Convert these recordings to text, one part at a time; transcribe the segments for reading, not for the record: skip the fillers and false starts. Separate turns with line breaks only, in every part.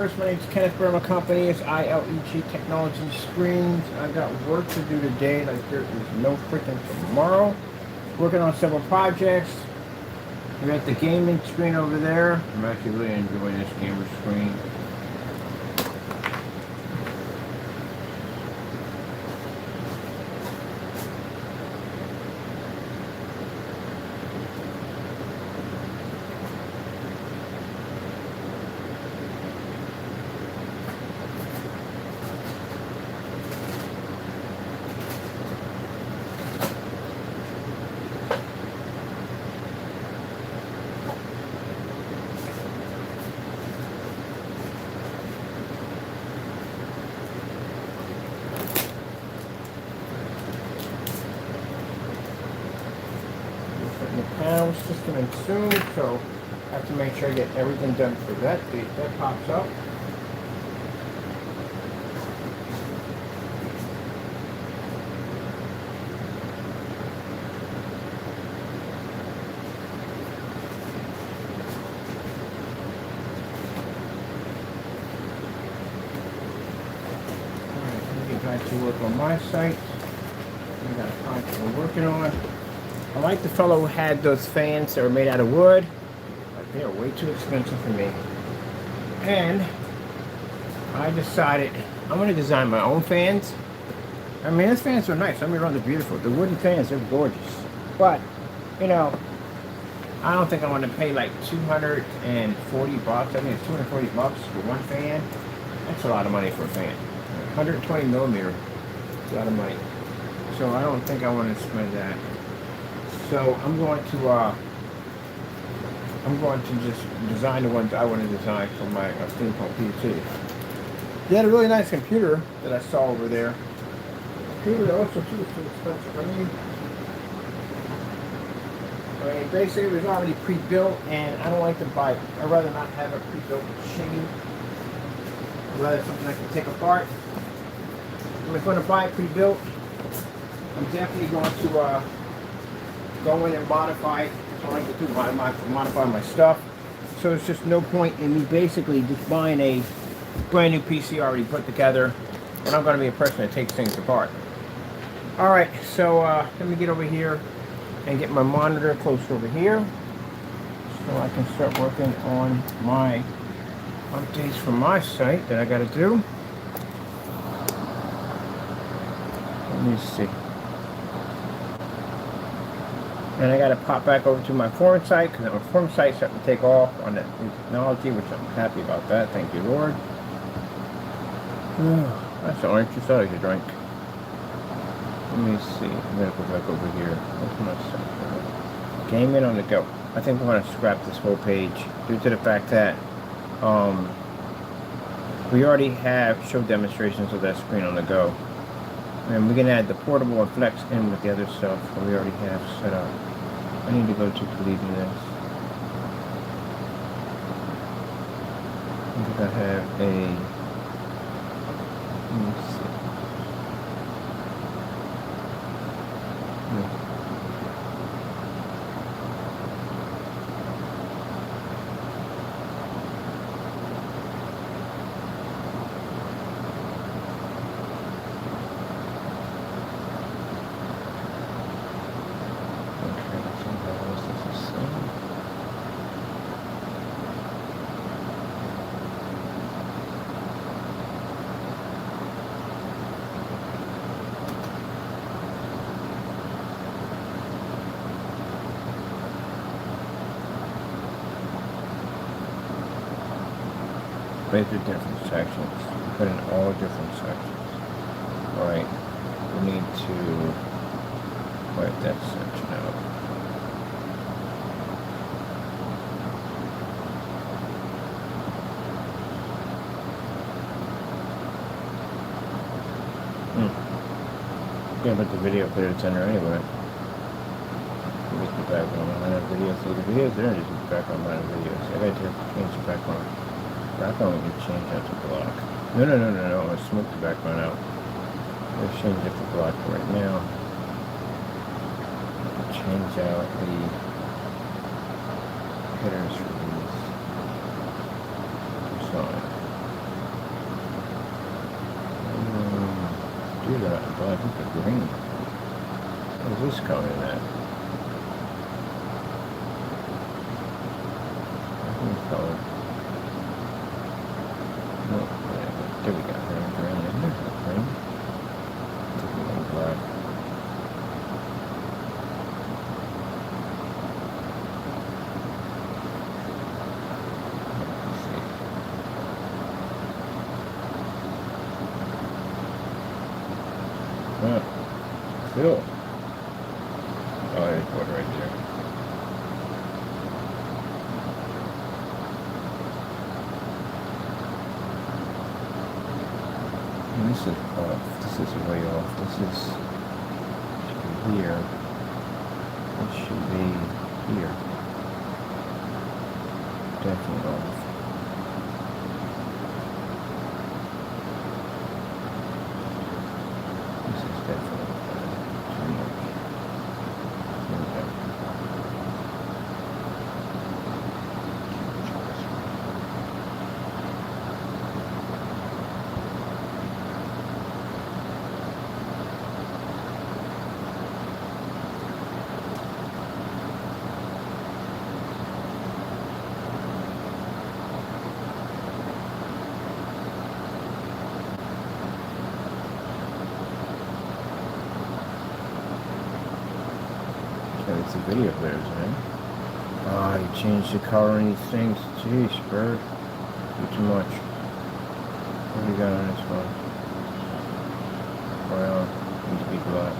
First, my name is Kenneth Burma Company. It's ILEG Technology Screens. I got work to do today, like there is no freaking tomorrow. Working on several projects. We got the gaming screen over there. I'm actually really enjoying this gamer screen. The panel system in soon, so I have to make sure I get everything done for that date. That pops up. Alright, let me get back to work on my site. I got a project we're working on. I like the fellow who had those fans that were made out of wood, but they are way too expensive for me. And I decided I'm going to design my own fans. I mean, these fans are nice. Don't get me wrong, they're beautiful. The wooden fans, they're gorgeous. But, you know, I don't think I want to pay like 240 bucks. I think it's 240 bucks for one fan. That's a lot of money for a fan. 120 millimeter is a lot of money. So I don't think I want to spend that. So I'm going to just design the ones I want to design for my Steampunk PC. They had a really nice computer that I saw over there. Computer also too is too expensive. I mean, basically it was already pre-built, and I don't like to buy. I'd rather not have a pre-built machine. I'd rather something I can take apart. If I'm going to buy it pre-built, I'm definitely going to go in and modify it. That's all I like to do, modify my stuff. So there's just no point in me basically just buying a brand new PC already put together when I'm going to be a person that takes things apart. Alright, so let me get over here and get my monitor close over here so I can start working on my updates for my site that I got to do. Let me see. And I got to pop back over to my forum site because my forum site's starting to take off on that new technology, which I'm happy about that. Thank you, Lord. That's the orange juice I like to drink. Let me see. I'm going to go back over here. What's my site? Gaming on the go. I think we're going to scrap this whole page due to the fact that we already have show demonstrations of that screen on the go. And we can add the portable and flex in with the other stuff that we already have set up. I need to go to deleting this. I think I have a... Let me see. Put through different sections. Put in all different sections. Alright, we need to wipe that section out. Yeah, but the video player center anyway. Just the background on that video. So the videos there, just the background on the videos. I gotta change the background. Background we can change that to block. No. Let's smoke the background out. Let's change it to block right now. Change out the headers for these. So see that. I'm glad it's a green. Where's this coming at? Green color. No, there we go. Green. There's the green. Take a little black. Phil. Oh, there's one right there. And this is off. This is way off. This should be here. This should be here. Definitely off. This is definitely too much. It's a video players, man. Ah, you changed the color on these things. Jeez, bird. Too much. What do you got on this one? Well, needs to be black.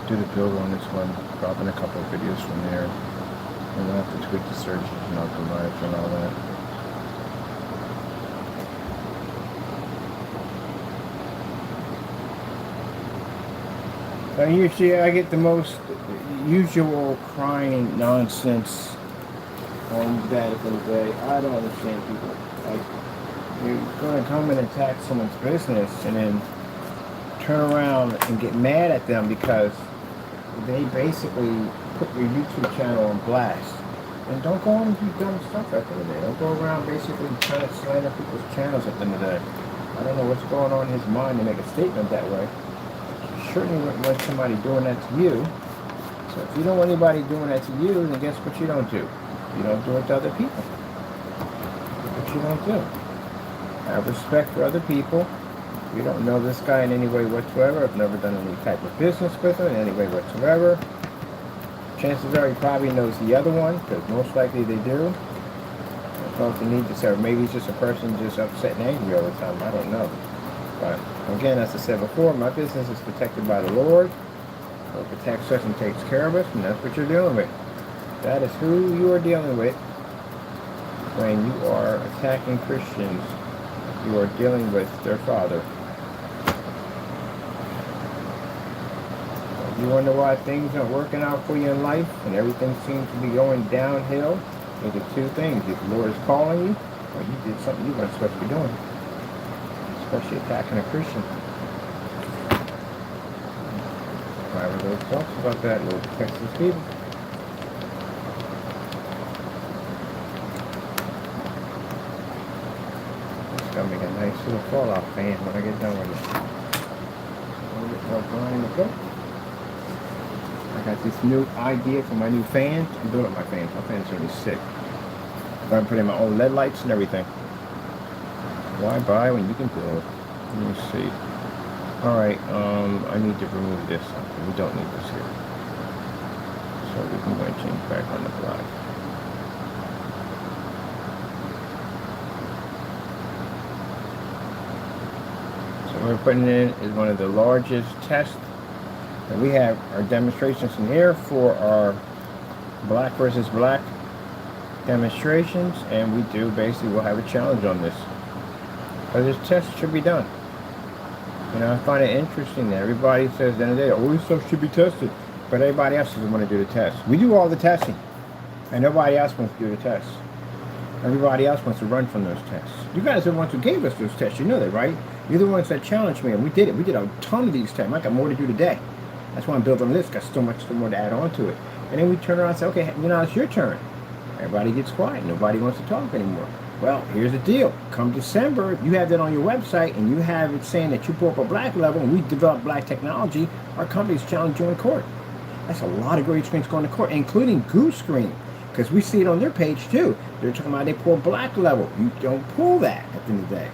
Do the build on this one, dropping a couple of videos from there, and we'll have to tweak the search and optimize and all that. Usually I get the most usual crying nonsense on that at the end of the day. I don't understand people. Like, you're going to come and attack someone's business and then turn around and get mad at them because they basically put your YouTube channel on blast. And don't go on and do dumb stuff at the end of the day. Don't go around basically trying to slander people's channels at the end of the day. I don't know what's going on in his mind to make a statement that way. You certainly wouldn't want somebody doing that to you. So if you don't want anybody doing that to you, then guess what you don't do? You don't do it to other people. That's what you don't do. Have respect for other people. You don't know this guy in any way whatsoever. I've never done any type of business with him in any way whatsoever. Chances are he probably knows the other one, because most likely they do. I don't know if you need to say, or maybe he's just a person just upset and angry all the time. I don't know. But again, as I said before, my business is protected by the Lord. He protects us and takes care of us, and that's what you're dealing with. That is who you are dealing with when you are attacking Christians. You are dealing with their Father. You wonder why things aren't working out for you in life and everything seems to be going downhill? Look at two things. If the Lord is calling you, or you did something you weren't supposed to be doing. Especially attacking a Christian. Bible Lord talks about that. Lord protects his people. It's going to make a nice little fallout fan when I get done with it. A little bit more behind the book. I got this new idea for my new fan. I'm doing up my fan. My fan's gonna be sick. I'm putting my own LED lights and everything. Why buy when you can build? Let me see. Alright, I need to remove this. We don't need this here. So we can go and change back on the black. So what we're putting in is one of the largest tests that we have our demonstrations in here for our black versus black demonstrations, and we do basically, we'll have a challenge on this. But this test should be done. You know, I find it interesting that everybody says at the end of the day, oh, this stuff should be tested. But everybody else doesn't want to do the test. We do all the testing. And nobody else wants to do the tests. Everybody else wants to run from those tests. You guys are the ones who gave us those tests. You know that, right? You're the ones that challenged me, and we did it. We did a ton of these tests. I got more to do today. That's why I'm building this. Got so much more to add on to it. And then we turn around and say, okay, you know, it's your turn. Everybody gets quiet. Nobody wants to talk anymore. Well, here's the deal. Come December, if you have that on your website and you have it saying that you pull up a black level and we develop black technology, our company's challenge you in court. That's a lot of great screens going to court, including Goose Screen, because we see it on their page too. They're talking about they pull black level. You don't pull that at the end of the day.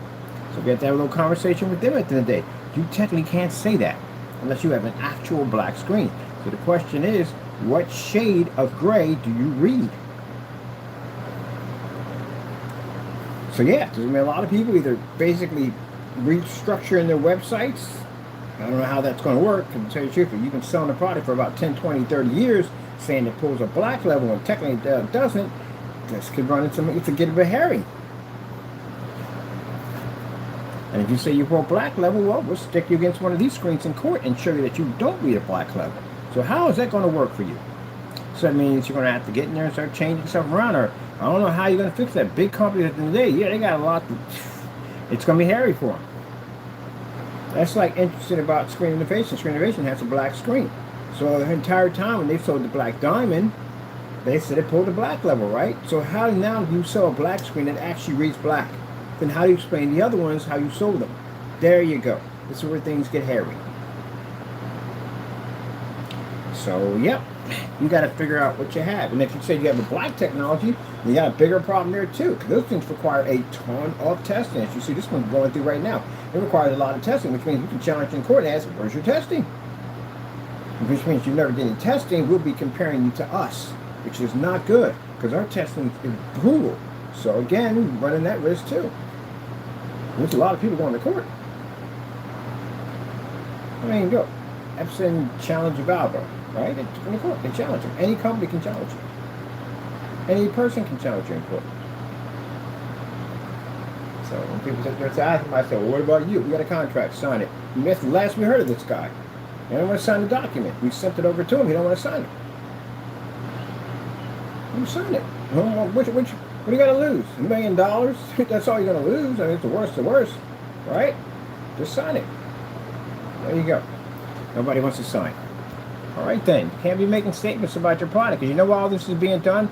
So we have to have a little conversation with them at the end of the day. You technically can't say that unless you have an actual black screen. So the question is, what shade of gray do you read? So yeah, there's going to be a lot of people either basically restructuring their websites. I don't know how that's going to work. To tell you the truth, you can sell the product for about 10, 20, 30 years saying it pulls a black level and technically it doesn't. This could run into it's a get a bit hairy. And if you say you pull black level, well, we'll stick you against one of these screens in court and show you that you don't read a black level. So how is that going to work for you? So that means you're going to have to get in there and start changing stuff around, or I don't know how you're going to fix that. Big companies at the end of the day, yeah, they got a lot. It's going to be hairy for them. That's like interested about Screen Innovation. Screen Innovation has a black screen. So the entire time when they sold the Black Diamond, they said it pulled the black level, right? So how now do you sell a black screen that actually reads black? Then how do you explain the other ones how you sold them? There you go. This is where things get hairy. So, yep. You got to figure out what you have. And if you say you have a black technology, you got a bigger problem there too. Because those things require a ton of testing. As you see this one's going through right now. It requires a lot of testing, which means we can challenge in court and ask, where's your testing? Which means you never did any testing. We'll be comparing you to us, which is not good. Because our testing is brutal. So again, running that risk too. There's a lot of people going to court. I mean, go. Epson challenge Valvo. Right? They're going to court. They challenge them. Any company can challenge you. Any person can challenge you in court. So when people sit there and say, I might say, well, what about you? We got a contract. Sign it. That's the last we heard of this guy. He don't want to sign the document. We sent it over to him. He don't want to sign it. You sign it. What do you got to lose? $1 million? That's all you're going to lose. I mean, it's the worst. Right? Just sign it. There you go. Nobody wants to sign. All right then, you can't be making statements about your product. Because you know why all this is being done?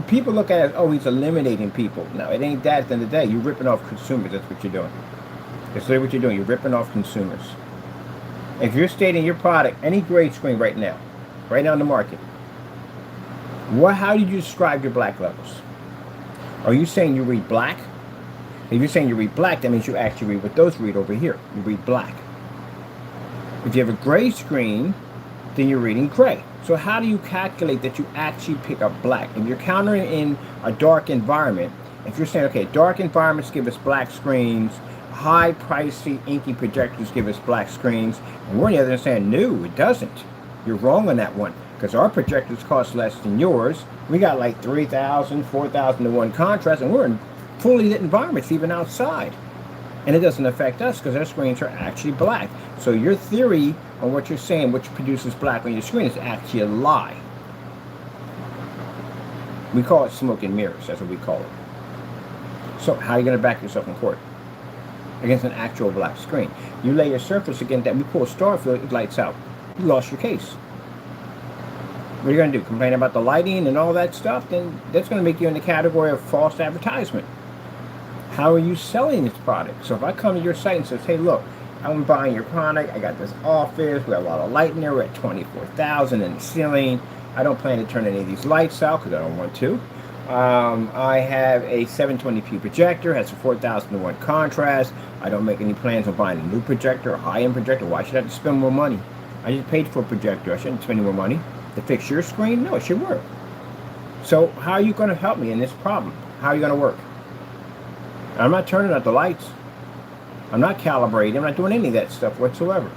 People look at it as, oh, he's eliminating people. No, it ain't that at the end of the day. You're ripping off consumers. That's what you're doing. That's what you're doing. You're ripping off consumers. If you're stating your product, any grade screen right now in the market, how do you describe your black levels? Are you saying you read black? If you're saying you read black, that means you actually read what those read over here. You read black. If you have a gray screen, then you're reading gray. So how do you calculate that you actually pick up black? If you're countering in a dark environment, if you're saying, okay, dark environments give us black screens, high pricey inky projectors give us black screens, and we're on the other end saying, no, it doesn't. You're wrong on that one, because our projectors cost less than yours. We got like 3,000, 4,000 to 1 contrast, and we're in fully lit environments, even outside. And it doesn't affect us because our screens are actually black. So your theory on what you're saying, which produces black on your screen, is actually a lie. We call it smoke and mirrors. That's what we call it. So how are you going to back yourself in court against an actual black screen? You lay your surface against that. We pull a star field, it lights out. You lost your case. What are you going to do? Complain about the lighting and all that stuff? Then that's going to make you in the category of false advertisement. How are you selling this product? So if I come to your site and says, hey, look, I'm buying your product. I got this office. We got a lot of light in there. We're at 24,000 in the ceiling. I don't plan to turn any of these lights out because I don't want to. I have a 720p projector, has a 4000 to 1 contrast. I don't make any plans on buying a new projector, a high-end projector. Why should I have to spend more money? I just paid for a projector. I shouldn't spend any more money to fix your screen. No, it should work. So how are you going to help me in this problem? How are you going to work? I'm not turning out the lights. I'm not calibrating. I'm not doing any of that stuff whatsoever.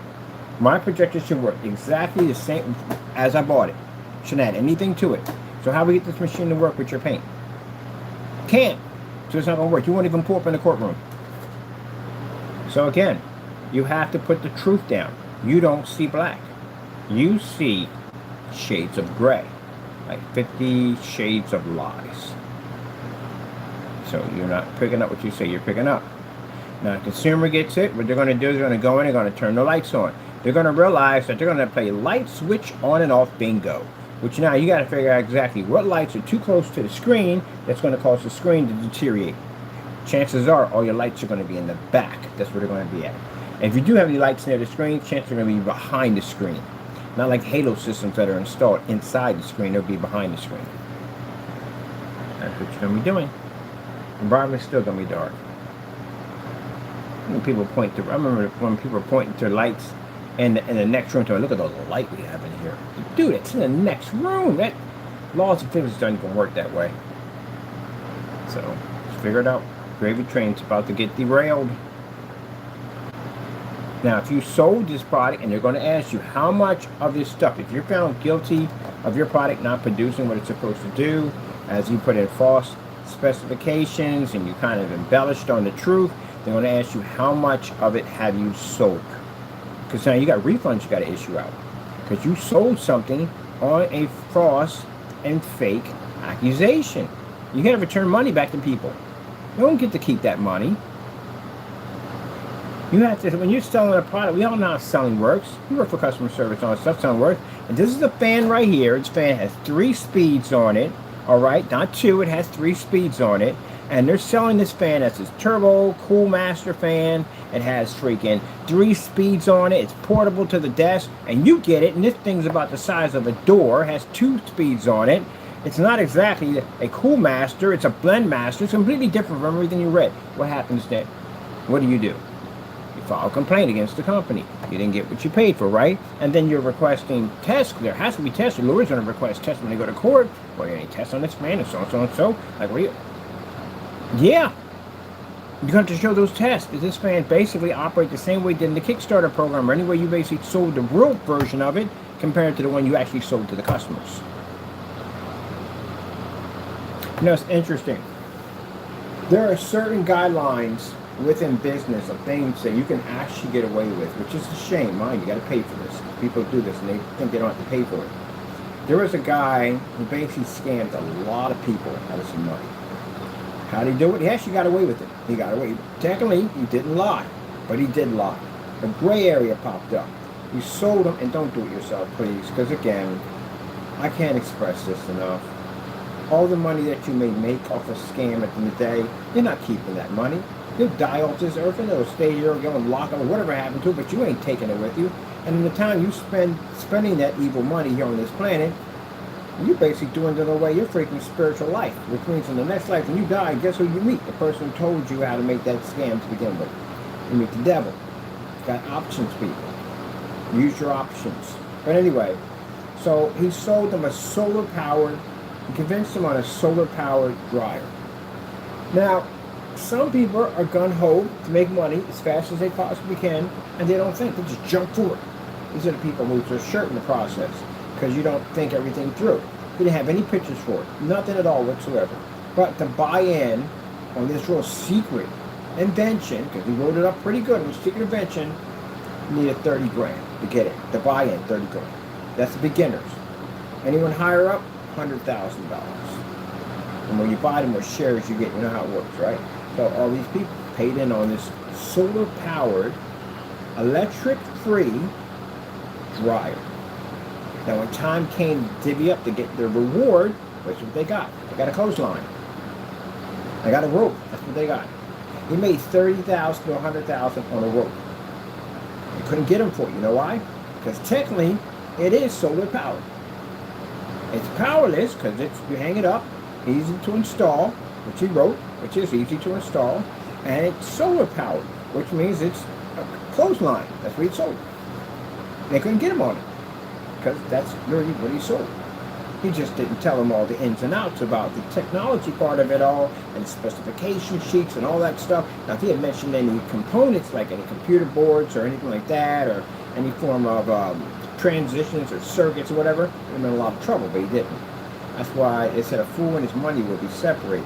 My projector should work exactly the same as I bought it. Shouldn't add anything to it. So how do we get this machine to work with your paint? Can't. So it's not going to work. You won't even pull up in the courtroom. So again, you have to put the truth down. You don't see black. You see shades of gray. Like 50 shades of lies. So you're not picking up what you say you're picking up. Now the consumer gets it. What they're going to do is they're going to go in and they're going to turn the lights on. They're going to realize that they're going to play light switch on and off bingo. Which now you got to figure out exactly what lights are too close to the screen that's going to cause the screen to deteriorate. Chances are all your lights are going to be in the back. That's where they're going to be at. And if you do have any lights near the screen, chances are going to be behind the screen. Not like Halo systems that are installed inside the screen. They'll be behind the screen. That's what you're going to be doing. The environment's still going to be dark. When people point to, I remember when people were pointing to lights in the next room, to look at the light we have in here. Dude, it's in the next room. That laws of physics don't even work that way. So, let's figure it out. Gravy train's about to get derailed. Now, if you sold this product and they're going to ask you how much of this stuff, if you're found guilty of your product not producing what it's supposed to do, as you put in false specifications and you kind of embellished on the truth, they're going to ask you how much of it have you sold. Because now you got refunds you got to issue out. Because you sold something on a false and fake accusation. You got to return money back to people. You don't get to keep that money. You have to, when you're selling a product, we all know how selling works. You work for customer service on stuff, selling works. And this is a fan right here. This fan has 3 speeds on it. All right, not 2. It has 3 speeds on it. And they're selling this fan as this turbo cool master fan. It has freaking 3 speeds on it. It's portable to the desk, and you get it. And this thing's about the size of a door. It has 2 speeds on it. It's not exactly a cool master. It's a blend master. It's completely different from everything you read. What happens then? What do? You file a complaint against the company. You didn't get what you paid for, right? And then you're requesting tests. There has to be tests. The lawyer's going to request tests when they go to court. Well, you need tests on this fan and so and so and so. Like, what do you? Yeah. You're going to have to show those tests. Does this fan basically operate the same way it did in the Kickstarter program, or any way you basically sold the real version of it compared to the one you actually sold to the customers? You know, it's interesting. There are certain guidelines within business of things that you can actually get away with, which is a shame. Mind you, got to pay for this. People do this and they think they don't have to pay for it. There was a guy who basically scammed a lot of people out of some money. How did he do it? He actually got away with it. He got away. Technically, he didn't lie, but he did lie. A gray area popped up. You sold them, and don't do it yourself, please, because again, I can't express this enough. All the money that you may make off a scam at the end of the day, you're not keeping that money. You'll die off this earth, and it'll stay here, go and lock up, or whatever happened to it, but you ain't taking it with you. And in the time you spending that evil money here on this planet, you're basically doing it away your freaking spiritual life, which means in the next life, when you die, guess who you meet? The person who told you how to make that scam to begin with. You meet the devil. Got options, people. Use your options. But anyway, so he sold them a solar-powered, he convinced them on a solar-powered dryer. Now, some people are gun-ho to make money as fast as they possibly can, and they don't think. They just jump for it. These are the people who lose their shirt in the process, because you don't think everything through. He didn't have any pictures for it. Nothing at all whatsoever. But to buy in on this real secret invention, because he wrote it up pretty good, it was secret invention, you needed 30 grand to get it. To buy in, 30 grand. That's the beginners. Anyone higher up, $100,000. And when you buy them with shares, you get, you know how it works, right? So all these people paid in on this solar-powered, electric-free dryer. Now when time came to divvy up to get their reward, what's what they got? They got a clothesline. They got a rope. That's what they got. He made $30,000 to $100,000 on a rope. You couldn't get him for it. You know why? Because technically, it is solar powered. It's powerless because you hang it up, easy to install, which he wrote, which is easy to install, and it's solar powered, which means it's a clothesline. That's what he sold. They couldn't get him on it because that's really what he sold. He just didn't tell them all the ins and outs about the technology part of it all and specification sheets and all that stuff. Now, if he had mentioned any components like any computer boards or anything like that, or any form of transitions or circuits or whatever, it would have been a lot of trouble, but he didn't. That's why it said a fool and his money will be separated,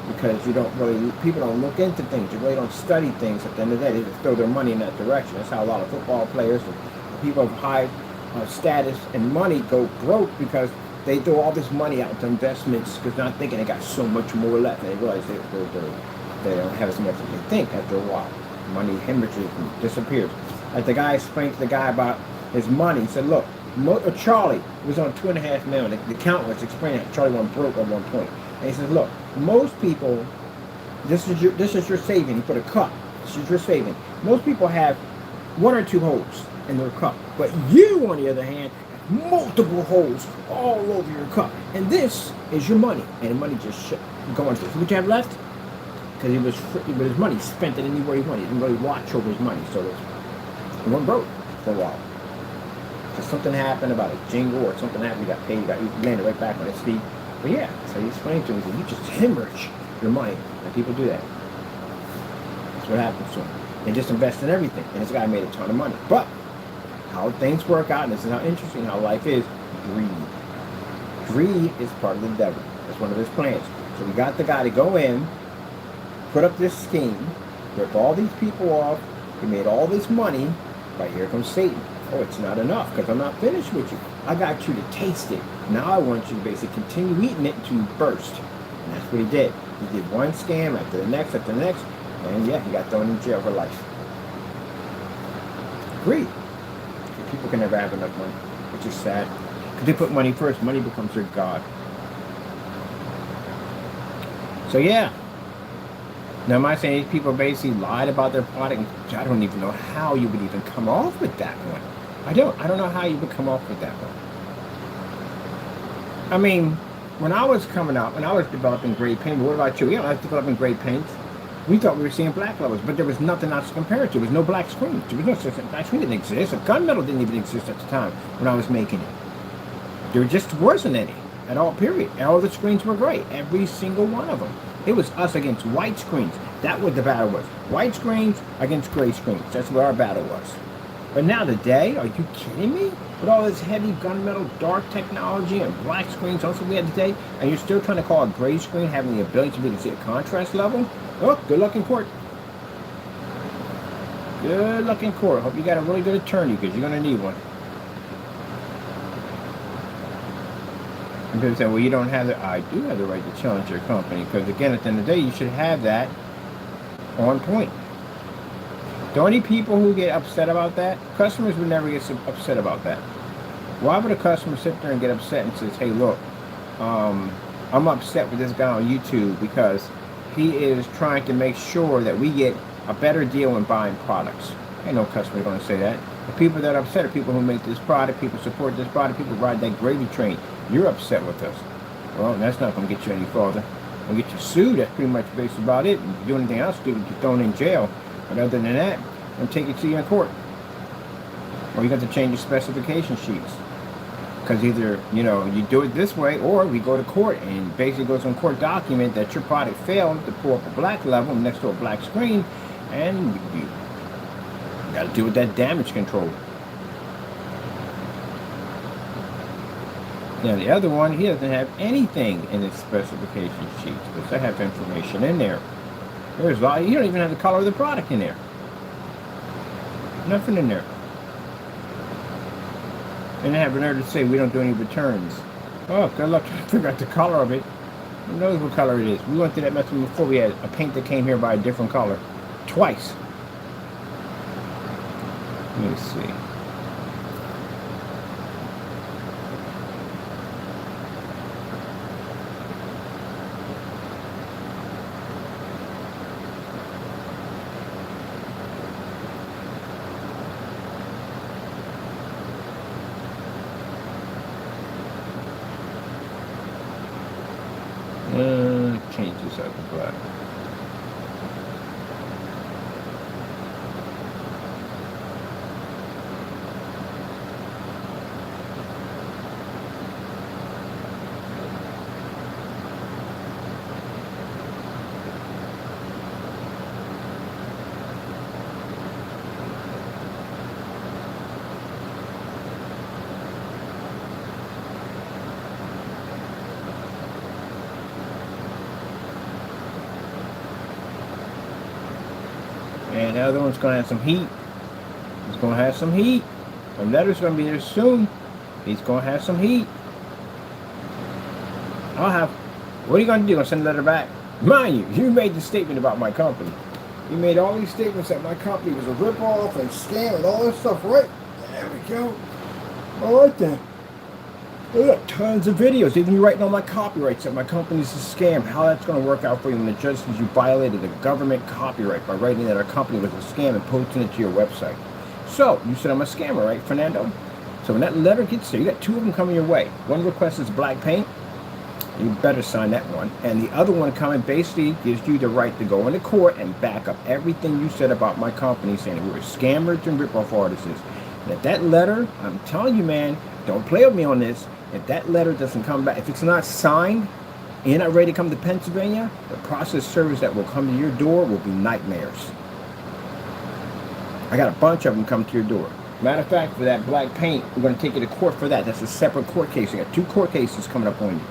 because people don't look into things. You really don't study things. At the end of the day, they just throw their money in that direction. That's how a lot of football players and people of high status and money go broke, because they throw all this money out into investments because not thinking they got so much more left. And they realize they don't have as much as they think after a while. Money hemorrhages and disappears. Like the guy explained to the guy about his money. He said, look, Charlie was on $2.5 million. The count was explaining that Charlie went broke at one point. And he says, look, most people, this is your saving. He put a cup. This is your saving. Most people have 1 or 2 holes in their cup. But you, on the other hand, multiple holes all over your cup, and this is your money, and the money just going through. So what you have left? Because he was with his money, spent it anywhere he wanted. He didn't really watch over his money, so he went broke for a while. Because something happened about a jingle or something happened, he got paid, he landed right back on his feet. But yeah, so he explained to him, he said, you just hemorrhage your money, and people do that. That's what happens to them. They just invest in everything, and this guy made a ton of money. But how things work out, and this is how interesting how life is, greed. Greed is part of the devil. That's one of his plans. So we got the guy to go in, put up this scheme, rip all these people off, he made all this money, but here comes Satan. Oh, it's not enough, because I'm not finished with you. I got you to taste it. Now I want you to basically continue eating it until you burst. And that's what he did. He did one scam after the next, and yeah, he got thrown in jail for life. Greed. People can never have enough money, which is sad. Because they put money first, money becomes their god. So yeah. Now am I saying these people basically lied about their product? I don't even know how you would even come off with that one. I don't know how you would come off with that one. I mean, when I was coming up, when I was developing grade paint, what about you? I was developing grade paints. We thought we were seeing black levels, but there was nothing else to compare it to. There was no black screen. There was no such black screen didn't exist. A gunmetal didn't even exist at the time when I was making it. There just wasn't any at all, period. And all the screens were gray. Every single one of them. It was us against white screens. That's what the battle was. White screens against gray screens. That's what our battle was. But now today, are you kidding me? With all this heavy gunmetal dark technology and black screens also we had today, and you're still trying to call a gray screen having the ability to be able to see a contrast level? Oh, good luck in court. Good luck in court. Hope you got a really good attorney, because you're going to need one. And people say, well, you don't have the... I do have the right to challenge your company, because again, at the end of the day, you should have that on point. The only people who get upset about that, customers would never get upset about that. Why would a customer sit there and get upset and says, hey, look, I'm upset with this guy on YouTube because he is trying to make sure that we get a better deal in buying products. Ain't no customer going to say that. The people that are upset are people who make this product, people support this product, people ride that gravy train. You're upset with us. Well, that's not going to get you any farther. We'll get you sued. That's pretty much basically about it. If you do anything else, you get thrown in jail. But other than that, I'm take it to you in court. Or you got to change your specification sheets. Because either, you do it this way, or we go to court and basically goes on court document that your product failed to pull up a black level next to a black screen, and you got to deal with that damage control. Now the other one, he doesn't have anything in his specification sheets, because I have information in there. There's a lot. You don't even have the color of the product in there. Nothing in there. And they have a nerve to say we don't do any returns. Oh, good luck trying to figure out the color of it. Who knows what color it is? We went through that mess before. We had a paint that came here by a different color. Twice. Let me see. besides the black. And the other one's going to have some heat. He's going to have some heat. The letter's going to be there soon. He's going to have some heat. What are you going to do? Going to send the letter back? Mind you made the statement about my company. You made all these statements that my company was a rip-off and scam and all this stuff, right? There we go. I like that. I got tons of videos, even you writing all my copyrights that my company's a scam, how that's going to work out for you when the judge says you violated the government copyright by writing that our company was a scam and posting it to your website. So, you said I'm a scammer, right, Fernando? So when that letter gets there, you got two of them coming your way. One request is black paint. You better sign that one. And the other one coming basically gives you the right to go into court and back up everything you said about my company, saying that we were scammers and rip-off artists. And if that letter, I'm telling you, man, don't play with me on this. If that letter doesn't come back, if it's not signed and not ready to come to Pennsylvania, the process servers that will come to your door will be nightmares. I got a bunch of them come to your door. Matter of fact, for that black paint, we're going to take you to court for that. That's a separate court case. You got 2 court cases coming up on you.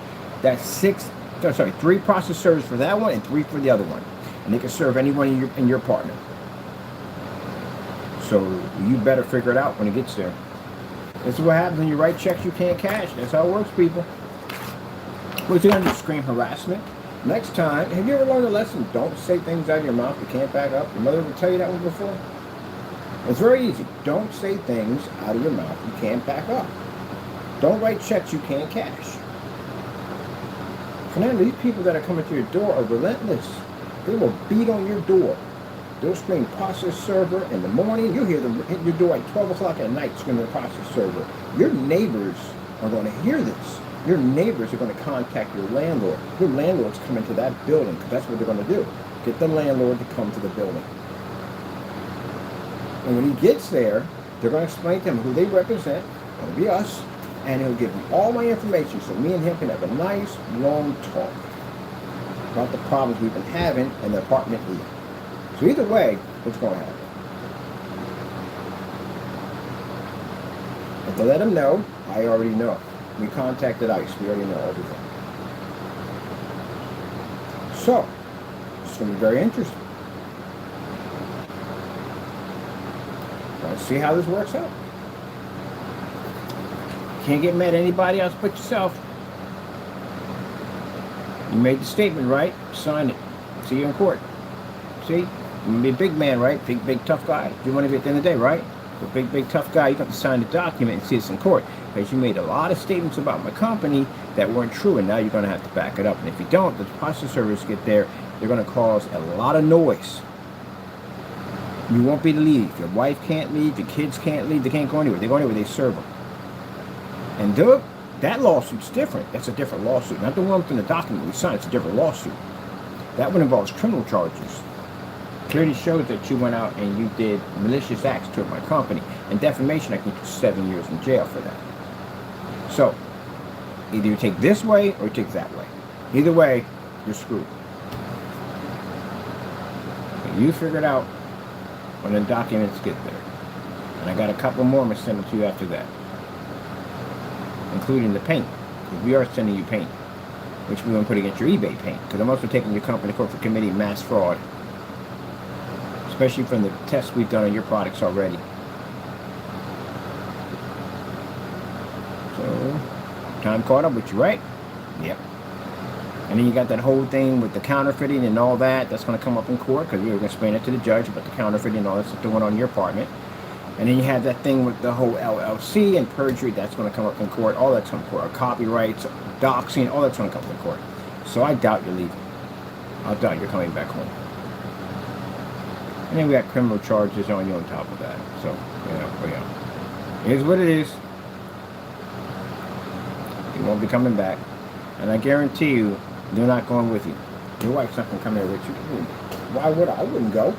That's 3 process servers for that one and 3 for the other one. And they can serve anyone in your partner. So you better figure it out when it gets there. This is what happens when you write checks you can't cash. That's how it works, people. What's going to do? Scream harassment? Next time, have you ever learned a lesson? Don't say things out of your mouth you can't back up. Your mother ever tell you that one before? It's very easy. Don't say things out of your mouth you can't back up. Don't write checks you can't cash. Fernando, these people that are coming to your door are relentless. They will beat on your door. They'll scream process server in the morning. You'll hear them hit your door at 12 o'clock at night screaming process server. Your neighbors are going to hear this. Your neighbors are going to contact your landlord. Your landlord's coming to that building because that's what they're going to do. Get the landlord to come to the building. And when he gets there, they're going to explain to him who they represent. It'll be us. And he'll give him all my information so me and him can have a nice, long talk about the problems we've been having in the apartment here. So either way, what's going to happen? If they let him know, I already know. We contacted ICE. We already know everything. So, it's going to be very interesting. Let's see how this works out. Can't get mad at anybody else but yourself. You made the statement, right? Sign it. See you in court. See? You're going to be a big man, right? Big, tough guy. You want to be at the end of the day, right? A big, tough guy, you have to sign the document and see this in court. Because you made a lot of statements about my company that weren't true, and now you're going to have to back it up. And if you don't, the process servers get there, they're going to cause a lot of noise. You won't be able to leave. Your wife can't leave. Your kids can't leave. They can't go anywhere. They go anywhere, they serve them. And that lawsuit's different. That's a different lawsuit. Not the one from the document we signed. It's a different lawsuit. That one involves criminal charges. Clearly shows that you went out and you did malicious acts toward my company. And defamation, I can get you 7 years in jail for that. So, either you take this way or you take that way. Either way, you're screwed. And you figure it out when the documents get there. And I got a couple more I'm going to send them to you after that. Including the paint. Because we are sending you paint. Which we're going to put against your eBay paint. Because I'm also taking your company to court for committing mass fraud. Especially from the tests we've done on your products already. So, time caught up with you, right? Yep. And then you got that whole thing with the counterfeiting and all that. That's going to come up in court because we were going to explain it to the judge about the counterfeiting and all that stuff going on in your apartment. And then you have that thing with the whole LLC and perjury. That's going to come up in court. All that's going to come up. Copyrights, doxing, all that's going to come up in court. So I doubt you're leaving. I doubt you're coming back home. And then we got criminal charges on you on top of that. So, it is what it is. You won't be coming back. And I guarantee you, they're not going with you. Your wife's not gonna come here with you. Why would I? I wouldn't go.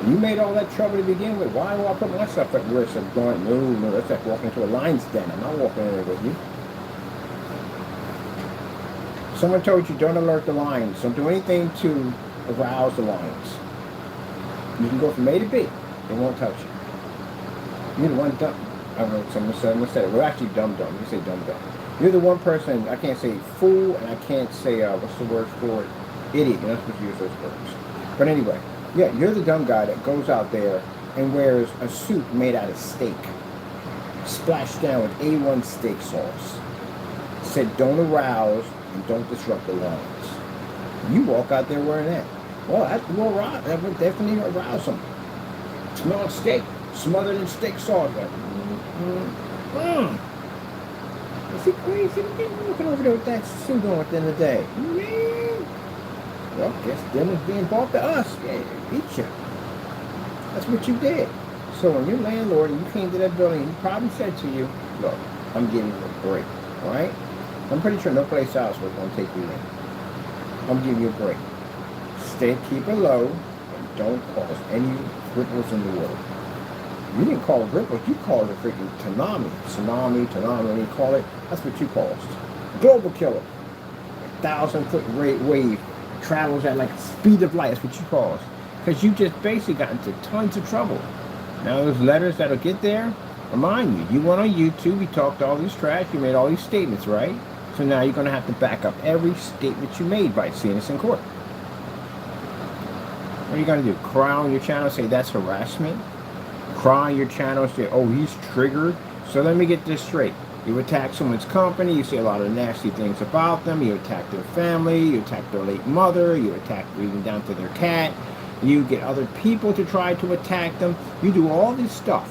You made all that trouble to begin with. Why would I put myself at risk of going? No, that's like walking into a lion's den. I'm not walking in there with you. Someone told you don't alert the lions. Don't do anything to arouse the lions. You can go from A to B. They won't touch you. You're the one dumb. I don't know. Someone said it. We're actually dumb. You say dumb. You're the one person. I can't say fool, and I can't say what's the word for it? Idiot. You're not supposed to use those words. But anyway. Yeah, you're the dumb guy that goes out there and wears a suit made out of steak, splashed down with A1 steak sauce. Said don't arouse and don't disrupt the lions. You walk out there wearing that. Well, that would definitely arouse them. Smell of steak, smothered in steak sauce. Is he crazy? You're looking over there with that suit on at the end of the day. Man. Well, guess dinner's being bought to us. Yeah, beat you. That's what you did. So when your landlord, and you came to that building, he probably said to you, look, I'm giving you a break, all right? I'm pretty sure no place else was going to take you in. I'm giving you a break. Keep it low, and don't cause any ripples in the water. You didn't call it ripples, you called it a freaking tsunami. Tsunami, you call it, that's what you caused. Global killer. 1,000-foot wave. Travels at like the speed of light. That's what you cause. Because you just basically got into tons of trouble. Now those letters that'll get there, remind you, you went on YouTube, you talked all this trash, you made all these statements, right? So now you're going to have to back up every statement you made by seeing us in court. What are you going to do? Cry on your channel, say that's harassment? Cry on your channel, say, oh, he's triggered? So let me get this straight. You attack someone's company, you say a lot of nasty things about them, you attack their family, you attack their late mother, you attack even down to their cat, you get other people to try to attack them, you do all this stuff.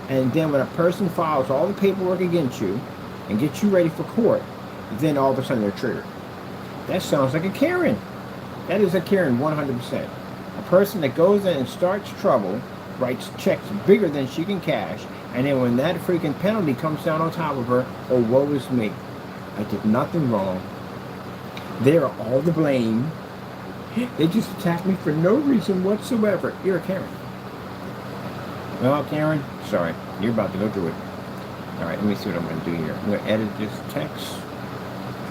And then when a person files all the paperwork against you and gets you ready for court, then all of a sudden they're triggered. That sounds like a Karen. That is a Karen 100%. A person that goes in and starts trouble, writes checks bigger than she can cash, and then when that freaking penalty comes down on top of her, oh, woe is me. I did nothing wrong. They are all to blame. They just attacked me for no reason whatsoever. You're a Karen. Well, Karen, sorry. You're about to go through it. All right, let me see what I'm going to do here. I'm going to edit this text.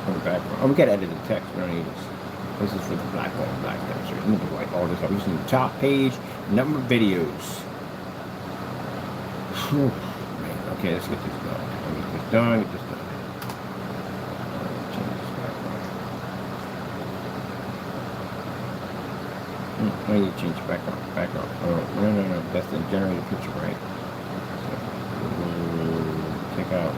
On the background. Oh, we got to edit the text. We don't need this. This is for the black text. I'm going to wipe all this up. Using the top page, number of videos. Whew, man. Okay, let's get this done. Get this done. Change this background. I need to change the background. Oh, no. That's the generated picture, right? So, take out.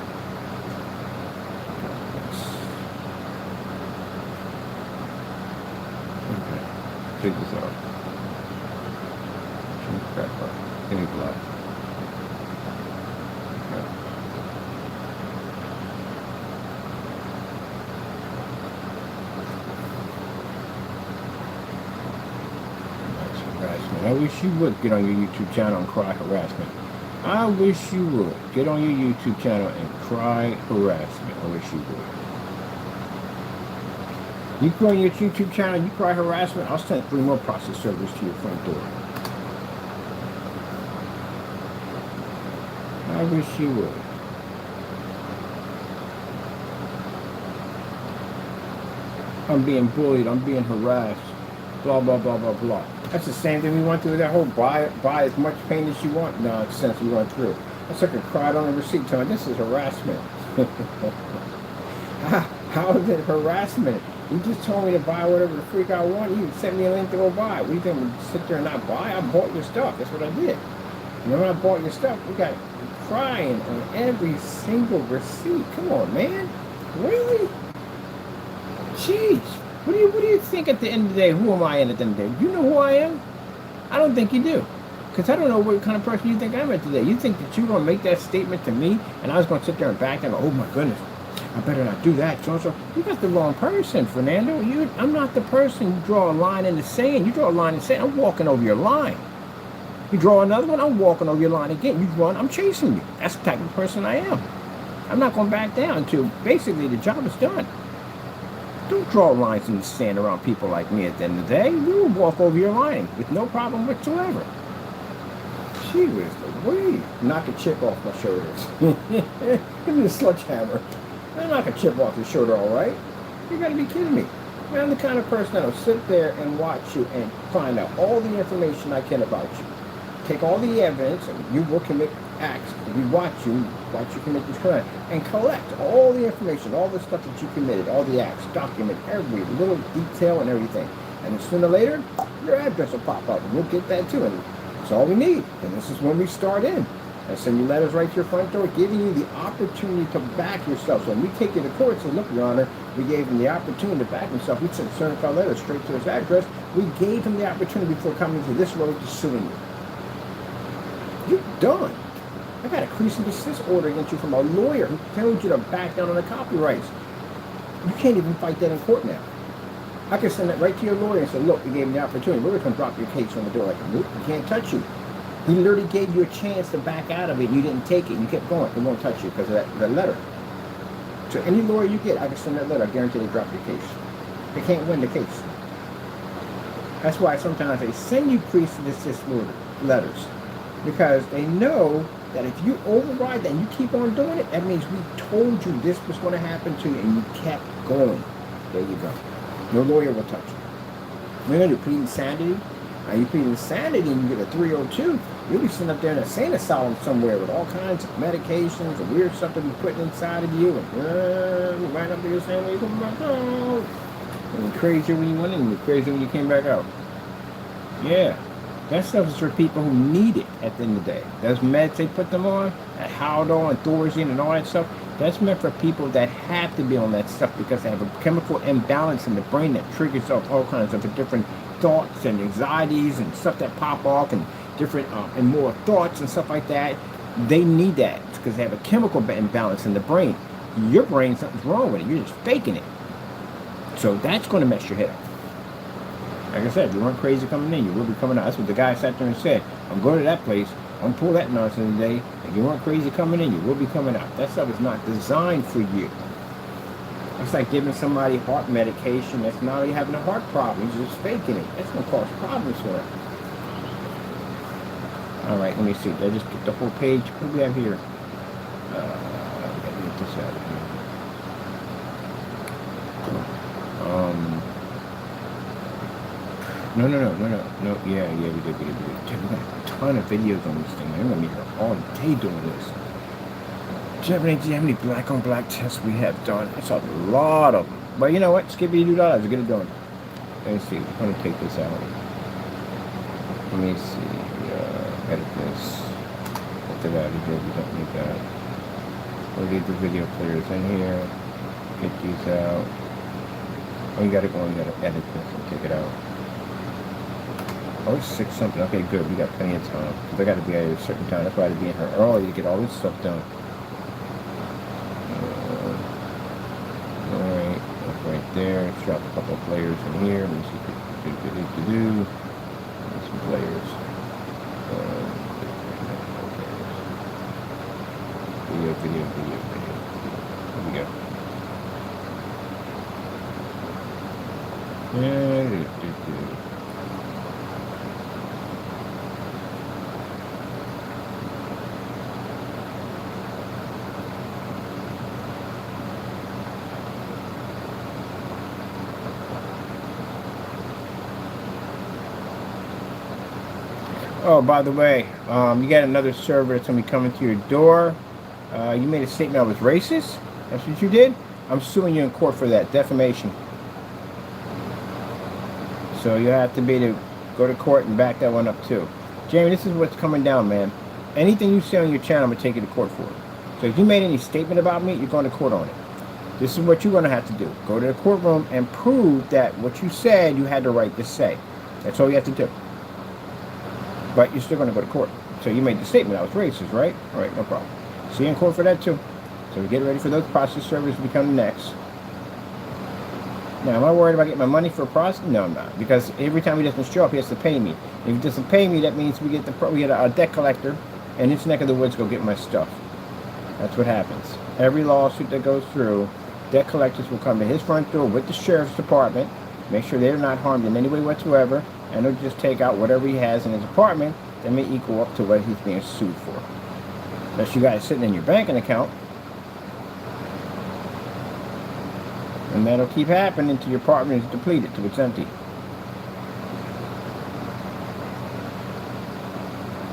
Okay. Take this out. Change the background. Give me black. I wish you would get on your YouTube channel and cry harassment. I wish you would get on your YouTube channel and cry harassment. I wish you would. You go on your YouTube channel and you cry harassment, I'll send 3 more process servers to your front door. I wish you would. I'm being bullied, I'm being harassed, blah, blah, blah, blah, blah. That's the same thing we went through, that whole buy as much pain as you want nonsense we went through. I sucker cried on the receipt telling me this is harassment. How is it harassment? You just told me to buy whatever the freak I want. You sent me a link to go buy. What do you think, I'm going to sit there and not buy? I bought your stuff. That's what I did. And when I bought your stuff, we got crying on every single receipt. Come on, man. Really? Jeez. What do you think at the end of the day? Who am I at the end of the day? You know who I am? I don't think you do. Because I don't know what kind of person you think I'm at today. You think that you're going to make that statement to me and I was going to sit there and back and go, oh my goodness, I better not do that. So. You got the wrong person, Fernando. I'm not the person you draw a line in the sand. You draw a line in the sand, I'm walking over your line. You draw another one, I'm walking over your line again. You run, I'm chasing you. That's the type of person I am. I'm not going back down until basically the job is done. Don't draw lines in the sand around people like me at the end of the day. We will walk over your line with no problem whatsoever. She was the way. Knock a chip off my shoulders. Give me a sledgehammer. I'll knock a chip off your shoulder, all right? You gotta be kidding me. I'm the kind of person that'll sit there and watch you and find out all the information I can about you. Take all the evidence, and you will commit acts. We watch you commit this crime, and collect all the information, all the stuff that you committed, all the acts, document every little detail and everything. And sooner or later, your address will pop up, and we'll get that too. And that's all we need. And this is when we start in. I send you letters right to your front door, giving you the opportunity to back yourself. So when we take you to court, say, look, Your Honor, we gave him the opportunity to back himself. We sent a certified letter straight to his address. We gave him the opportunity before coming to this road to suing you. You're done. I got a cease and desist order against you from a lawyer who told you to back down on the copyrights. You can't even fight that in court now. I can send that right to your lawyer and say, look, we gave him the opportunity. We're going to come drop your case on the door like a nope, we can't touch you. He literally gave you a chance to back out of it. You didn't take it. You kept going. It won't touch you because of that letter. So any lawyer you get, I can send that letter. I guarantee they drop your case. They can't win the case. That's why sometimes they send you cease and desist letters, because they know that if you override that and you keep on doing it, that means we told you this was going to happen to you and you kept going. There you go. No lawyer will touch you. You're going to plead insanity. Now you plead insanity and you get a 302, you'll be sitting up there in a insane asylum somewhere with all kinds of medications and weird stuff to be put inside of you, and right up to your saying, you come back out. And you're crazy when you went in, you're crazy when you came back out. Yeah. That stuff is for people who need it at the end of the day. Those meds they put them on, that Haldol and Thorazine and all that stuff, that's meant for people that have to be on that stuff because they have a chemical imbalance in the brain that triggers off all kinds of different thoughts and anxieties and stuff that pop off and different and more thoughts and stuff like that. They need that because they have a chemical imbalance in the brain. Your brain, something's wrong with it. You're just faking it. So that's going to mess your head up. Like I said, if you weren't crazy coming in, you will be coming out. That's what the guy sat there and said. I'm going to that place. I'm going to pull that nonsense today. If you weren't crazy coming in, you will be coming out. That stuff is not designed for you. It's like giving somebody heart medication that's not really having a heart problem. He's just faking it. That's going to cause problems for him. All right, let me see. Did I just get the whole page? What do we have here? Let me get this out of here. No, yeah, we did. Dude, we got a ton of videos on this thing. I'm going to be here all day doing this. Do you have any black on black tests we have done? It's a lot of them. But you know what? Just give me $2 to get it done. Let me see. I'm going to take this out. Let me see. Edit this. Put that out of here. We don't need that. We'll leave the video players in here. Get these out. Oh, you got to go and edit this and take it out. Oh, it's 6 something. Okay, good. We got plenty of time. Because I got to be at a certain time. That's why I had to be in here early to get all this stuff done. Alright, that's right there. Let's drop a couple of players in here. Let me see. Do. Some players. Video. Here we go. Oh, by the way, you got another server that's going to be coming to your door. You made a statement I was racist? That's what you did? I'm suing you in court for that. Defamation. So you have to go to court and back that one up too. Jamie, this is what's coming down, man. Anything you say on your channel, I'm going to take you to court for it. So if you made any statement about me, you're going to court on it. This is what you're going to have to do. Go to the courtroom and prove that what you said you had the right to say. That's all you have to do. But you're still going to go to court. So you made the statement I was racist, right? All right, no problem. See you in court for that too. So get ready for those process servers to become next. Now, am I worried about getting my money for a process? No, I'm not. Because every time he doesn't show up, he has to pay me. If he doesn't pay me, that means we get a debt collector in his neck of the woods go get my stuff. That's what happens. Every lawsuit that goes through, debt collectors will come to his front door with the sheriff's department, make sure they're not harmed in any way whatsoever, and they'll just take out whatever he has in his apartment that may equal up to what he's being sued for. Unless you got it sitting in your banking account. And that'll keep happening until your apartment is depleted, till it's empty.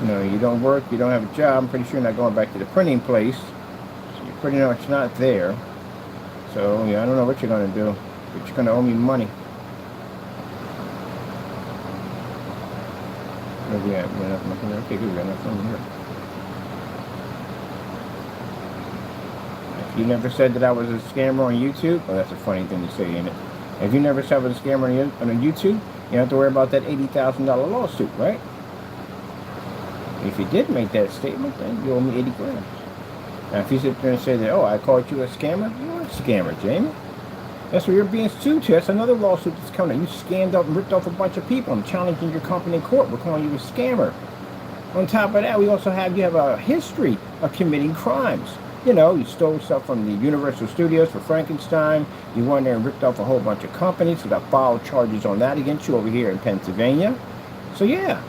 You know, you don't work, you don't have a job, I'm pretty sure you're not going back to the printing place. So you're pretty much not there. So, yeah, I don't know what you're going to do, but you're going to owe me money. Where we at? We got nothing here? Okay, good, we got nothing here. If you never said that I was a scammer on YouTube, well, that's a funny thing to say, ain't it? If you never said I was a scammer on YouTube, you don't have to worry about that $80,000 lawsuit, right? If you did make that statement, then you owe me 80 grand. Now, if you sit there and say that, oh, I called you a scammer, you are a scammer, Jamie. That's what you're being sued to. That's another lawsuit that's coming. You scammed up and ripped off a bunch of people. I'm challenging your company in court. We're calling you a scammer. On top of that, we also have you have a history of committing crimes. You know, you stole stuff from the Universal Studios for Frankenstein. You went there and ripped off a whole bunch of companies. We got filed charges on that against you over here in Pennsylvania. So, yeah.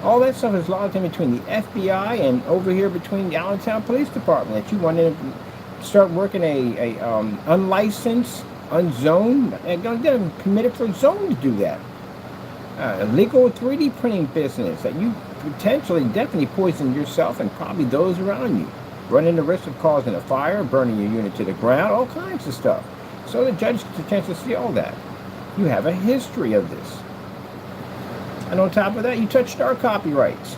All that stuff is logged in between the FBI and over here between the Allentown Police Department that you want to start working a unlicensed, unzoned, and don't get them committed for zone to do that. Illegal 3D printing business that you potentially definitely poison yourself and probably those around you. Running the risk of causing a fire, burning your unit to the ground, all kinds of stuff. So the judge gets a chance to see all that. You have a history of this. And on top of that, you touched our copyrights.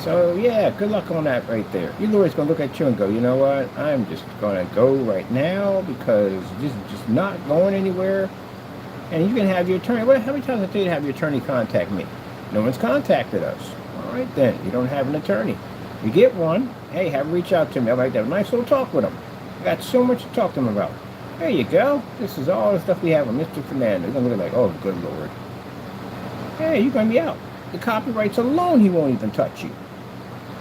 So, yeah, good luck on that right there. Your lawyer's going to look at you and go, you know what? I'm just going to go right now because this is just not going anywhere. And you can have your attorney. Well, how many times did I tell you to have your attorney contact me? No one's contacted us. All right, then. You don't have an attorney. You get one. Hey, have him reach out to me. I'd like to have a nice little talk with him. I got so much to talk to him about. There you go. This is all the stuff we have with Mr. Fernando. You're going to look like, oh, good Lord. Hey, you're going to be out. The copyrights alone, he won't even touch you.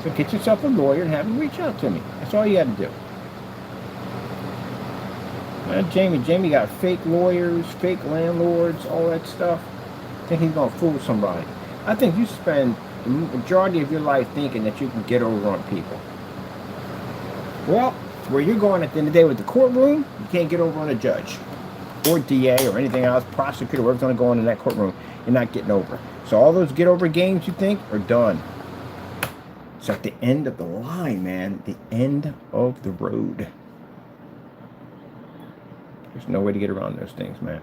So get yourself a lawyer and have him reach out to me. That's all you have to do. Jamie got fake lawyers, fake landlords, all that stuff. I think he's going to fool somebody. I think you spend the majority of your life thinking that you can get over on people. Well, where you're going at the end of the day with the courtroom, you can't get over on a judge or DA or anything else, prosecutor, whoever's going to go in that courtroom. You're not getting over. So all those get over games you think are done. It's at the end of the line, man. The end of the road. There's no way to get around those things, man.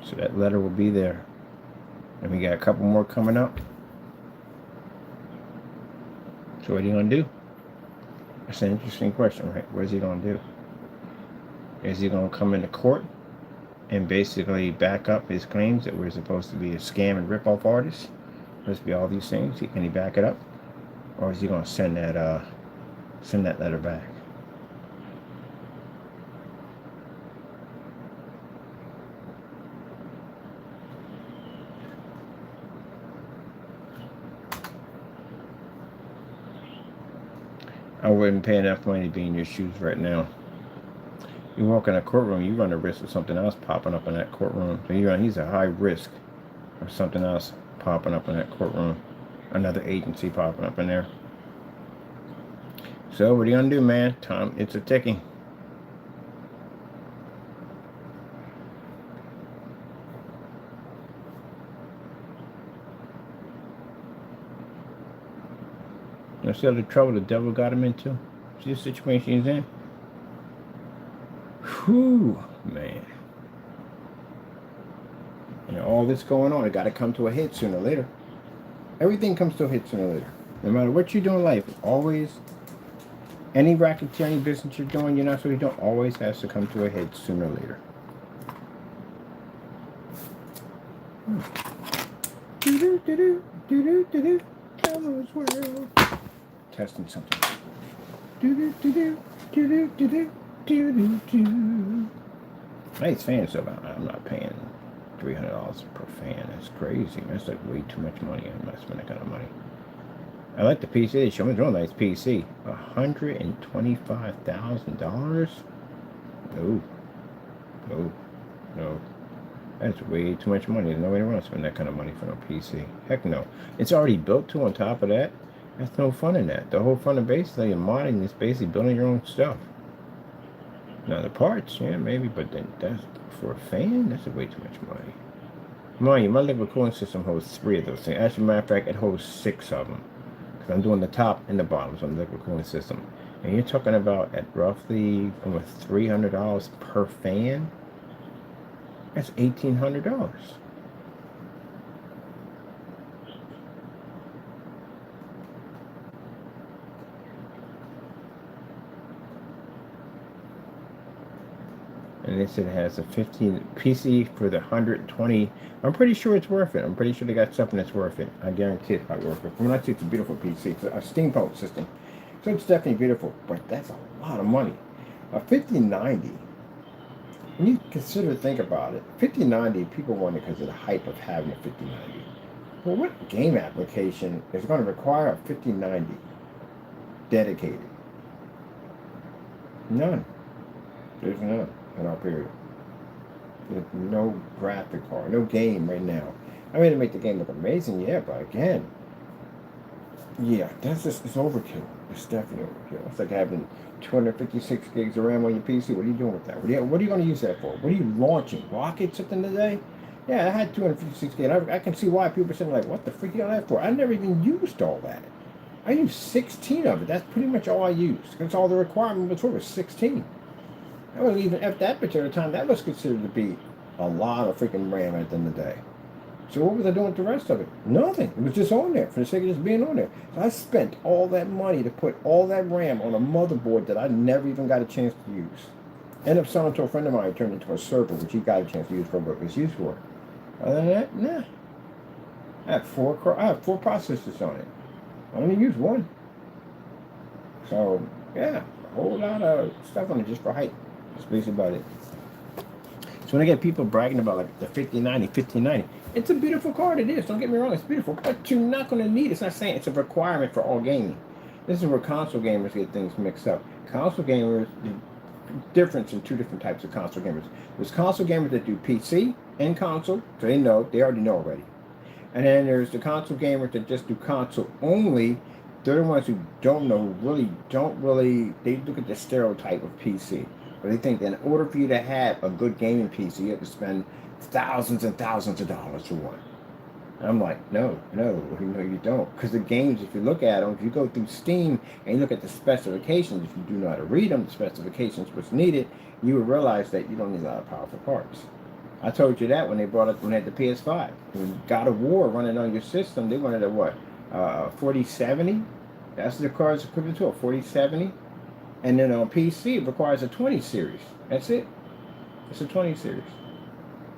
So that letter will be there. And we got a couple more coming up. So what are you going to do? That's an interesting question, right? What is he going to do? Is he going to come into court and basically back up his claims that we're supposed to be a scam and rip-off artist? Supposed to be all these things? Can he back it up? Or is he going to send that letter back? I wouldn't pay enough money to be in your shoes right now. You walk in a courtroom, you run the risk of something else popping up in that courtroom. So he's a high risk of something else popping up in that courtroom. Another agency popping up in there. So what are you going to do, man? Time, it's a ticking. You see all the trouble the devil got him into? See the situation he's in? Whew, man. You know, all this going on, it got to come to a head sooner or later. Everything comes to a head sooner or later. No matter what you do in life, always, any racketeering business you're doing, you're not supposed to do, always has to come to a head sooner or later. Do-do-do-do, do-do-do-do, Elmo's World. Testing something. Do-do-do-do, do-do-do-do, do-do-do. Nice fan, so I'm not paying $300 per fan. That's crazy. That's like way too much money. I'm not spending that kind of money. I like the PC. They show me a real nice PC. $125,000? No, no, no. That's way too much money. Nobody wants to spend that kind of money for no PC. Heck no. It's already built too on top of that. That's no fun in that. The whole fun of basically modding is basically building your own stuff. Now the parts, yeah, maybe, but then that's for a fan, that's way too much money. Mind you, my liquid cooling system holds 3 of those things. As a matter of fact, it holds 6 of them. Because I'm doing the top and the bottoms on the liquid cooling system. And you're talking about at roughly almost $300 per fan. That's $1,800. And they said it has a 15 PC for the 120. I'm pretty sure it's worth it. I'm pretty sure they got something that's worth it. I guarantee it's probably worth it. From what I see, it's a beautiful PC. It's a steampunk system. So it's definitely beautiful. But that's a lot of money. A 5090. When you think about it, 5090, people want it because of the hype of having a 5090. Well, what game application is going to require a 5090 dedicated? None. There's none in our period. There's no graphic card, no game right now. I mean, to make the game look amazing, yeah, but again, yeah, that's just, it's overkill. It's definitely overkill. It's like having 256 gigs of RAM on your PC. What are you doing with that? What are you going to use that for? What are you launching? Rocket something today? Yeah, I had 256 gigs. I can see why people are saying, like, what the freak you got that for? I never even used all that. I used 16 of it. That's pretty much all I used. That's all the requirement was for, was 16. That was even at that particular time, that was considered to be a lot of freaking RAM at the end of the day. So what was I doing with the rest of it? Nothing. It was just on there for the sake of just being on there. So I spent all that money to put all that RAM on a motherboard that I never even got a chance to use. Ended up selling to a friend of mine, turned into a server, which he got a chance to use for what it was used for. Other than that, nah. I have four processors on it. I only use one. So yeah, a whole lot of stuff on it just for hype. That's basically about it. So when I get people bragging about like the 5090, it's a beautiful card. It is. Don't get me wrong. It's beautiful. But you're not going to need it. It's not saying it's a requirement for all gaming. This is where console gamers get things mixed up. Console gamers, the difference in 2 different types of console gamers. There's console gamers that do PC and console. So they already know already. And then there's the console gamers that just do console only. They're the ones who don't know, they look at the stereotype of PC. But they think that in order for you to have a good gaming PC, you have to spend thousands and thousands of dollars for one. And I'm like, no, you don't. Because the games, if you look at them, if you go through Steam and you look at the specifications, if you do know how to read them, the specifications, what's needed, you will realize that you don't need a lot of powerful parts. I told you that when they had the PS5. When God of War running on your system, they wanted a what? 4070? That's the card's equivalent to a 4070. And then on PC, it requires a 20 series. That's it. It's a 20 series.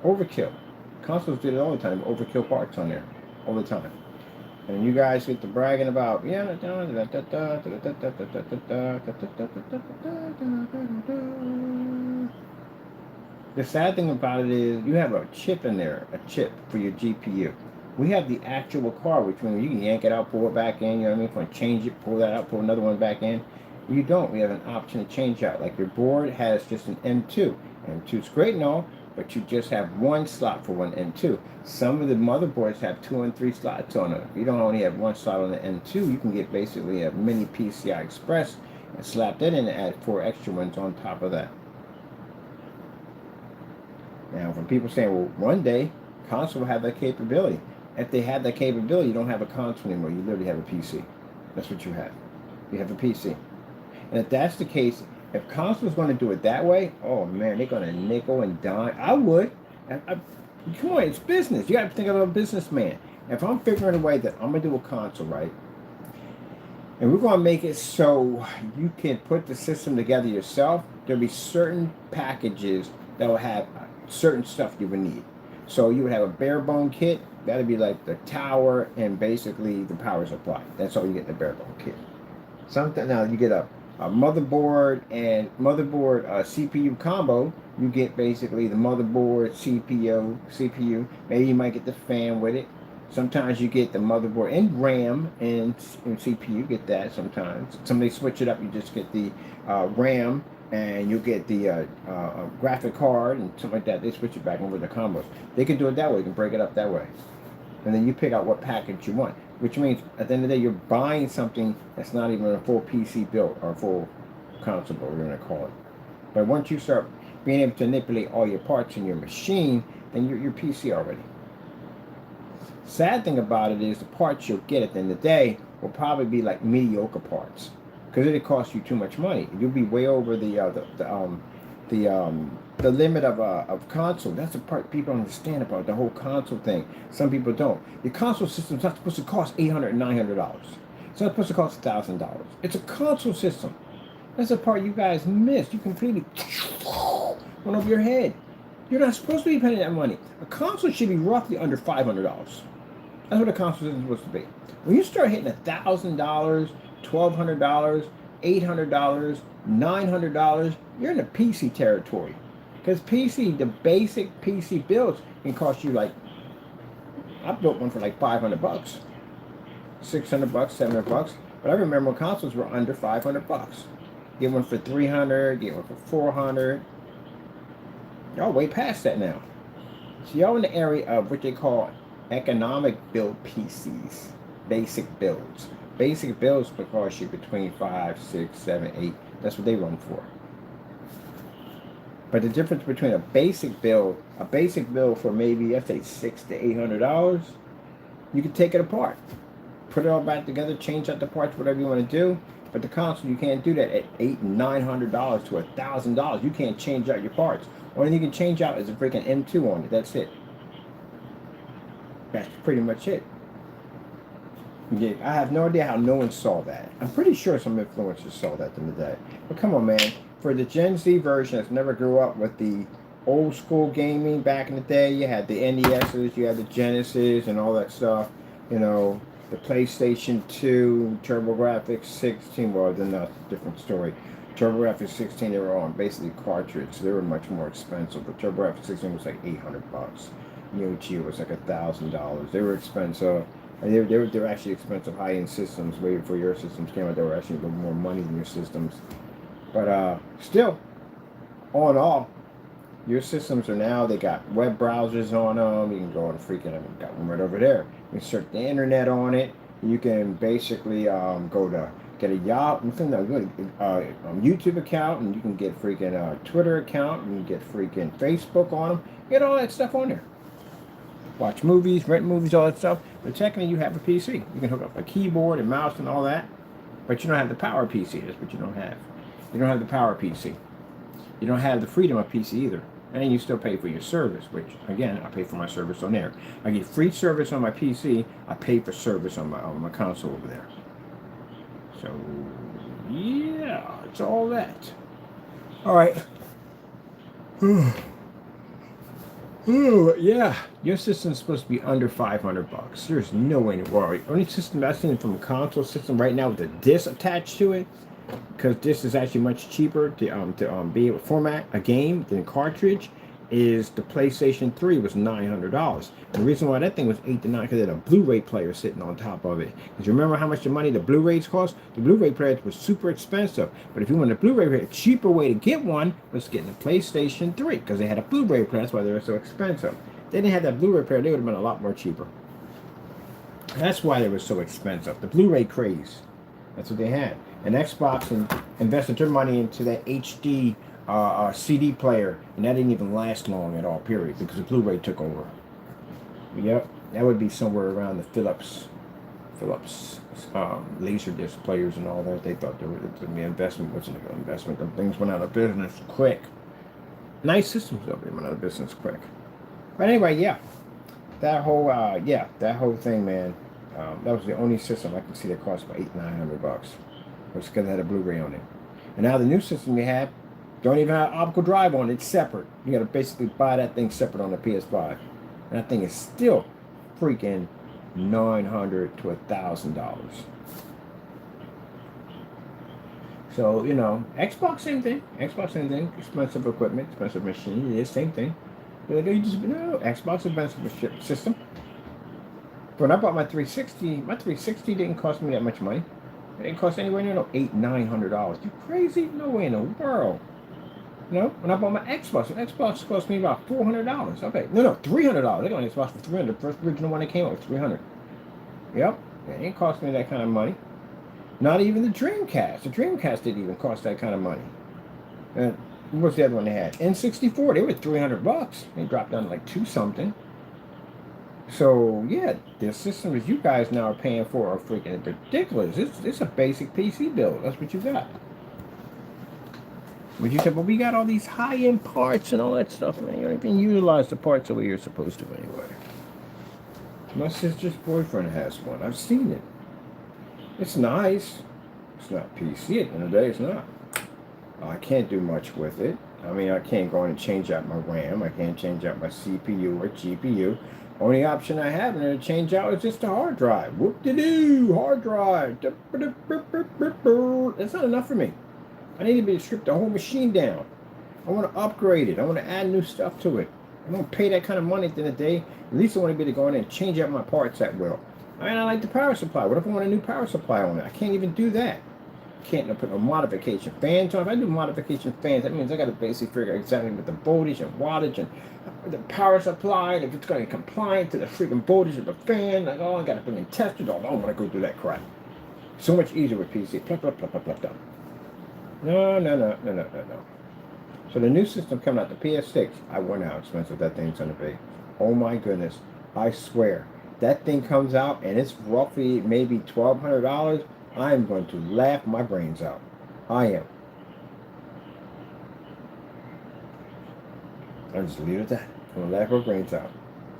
Overkill. Consoles did it all the time. Overkill parts on there. All the time. And you guys get to bragging about, yeah. The sad thing about it is you have a chip in there, a chip for your GPU. We have the actual card, which means you can yank it out, pull it back in, you know what I mean? If you want to change it, pull that out, pull another one back in. You don't. We have an option to change out. Like your board has just an M2. M2's great and all, but you just have one slot for one M2. Some of the motherboards have 2 and 3 slots on it. If you don't only have one slot on the M2, you can get basically a mini PCI Express and slap that in and add 4 extra ones on top of that. Now, from people saying, well, one day, console will have that capability. If they have that capability, you don't have a console anymore. You literally have a PC. That's what you have. You have a PC. And if that's the case, if console's going to do it that way, oh man, they're going to nickel and dime. I would. Come on, it's business. You got to think of a businessman. If I'm figuring a way that I'm going to do a console, right, and we're going to make it so you can put the system together yourself, there'll be certain packages that will have certain stuff you would need. So you would have a bare bone kit. That'd be like the tower and basically the power supply. That's all you get in the bare bone kit. Now you get a motherboard and CPU combo. You get basically the motherboard, CPU. Maybe you might get the fan with it. Sometimes you get the motherboard and RAM and CPU. Get that sometimes. Somebody switch it up. You just get the RAM and you get the graphic card and something like that. They switch it back over the combos. They can do it that way. You can break it up that way, and then you pick out what package you want. Which means at the end of the day, you're buying something that's not even a full PC build or a full console build, we're going to call it. But once you start being able to manipulate all your parts in your machine, then you're PC already. Sad thing about it is the parts you'll get at the end of the day will probably be like mediocre parts because it'll cost you too much money. You'll be way over the limit of console. That's the part people don't understand about the whole console thing. Some people don't. Your console system's not supposed to cost $800, $900. It's not supposed to cost $1,000. It's a console system. That's the part you guys missed. You completely went over your head. You're not supposed to be paying that money. A console should be roughly under $500. That's what a console system is supposed to be. When you start hitting $1,000, $1,200, $800, $900, you're in the PC territory. Because PC, the basic PC builds can cost you like, I built one for like $500, $600, $700. But I remember when consoles were under $500. Get one for $300, get one for $400. Y'all way past that now. So y'all in the area of what they call economic build PCs, basic builds. Basic builds will cost you between 5, 6, 7, 8. That's what they run for. But the difference between a basic build for maybe let's say $600 to $800, you can take it apart, put it all back together, change out the parts, whatever you want to do. But the console, you can't do that at $800 and $900 to $1,000. You can't change out your parts. Only thing you can change out is a freaking M2 on it. That's it. That's pretty much it. Yeah, I have no idea how no one saw that. I'm pretty sure some influencers saw that in the day. But come on, man. For the Gen Z version that's never grew up with the old school gaming back in the day, you had the NESs, you had the Genesis and all that stuff. You know, the PlayStation 2, TurboGrafx 16, well, then that's a different story. TurboGrafx 16, they were on basically cartridge. So they were much more expensive. But TurboGrafx 16 was like $800. Neo Geo was like $1,000. They were expensive. And they were actually expensive high-end systems. Way before your systems came out, they were actually a little more money than your systems. But still, all in all, your systems are now, they got web browsers on them. You can go on freaking, I've got one right over there. You can search the internet on it. You can basically go to get a Yahoo, YouTube account, and you can get freaking Twitter account, and you can get freaking Facebook on them. Get all that stuff on there. Watch movies, rent movies, all that stuff. But technically, you have a PC. You can hook up a keyboard and mouse and all that. But you don't have the power PC. That's what you don't have. You don't have the power PC. You don't have the freedom of PC either. And you still pay for your service, which, again, I pay for my service on there. I get free service on my PC. I pay for service on my console over there. So, yeah, it's all that. All right. Oh, yeah. Your system's supposed to be under $500. There's no way to worry. Only system I've seen from a console system right now with a disc attached to it, because this is actually much cheaper to be able to format a game than a cartridge, is the PlayStation 3 was $900. And the reason why that thing was $8 to $9 because it had a Blu-ray player sitting on top of it. Because you remember how much the money the Blu-rays cost? The Blu-ray players was super expensive. But if you want a Blu-ray player, a cheaper way to get one was getting the PlayStation 3 because they had a Blu-ray player. That's why they were so expensive. If they didn't have that Blu-ray player, they would have been a lot more cheaper. That's why they were so expensive. The Blu-ray craze. That's what they had. And Xbox invested their money into that HD CD player, and that didn't even last long at all, period, because the Blu-ray took over. Yep, that would be somewhere around the Philips Laserdisc players and all that. They thought the investment wasn't a good investment. The things went out of business quick. Nice systems, though, they went out of business quick. But anyway, yeah, that whole thing, man. That was the only system I could see that cost about $800-900. Was because it had a Blu-ray on it. And now the new system you have don't even have optical drive on it. It's separate. You got to basically buy that thing separate on the PS5. And that thing is still freaking $900 to $1,000. So, you know, Xbox, same thing. Xbox, same thing. Expensive equipment, expensive machine. It is same thing. You just, Xbox expensive system. When I bought my 360 didn't cost me that much money. It didn't cost anywhere near no $800-900. You crazy? No way in the world. You know, when I bought my Xbox, the Xbox cost me about $400. Okay, no, $300. They got an Xbox for $300. The first original one that came out was $300. Yep, it ain't cost me that kind of money. Not even the Dreamcast. The Dreamcast didn't even cost that kind of money. And what's the other one they had? N64. They were $300. They dropped down to like two something. So yeah, the systems you guys now are paying for are freaking ridiculous. It's a basic PC build. That's what you got. But you said, well, we got all these high-end parts and all that stuff, man. You don't even utilize the parts the way you're supposed to anyway. My sister's boyfriend has one. I've seen it. It's nice. It's not PC at the end of the day. It's not. I can't do much with it. I mean, I can't go in and change out my RAM. I can't change out my CPU or GPU. Only option I have in there to change out is just the hard drive. Whoop-de-doo, hard drive. That's not enough for me. I need to be able to strip the whole machine down. I want to upgrade it. I want to add new stuff to it. I don't pay that kind of money at the end of the day. At least I want to be able to go in and change out my parts at will. I mean, I like the power supply. What if I want a new power supply on it? I can't even do that. Can't put no modification fans on. If I do modification fans, that means I got to basically figure out exactly what the voltage and wattage and the power supply, and if it's going to be compliant to the freaking voltage of the fan. Like, oh, I got to bring in testers. Oh, I don't want to go through that crap. So much easier with PC. Plop, plop, plop, plop, plop, plop. No. So the new system coming out, the PS6, I wonder how expensive that thing's going to be. Oh my goodness. I swear. That thing comes out and it's roughly maybe $1,200. I am going to laugh my brains out. I am. I'll just leave it at that. I'm going to laugh my brains out.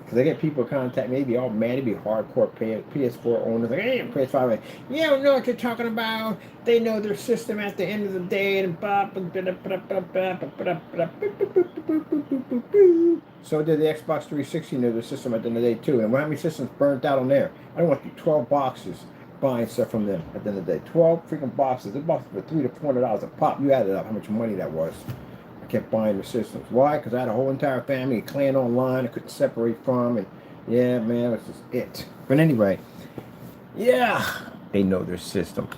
Because I get people contact me, they be all mad, they be hardcore PS4 owners, like, hey, PS5, like, you don't know what you're talking about. They know their system at the end of the day, and so did the Xbox 360 know their system at the end of the day, too. And how many systems burnt out on there? I don't want to do 12 boxes buying stuff from them at the end of the day. 12 freaking boxes. The boxes for $300 to $400 a pop. You added up how much money that was. Kept buying the systems. Why? Because I had a whole entire family, a clan online I couldn't separate from, and yeah, man, that's just it. But anyway, yeah, they know their system.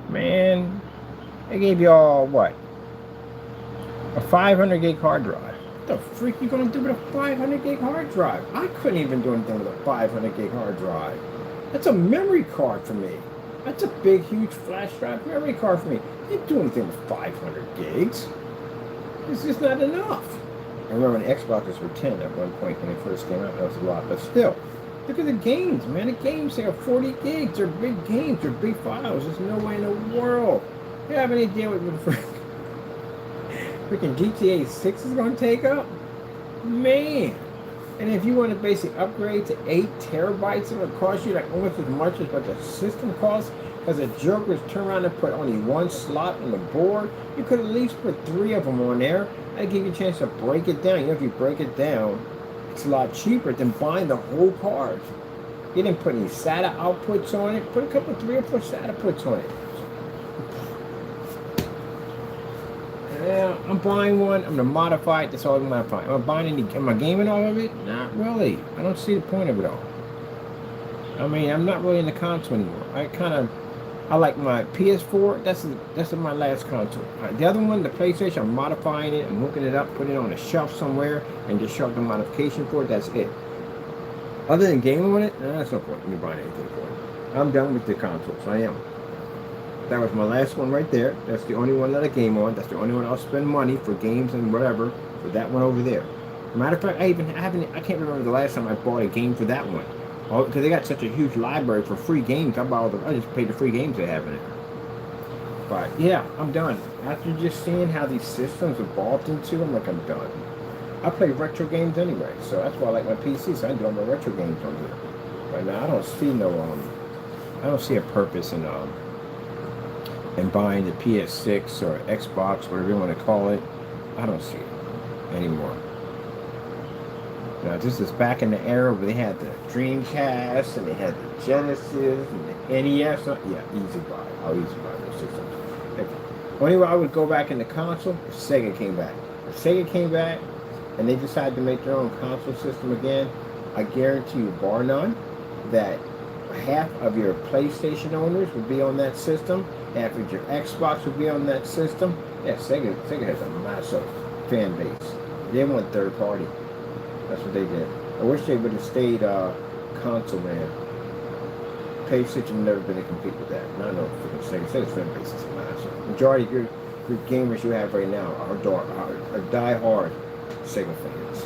Man, they gave y'all what? A 500 gig hard drive. What the freak you gonna do with a 500 gig hard drive? I couldn't even do anything with a 500 gig hard drive. That's a memory card for me. That's a big, huge flash drive memory card for me. You can't do anything with 500 gigs. It's just not enough. I remember when Xboxes were 10 at one point when they first came out. That was a lot. But still, look at the games, man. The games, they are 40 gigs. They're big games. They're big files. There's no way in the world. You have any idea what the freaking GTA 6 is going to take up? Man. And if you want to basically upgrade to 8 terabytes, it would cost you like almost as much as what the system costs. Because the jokers turn around and put only one slot on the board. You could at least put 3 of them on there. That'd give you a chance to break it down. You know, if you break it down, it's a lot cheaper than buying the whole card. You didn't put any SATA outputs on it. Put a couple, 3 or 4 SATA puts on it. Yeah, I'm buying one. I'm gonna modify it. That's all I'm modifying. Am I buying any? Am I gaming all of it? Not really. I don't see the point of it all. I mean, I'm not really in the console anymore. I like my PS4. That's my last console. The other one, the PlayStation, I'm modifying it. I'm hooking it up, putting it on a shelf somewhere, and just shove the modification for it. That's it. Other than gaming on it, that's no point in me buying anything for it. I'm done with the consoles. I am. That was my last one right there. That's the only one that I game on. That's the only one I'll spend money for games and whatever for that one over there. Matter of fact, I can't remember the last time I bought a game for that one. Because they got such a huge library for free games. I just paid the free games they have in it. But yeah, I'm done. After just seeing how these systems evolved into, I'm done. I play retro games anyway, so that's why I like my PC. So I do all my retro games on here. But now I don't see a purpose in buying the PS6 or Xbox, whatever you want to call it. I don't see it anymore. Now, this is back in the era where they had the Dreamcast and they had the Genesis and the NES. Yeah, easy buy. I'll easy buy those systems. Only way I would go back in the console if Sega came back. If Sega came back and they decided to make their own console system again, I guarantee you, bar none, that half of your PlayStation owners would be on that system, half of your Xbox would be on that system. Yeah, Sega has a massive fan base. They went third party. That's what they did. I wish they would have stayed console, man. PlayStation never been able to compete with that. No, freaking Sega. Sega's fan base is massive. Majority of your gamers you have right now are die-hard Sega fans.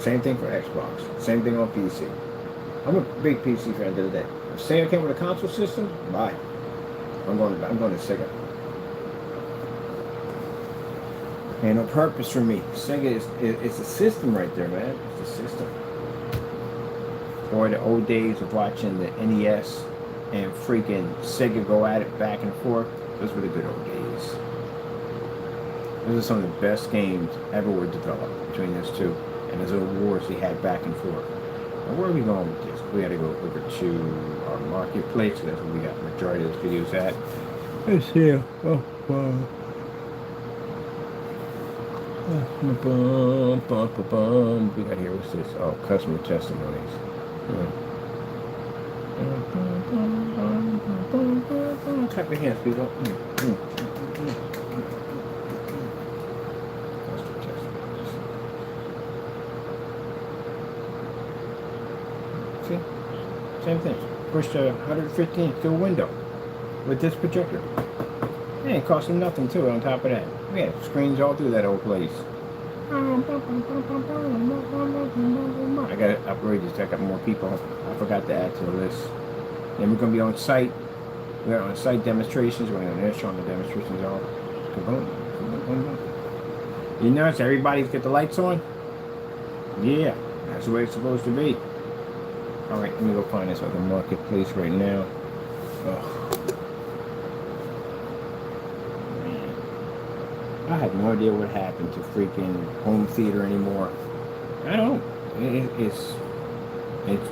Same thing for Xbox. Same thing on PC. I'm a big PC fan to the day. If Sega came with a console system, bye. I'm going to Sega. Ain't no purpose for me. Sega it's a system right there, man. It's a system. Or the old days of watching the NES and freaking Sega go at it back and forth. Those were the good old days. Those are some of the best games ever were developed between those two. And those little wars they had back and forth. Now where are we going with this? We got to go over to our marketplace. That's where we got the majority of those videos at. Let's see. We got here, what's this? Oh, customer testimonies. Clap your hands, people. Customer testimonies. See? Same thing. Push the 115 through a window with this projector. It ain't costing nothing too on top of that. We have screens all through that old place. I gotta upgrade this. I got more people. I forgot to add to the list. Then we're gonna be on site. We're on site demonstrations. We're gonna show the demonstrations all. You notice everybody's got the lights on? Yeah, that's the way it's supposed to be. Alright, let me go find this other marketplace right now. Ugh. I have no idea what happened to freaking home theater anymore. I don't. It's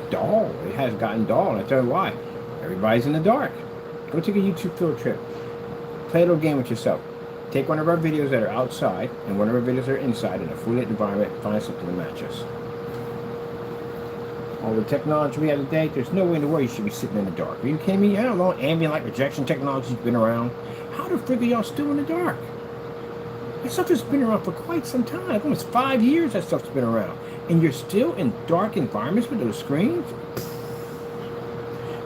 dull. It has gotten dull, and I tell you why. Everybody's in the dark. Go take a YouTube field trip. Play a little game with yourself. Take one of our videos that are outside and one of our videos that are inside in a fully lit environment. Find something to match us. All the technology we have today, there's no way in the world you should be sitting in the dark. Are you kidding me? I don't know. Ambient light rejection technology's been around. How the frig are y'all still in the dark? That stuff has been around for quite some time. Almost 5 years that stuff's been around. And you're still in dark environments with those screens?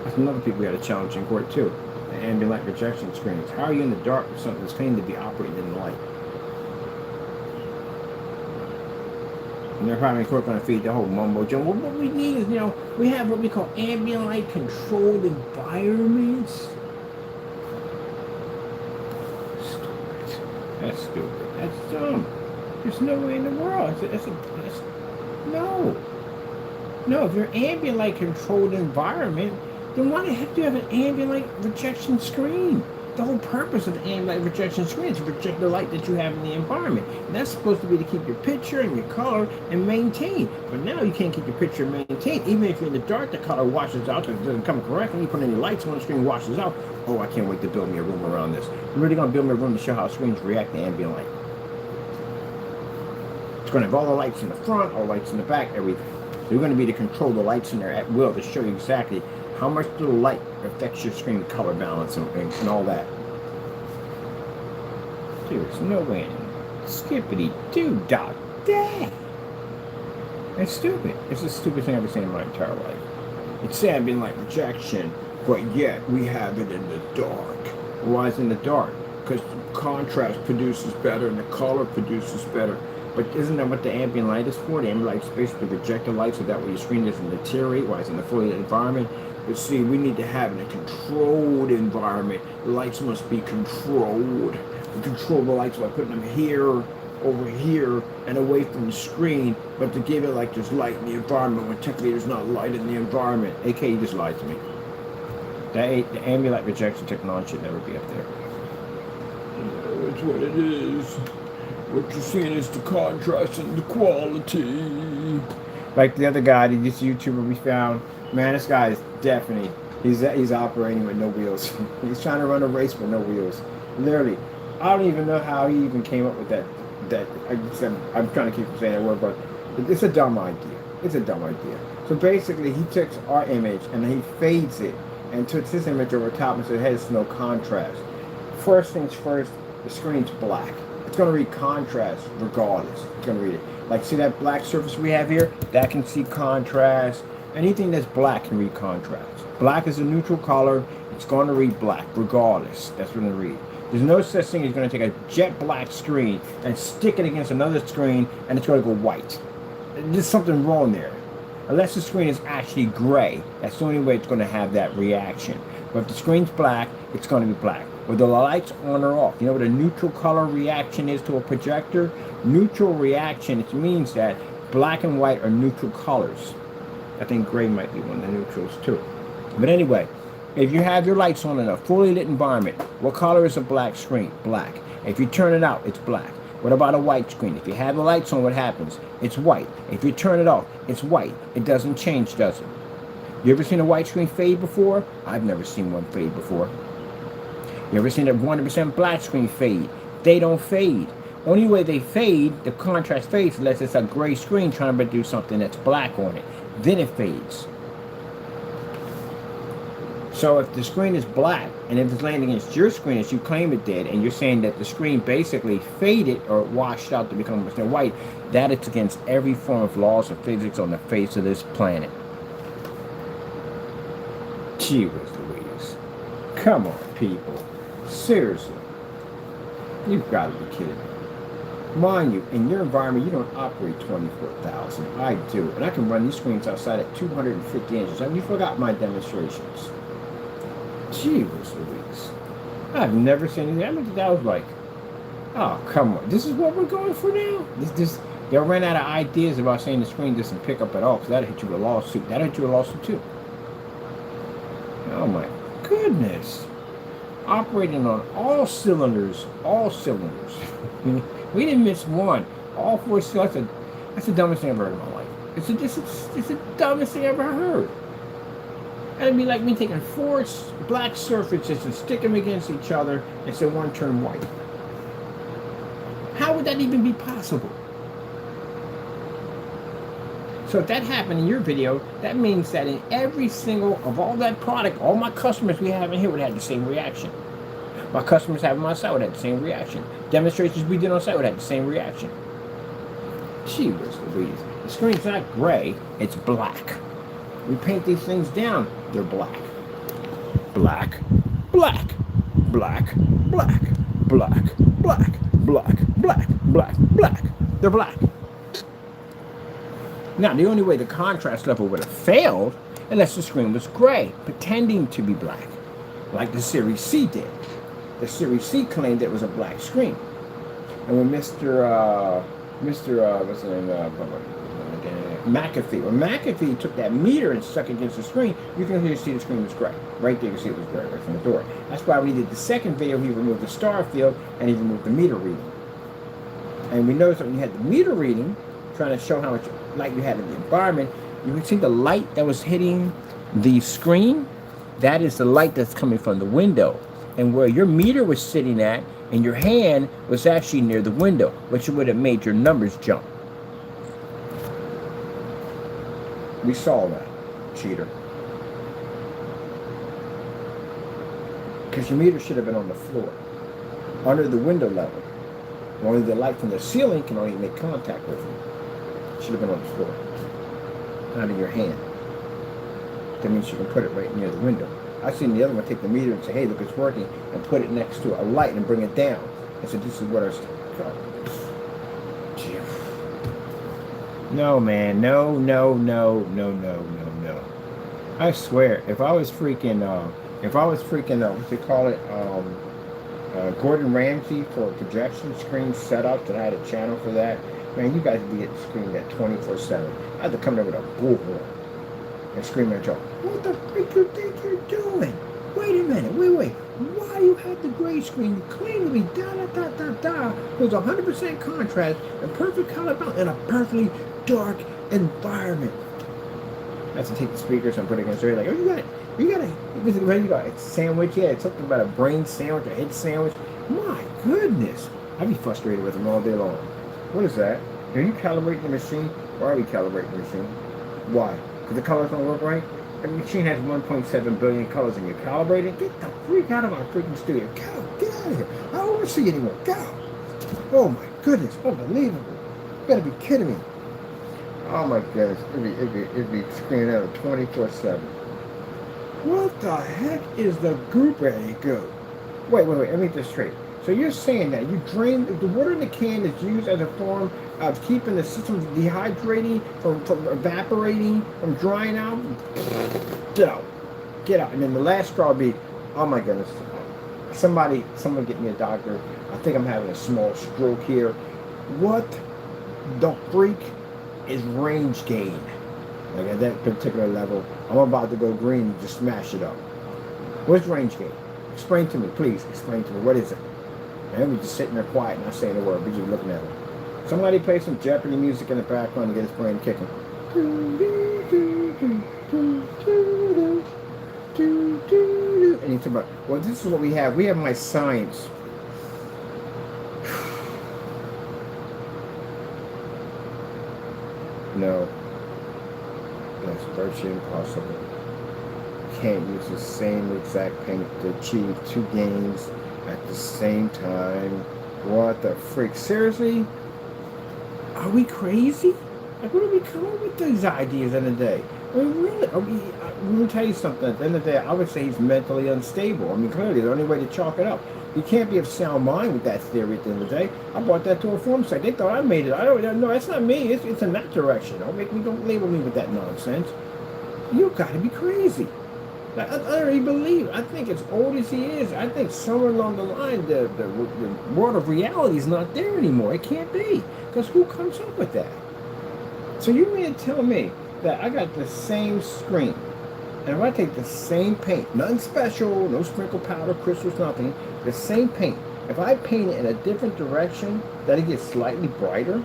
That's another thing we got a challenge in court too. The ambient light rejection screens. How are you in the dark with something that's claimed to be operating in the light? And they're probably going to feed the whole mumbo jumbo. What we need is, we have what we call ambient light controlled environments. That's stupid. That's dumb. There's no way in the world. No. No, if you're ambient light controlled environment, then why the heck do you have an ambient light rejection screen? The whole purpose of the ambient light rejection screen is to project the light that you have in the environment. And that's supposed to be to keep your picture and your color and maintain. But now you can't keep your picture maintained. Even if you're in the dark, the color washes out. It doesn't come correct. And you put any lights on the screen, washes out. Oh, I can't wait to build me a room around this. I'm really going to build me a room to show how screens react to ambient light. It's going to have all the lights in the front, all the lights in the back, everything. So you're going to be to control the lights in there at will to show you exactly how much the light affects your screen color balance and all that. There's no way. Skippity-doo-dah-day. It's stupid. It's the stupidest thing I've ever seen in my entire life. It's ambient light rejection, but yet we have it in the dark. Why is it in the dark? Because contrast produces better and the color produces better. But isn't that what the ambient light is for? The ambient light is basically to reject the light so that way your screen doesn't deteriorate while it's in a fully lit environment. But see, we need to have it in a controlled environment. The lights must be controlled. We control the lights by putting them here, over here, and away from the screen, but to give it like there's light in the environment when technically there's not light in the environment. AK, you just lied to me. The ambient light rejection technology should never be up there. That's what it is. What you're seeing is the contrast and the quality. Like the other guy, this YouTuber we found, man, this guy is definitely, he's operating with no wheels. He's trying to run a race with no wheels. Literally, I don't even know how he even came up with that. I'm trying to keep from saying that word, but it's a dumb idea. It's a dumb idea. So basically, he takes our image and he fades it and puts his image over top and says it has no contrast. First things first, the screen's black. It's going to read contrast regardless. It's going to read it. Like, see that black surface we have here? That can see contrast. Anything that's black can read contrast. Black is a neutral color. It's going to read black regardless. That's what it's going to read. There's no such thing as going to take a jet black screen and stick it against another screen and it's going to go white. There's something wrong there. Unless the screen is actually gray, that's the only way it's going to have that reaction. But if the screen's black, it's going to be black. Whether the light's on or off. You know what a neutral color reaction is to a projector? Neutral reaction, it means that black and white are neutral colors. I think gray might be one of the neutrals too. But anyway, if you have your lights on in a fully lit environment, what color is a black screen? Black. If you turn it out, it's black. What about a white screen? If you have the lights on, what happens? It's white. If you turn it off, it's white. It doesn't change, does it? You ever seen a white screen fade before? I've never seen one fade before. You ever seen a 100% black screen fade? They don't fade. Only way they fade, the contrast fades, unless it's a gray screen trying to do something that's black on it. Then it fades. So if the screen is black, and if it's laying against your screen as you claim it did, and you're saying that the screen basically faded or washed out to become white, that is against every form of laws of physics on the face of this planet. Gee whiz Louise. Come on, people. Seriously. You've got to be kidding me. Mind you, in your environment, you don't operate 24,000. I do. And I can run these screens outside at 250 inches. I mean, you forgot my demonstrations. Gee whiz Louise. I've never seen anything. I looked at that, I was like, oh, come on. This is what we're going for now? They'll run out of ideas about saying the screen doesn't pick up at all, because that'll hit you with a lawsuit. That'll hit you with a lawsuit, too. Oh, my goodness. Operating on all cylinders. All cylinders. We didn't miss one. All four cylinders. That's the dumbest thing I've heard in my life. It's the dumbest thing I've ever heard. That'd be like me taking four black surfaces and stick them against each other and say one turn white. How would that even be possible? So if that happened in your video, that means that in every single of all that product, all my customers we have in here would have the same reaction. My customers have on my site would have the same reaction. Demonstrations we did on site would have the same reaction. Gee whiz Louise. The screen's not gray, it's black. We paint these things down, they're black. Black, black, black, black, black, black, black, black, black, black. They're black. Now, the only way the contrast level would have failed unless the screen was gray, pretending to be black, like the Series C did. The Series C claimed it was a black screen. And when Mr. What's his name? McAfee. When McAfee took that meter and stuck it against the screen, you can clearly see the screen was gray. Right there, you can see it was gray right from the door. That's why when he did the second video, he removed the star field and he removed the meter reading. And we noticed that when you had the meter reading, trying to show how much light you had in the environment, you can see the light that was hitting the screen. That is the light that's coming from the window. And where your meter was sitting at and your hand was actually near the window, which would have made your numbers jump. We saw that, cheater. Because your meter should have been on the floor, under the window level. Only the light from the ceiling can only make contact with it. Should have been on the floor, not in your hand. That means you can put it right near the window. I've seen the other one take the meter and say, hey, look, it's working, and put it next to a light and bring it down. I said, this is what I No, man, no. I swear, if I was freaking, what they call it, Gordon Ramsay for projection screen setup, that I had a channel for that, man, you guys would be at the screen at 24/7. I had to come there with a bullhorn and scream at y'all, what the freak you think you're doing? Wait a minute, wait. Why you had the gray screen? You claim to be da. It was 100% contrast and perfect color balance in a perfectly dark environment. I have to take the speakers and put it against there. Like, oh, you got a sandwich. Yeah, it's something about a brain sandwich, a head sandwich. My goodness, I'd be frustrated with them all day long. What is that? Are you calibrating the machine? Why are we calibrating the machine? Why? because the colors don't work right. The machine has 1.7 billion colors and you're calibrating. Get the freak out of my freaking studio. Go, get out of here. I don't want to see you anymore. Go. Oh my goodness, unbelievable. You gotta be kidding me. Oh my goodness, it'd be screening out 24/7. What the heck is the goop ready to go? Wait, let me get this straight. So you're saying that you drain the water in the can is used as a form of keeping the system from dehydrating, from evaporating, from drying out? Get out. Get out. And then the last straw will be, oh my goodness. Someone get me a doctor. I think I'm having a small stroke here. What the freak is range gain? Like at that particular level, I'm about to go green and just smash it up. What's range gain? Explain to me, please. Explain to me. What is it? And we're just sitting there quiet, not saying a word. We're just looking at him. Somebody play some Jeopardy music in the background to get his brain kicking. And he's about, well, this is what we have. We have my science. No. That's virtually impossible. Can't use the same exact paint to achieve two games at the same time. What the freak? Seriously? Are we crazy? Like, what are we coming with these ideas in the day? I mean, really? I'm going to tell you something. At the end of the day, I would say he's mentally unstable. I mean, clearly, the only way to chalk it up. You can't be of sound mind with that theory at the end of the day. I brought that to a forum site. They thought I made it. I don't know. That's not me. It's in that direction. Don't label me with that nonsense. You got to be crazy. Like, I don't even believe. I think as old as he is, I think somewhere along the line, the world of reality is not there anymore. It can't be. Because who comes up with that? So you mean to tell me that I got the same screen, and if I take the same paint, nothing special, no sprinkle powder, crystals, nothing, the same paint, if I paint it in a different direction, that it gets slightly brighter,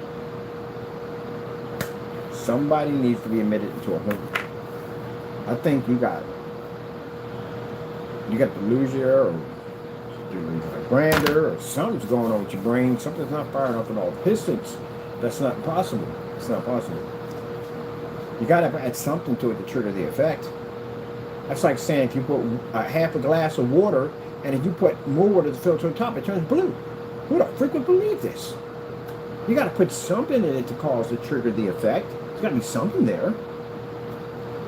somebody needs to be admitted into a home. I think you got delusion or grander or something's going on with your brain. Something's not firing off at all pistons. That's not possible. It's not possible. You got to add something to it to trigger the effect. That's like saying if you put half a glass of water and if you put more water to fill to the top, it turns blue. Who the freak would believe this? You got to put something in it to cause to trigger the effect. There's got to be something there.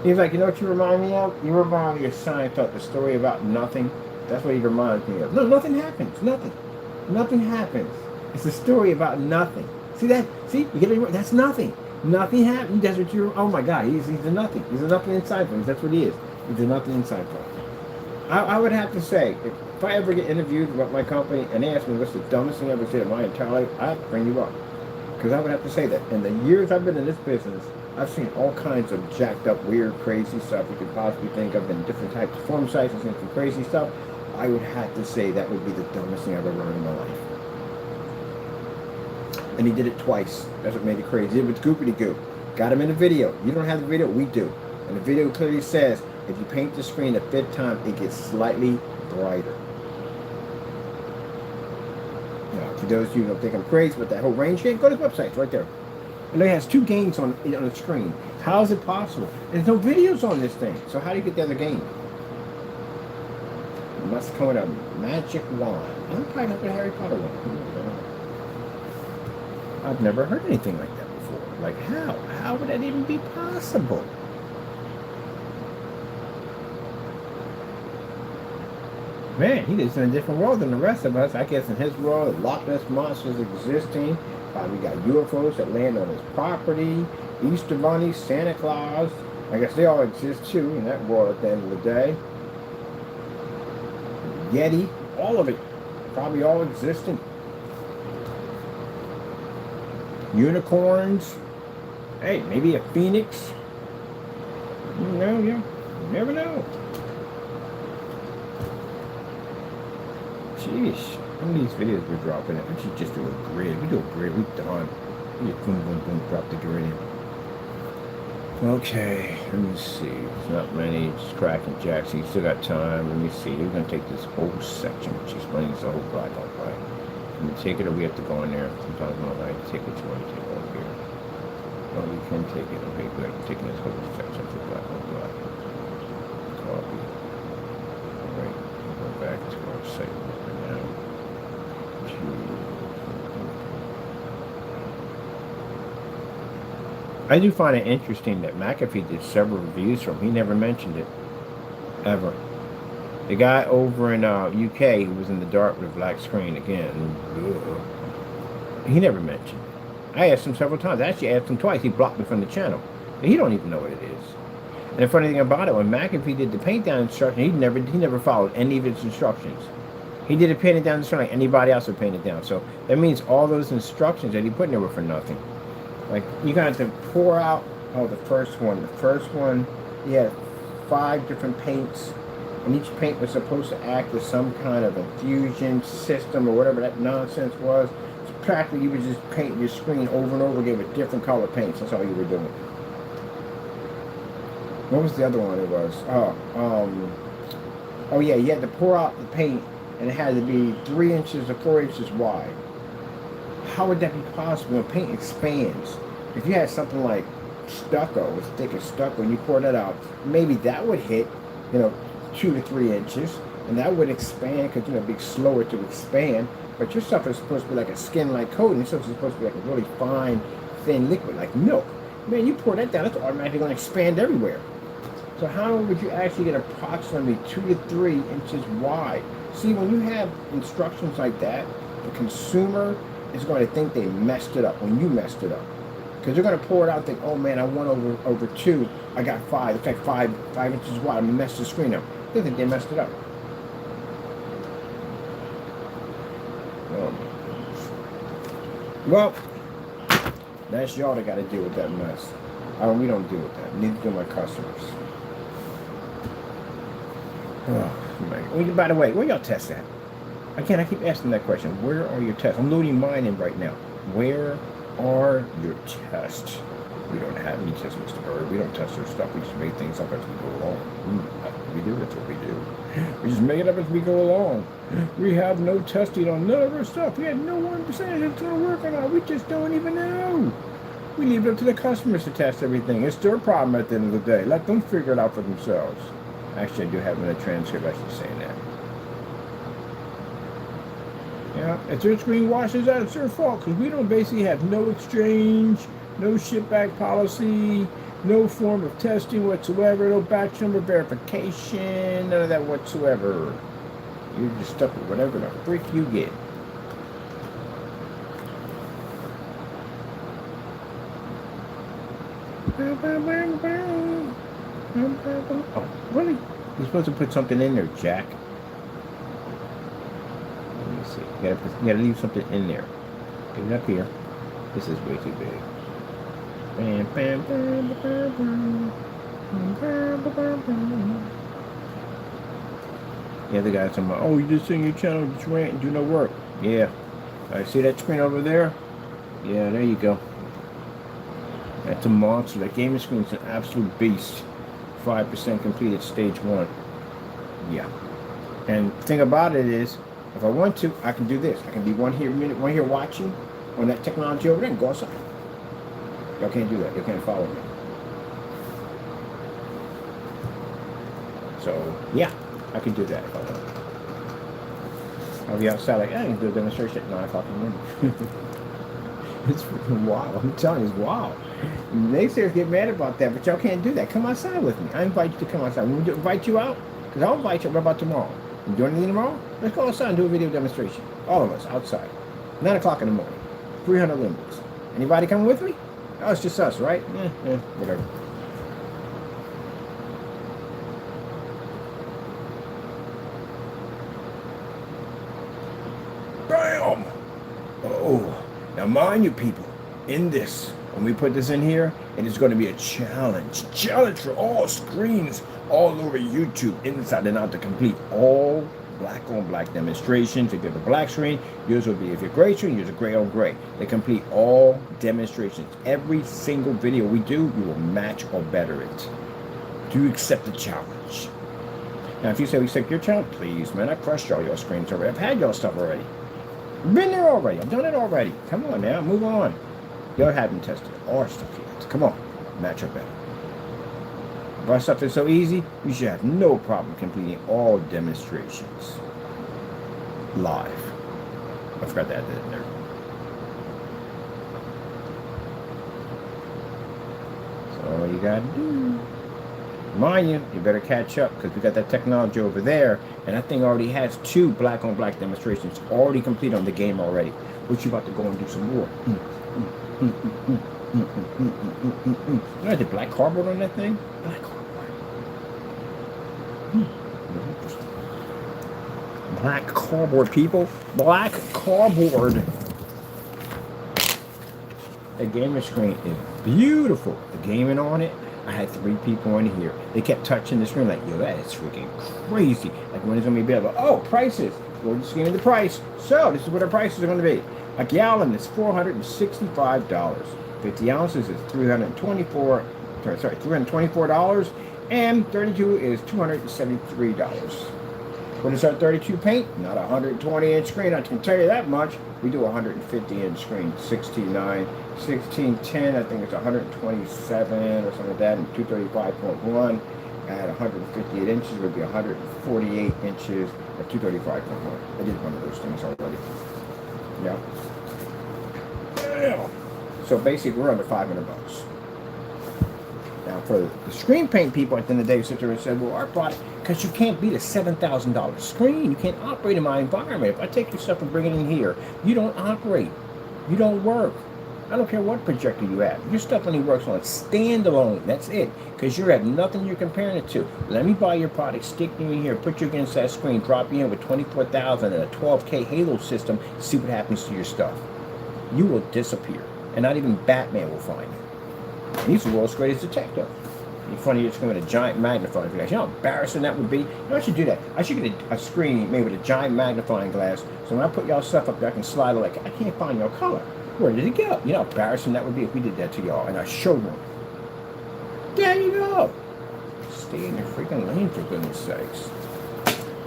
He's like, you know what you remind me of? You remind me of Seinfeld, the story about nothing. That's what he reminds me of. No, nothing happens. Nothing. Nothing happens. It's a story about nothing. See that? See? You get it? That's nothing. Nothing happened. That's what you're. Oh my God. He's a nothing. He's a nothing inside things. That's what he is. He's a nothing inside thing. I would have to say, if I ever get interviewed about my company and they ask me what's the dumbest thing I ever said in my entire life, I'd bring you up. Because I would have to say that. In the years I've been in this business, I've seen all kinds of jacked up, weird, crazy stuff you could possibly think of in different types of forum sites. I've seen some crazy stuff. I would have to say that would be the dumbest thing I've ever learned in my life. And he did it twice. That's what made it crazy. It was goopity goop. Got him in the video. You don't have the video, we do. And the video clearly says, if you paint the screen the fifth time, it gets slightly brighter. Now, for those of you who don't think I'm crazy with that whole range game, go to the website. It's right there. And it has two gains on the screen. How is it possible? There's no videos on this thing. So how do you get the other game? You must come with a magic wand. I'm probably not with a Harry Potter one. I've never heard anything like that before. Like how? How would that even be possible? Man, he lives in a different world than the rest of us. I guess in his world, Loch Ness monsters existing. We got UFOs that land on his property. Easter Bunny, Santa Claus. I guess they all exist too in that world at the end of the day. Yeti, all of it. Probably all existing. Unicorns. Hey, maybe a phoenix. You never know. Sheesh. Some of these videos we're dropping, we should just do a grid. We do a grid, we're done. We just boom, boom, boom, drop the grid in. Okay, let me see. There's not many, just cracking jacks. You still got time. Let me see. We're going to take this whole section, which explains the whole black on white. Can we take it or we have to go in there? Sometimes we don't like to take what you want to take over here. Oh, you can take it. Okay, good. I'm taking this whole section to black on black. Copy. Alright, go back to our site for now. I do find it interesting that McAfee did several reviews from. He never mentioned it. Ever. The guy over in UK who was in the dark with a black screen again. He never mentioned it. I asked him several times. I actually asked him twice. He blocked me from the channel. He don't even know what it is. And the funny thing about it, when McAfee did the paint down instruction, he never followed any of his instructions. He did a paint it down instruction like anybody else would paint it down. So that means all those instructions that he put in there were for nothing. Like, you're going to have to pour out, the first one. The first one, he had 5 different paints, and each paint was supposed to act as some kind of infusion system or whatever that nonsense was. So practically, you would just paint your screen over and over again with different color paints. That's all you were doing. What was the other one it was? Oh yeah, you had to pour out the paint, and it had to be 3 inches or 4 inches wide. How would that be possible when paint expands? If you had something like stucco, as thick as stucco, and you pour that out, maybe that would hit, 2 to 3 inches, and that would expand because, it'd be slower to expand. But your stuff is supposed to be like a skin-like coating. Your stuff is supposed to be like a really fine, thin liquid, like milk. Man, you pour that down, it's automatically going to expand everywhere. So how would you actually get approximately 2 to 3 inches wide? See, when you have instructions like that, the consumer is going to think they messed it up when you messed it up. Because they're going to pour it out and think, oh man, I went over 2, I got 5. In fact, 5 inches wide, I messed the screen up. They think they messed it up. Well, that's y'all that got to deal with that mess. We don't deal with that. Neither do my customers. Oh, man. By the way, where y'all test at? Again, I keep asking that question. Where are your tests? I'm loading mine in right now. Where are your tests? We don't have any tests, Mr. Bird. We don't test our stuff. We just make things up as we go along. That's what we do. That's what we do. We just make it up as we go along. We have no testing on none of our stuff. We have no 1% if it's going to work or not. We just don't even know. We leave it up to the customers to test everything. It's their problem at the end of the day. Let them figure it out for themselves. Actually, I do have in a transcript actually saying that. Yeah, if their screen washes out, it's their fault, because we don't basically have no exchange, no ship back policy, no form of testing whatsoever, no batch number verification, none of that whatsoever. You're just stuck with whatever the freak you get. Oh, really? You're supposed to put something in there, Jack. Let me see. You gotta leave something in there. Get it up here. This is way too big. Bam, bam, bam, bam, bam. Bam, bam, bam, bam. The other guy's talking about, oh, you just sing your channel, just rant and do no work. Yeah. I see that screen over there? Yeah, there you go. That's a monster. That gaming screen is an absolute beast. 5% completed stage 1. Yeah. And the thing about it is, if I want to, I can do this. I can be one here watching on that technology over there and go outside. Y'all can't do that. Y'all can't follow me. So, yeah, I can do that if I want. I'll be outside like, I can do a demonstration at 9 o'clock in the morning. It's freaking wild. I'm telling you, it's wild. Naysayers get mad about that, but y'all can't do that. Come outside with me. I invite you to come outside. When we invite you out, because I'll invite you. What about tomorrow? You doing anything tomorrow? Let's go outside and do a video demonstration. All of us outside. 9 o'clock in the morning. 300 lumens. Anybody coming with me? Oh, it's just us, right? Whatever. Bam! Oh, now mind you, people, in this, when we put this in here, it is going to be a challenge. Challenge for all screens all over YouTube, inside and out, to complete all black on black demonstrations. If you have a black screen, yours will be, if you're gray screen, yours is gray on gray. They complete all demonstrations. Every single video we do, we will match or better it. Do you accept the challenge? Now, if you say we accept your challenge, please, man, I crushed all your screens already. I've had your stuff already. Been there already. I've done it already. Come on now, move on. Y'all haven't tested our stuff yet. Come on, match up better. If our stuff is so easy, you should have no problem completing all demonstrations live. I forgot to add that in there. So all you gotta do, mind you better catch up because we got that technology over there, and that thing already has 2 black on black demonstrations already complete on the game already. Which you about to go and do some more. You know, the black cardboard on that thing? Black cardboard. Black cardboard, people. Black cardboard. The gaming screen is beautiful. The gaming on it, I had 3 people in here. They kept touching the screen like, yo, that is freaking crazy. Like, when is it going to be available? Oh, prices. We're just giving the price. So, this is what our prices are going to be. A gallon is $465. 50 ounces is $324, and 32 is $273. What is our 32 paint? Not a 120-inch screen, I can tell you that much. We do a 150-inch screen, 16.9, 1610, I think it's 127 or something like that, and 235.1. At 158 inches would be 148 inches at 235.1. I did one of those things already. Yeah. So basically, we're under $500. Now, for the screen paint people, at the end of the day, you sit there and say, well, our product, because you can't beat a $7,000 screen. You can't operate in my environment. If I take your stuff and bring it in here, you don't operate. You don't work. I don't care what projector you have. Your stuff only works on standalone. That's it. Because you have nothing you're comparing it to. Let me buy your product, stick you in here, put you against that screen, drop you in with 24,000 and a 12K Halo system, see what happens to your stuff. You will disappear. And not even Batman will find you. And he's the world's greatest detective. It's funny, you're just going with a giant magnifying glass. You know how embarrassing that would be? You know, I should do that. I should get a screen made with a giant magnifying glass. So when I put y'all stuff up there, I can slide it like, I can't find your color. Where did it go? You know how embarrassing that would be if we did that to y'all in our showroom. There you go. Stay in your freaking lane, for goodness sakes.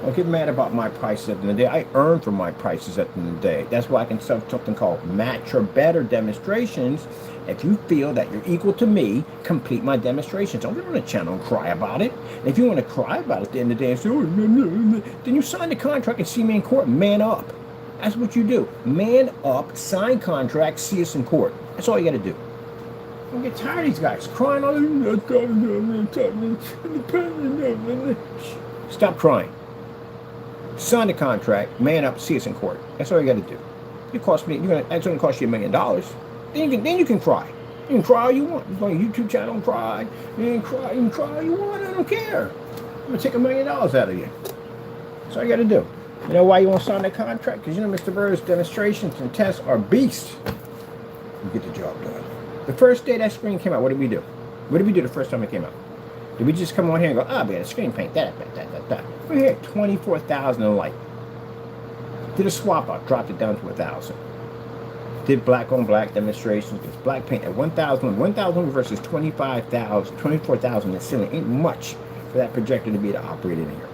Don't get mad about my prices at the end of the day. I earn for my prices at the end of the day. That's why I can sell something called match or better demonstrations. If you feel that you're equal to me, complete my demonstrations. Don't get on the channel and cry about it. And if you want to cry about it at the end of the day and say, oh, no, then you sign the contract and see me in court. Man up. That's what you do. Man up, sign contract, see us in court. That's all you got to do. Don't get tired of these guys crying. Stop crying. Sign the contract, man up, see us in court. That's all you got to do. It cost me. It's going to cost you $1 million. Then you can cry. You can cry all you want. You go on your YouTube channel and cry. You can cry all you want. I don't care. I'm going to take $1 million out of you. That's all you got to do. You know why you won't sign that contract? Because you know Mr. Bird's demonstrations and tests are beasts. You get the job done. The first day that screen came out, what did we do? What did we do the first time it came out? Did we just come on here and go, ah, man, screen paint, that. We're here at 24,000 in light. Did a swap out, dropped it down to 1,000. Did black on black demonstrations. It's black paint at 1,000. 1,000 versus 25,000, 24,000 in the ceiling ain't much for that projector to be able to operate in here.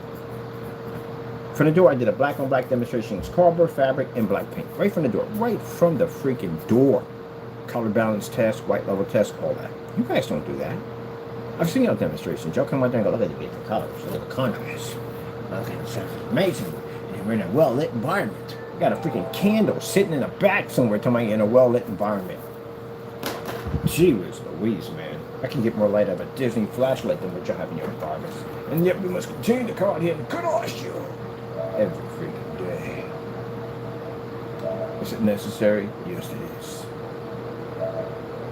From the door, I did a black on black demonstration. It's cardboard, fabric, and black paint. Right from the door. Right from the freaking door. Color balance test, white level test, all that. You guys don't do that. I've seen y'all demonstrations. Y'all come out there and go, look at the beautiful colors, look at the contrast. Okay, it's amazing. And we're in a well-lit environment. You got a freaking candle sitting in the back somewhere talking about you're in a well-lit environment. Gee whiz Louise, man. I can get more light out of a Disney flashlight than what you have in your environments. And yet we must continue to come out here and gosh you every freaking day. Is it necessary? Yes, it is.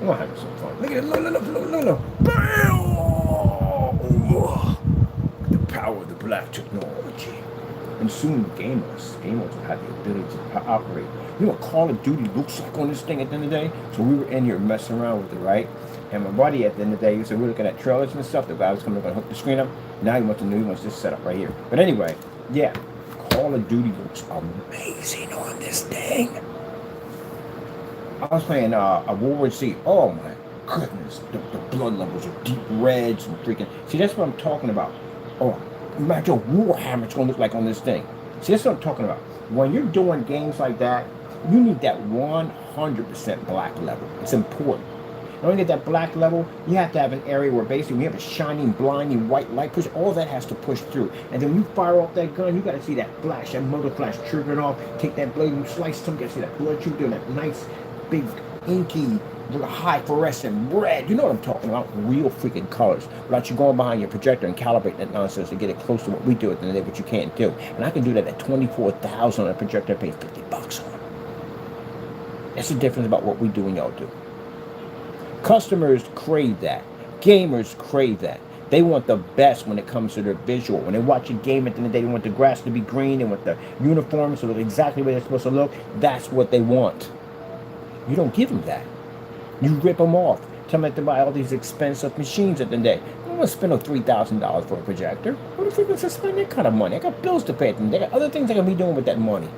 We're having some fun. Look at it. Look. Bam! The power of the black technology. And soon gamers will have the ability to operate. You know what Call of Duty looks like on this thing at the end of the day? So we were in here messing around with it, right? And my buddy at the end of the day, he said, we're looking at trailers and stuff. The guy was coming to hook the screen up. Now he wants this set up right here. But anyway, yeah, Call of Duty looks amazing on this thing. I was playing a World War Z. Oh my goodness, the blood levels are deep reds and freaking. See, that's what I'm talking about. Oh, imagine what Warhammer's gonna look like on this thing. See, that's what I'm talking about. When you're doing games like that, You need that 100% black level. It's important. In order to get that black level, you have to have an area where basically you have a shining, blinding white light push. All that has to push through. And then when you fire off that gun, you got to see that flash, that motor flash triggering off. Take that blade and slice some. You got to see that blood shoot doing that nice, big, inky, high fluorescent red. You know what I'm talking about? Real freaking colors. Without you going behind your projector and calibrating that nonsense to get it close to what we do at the end of the day, but you can't do. And I can do that at $24,000 on a projector I pay $50 on. That's the difference about what we do and y'all do. Customers crave that. Gamers crave that. They want the best when it comes to their visual. When they watch a game at the end of the day, they want the grass to be green. They want the uniforms to look exactly where they're supposed to look. That's what they want. You don't give them that. You rip them off. Tell them to buy all these expensive machines at the end of the day. I don't want to spend $3,000 for a projector. What if we going to spend that kind of money? I got bills to pay. They got other things I can be doing with that money.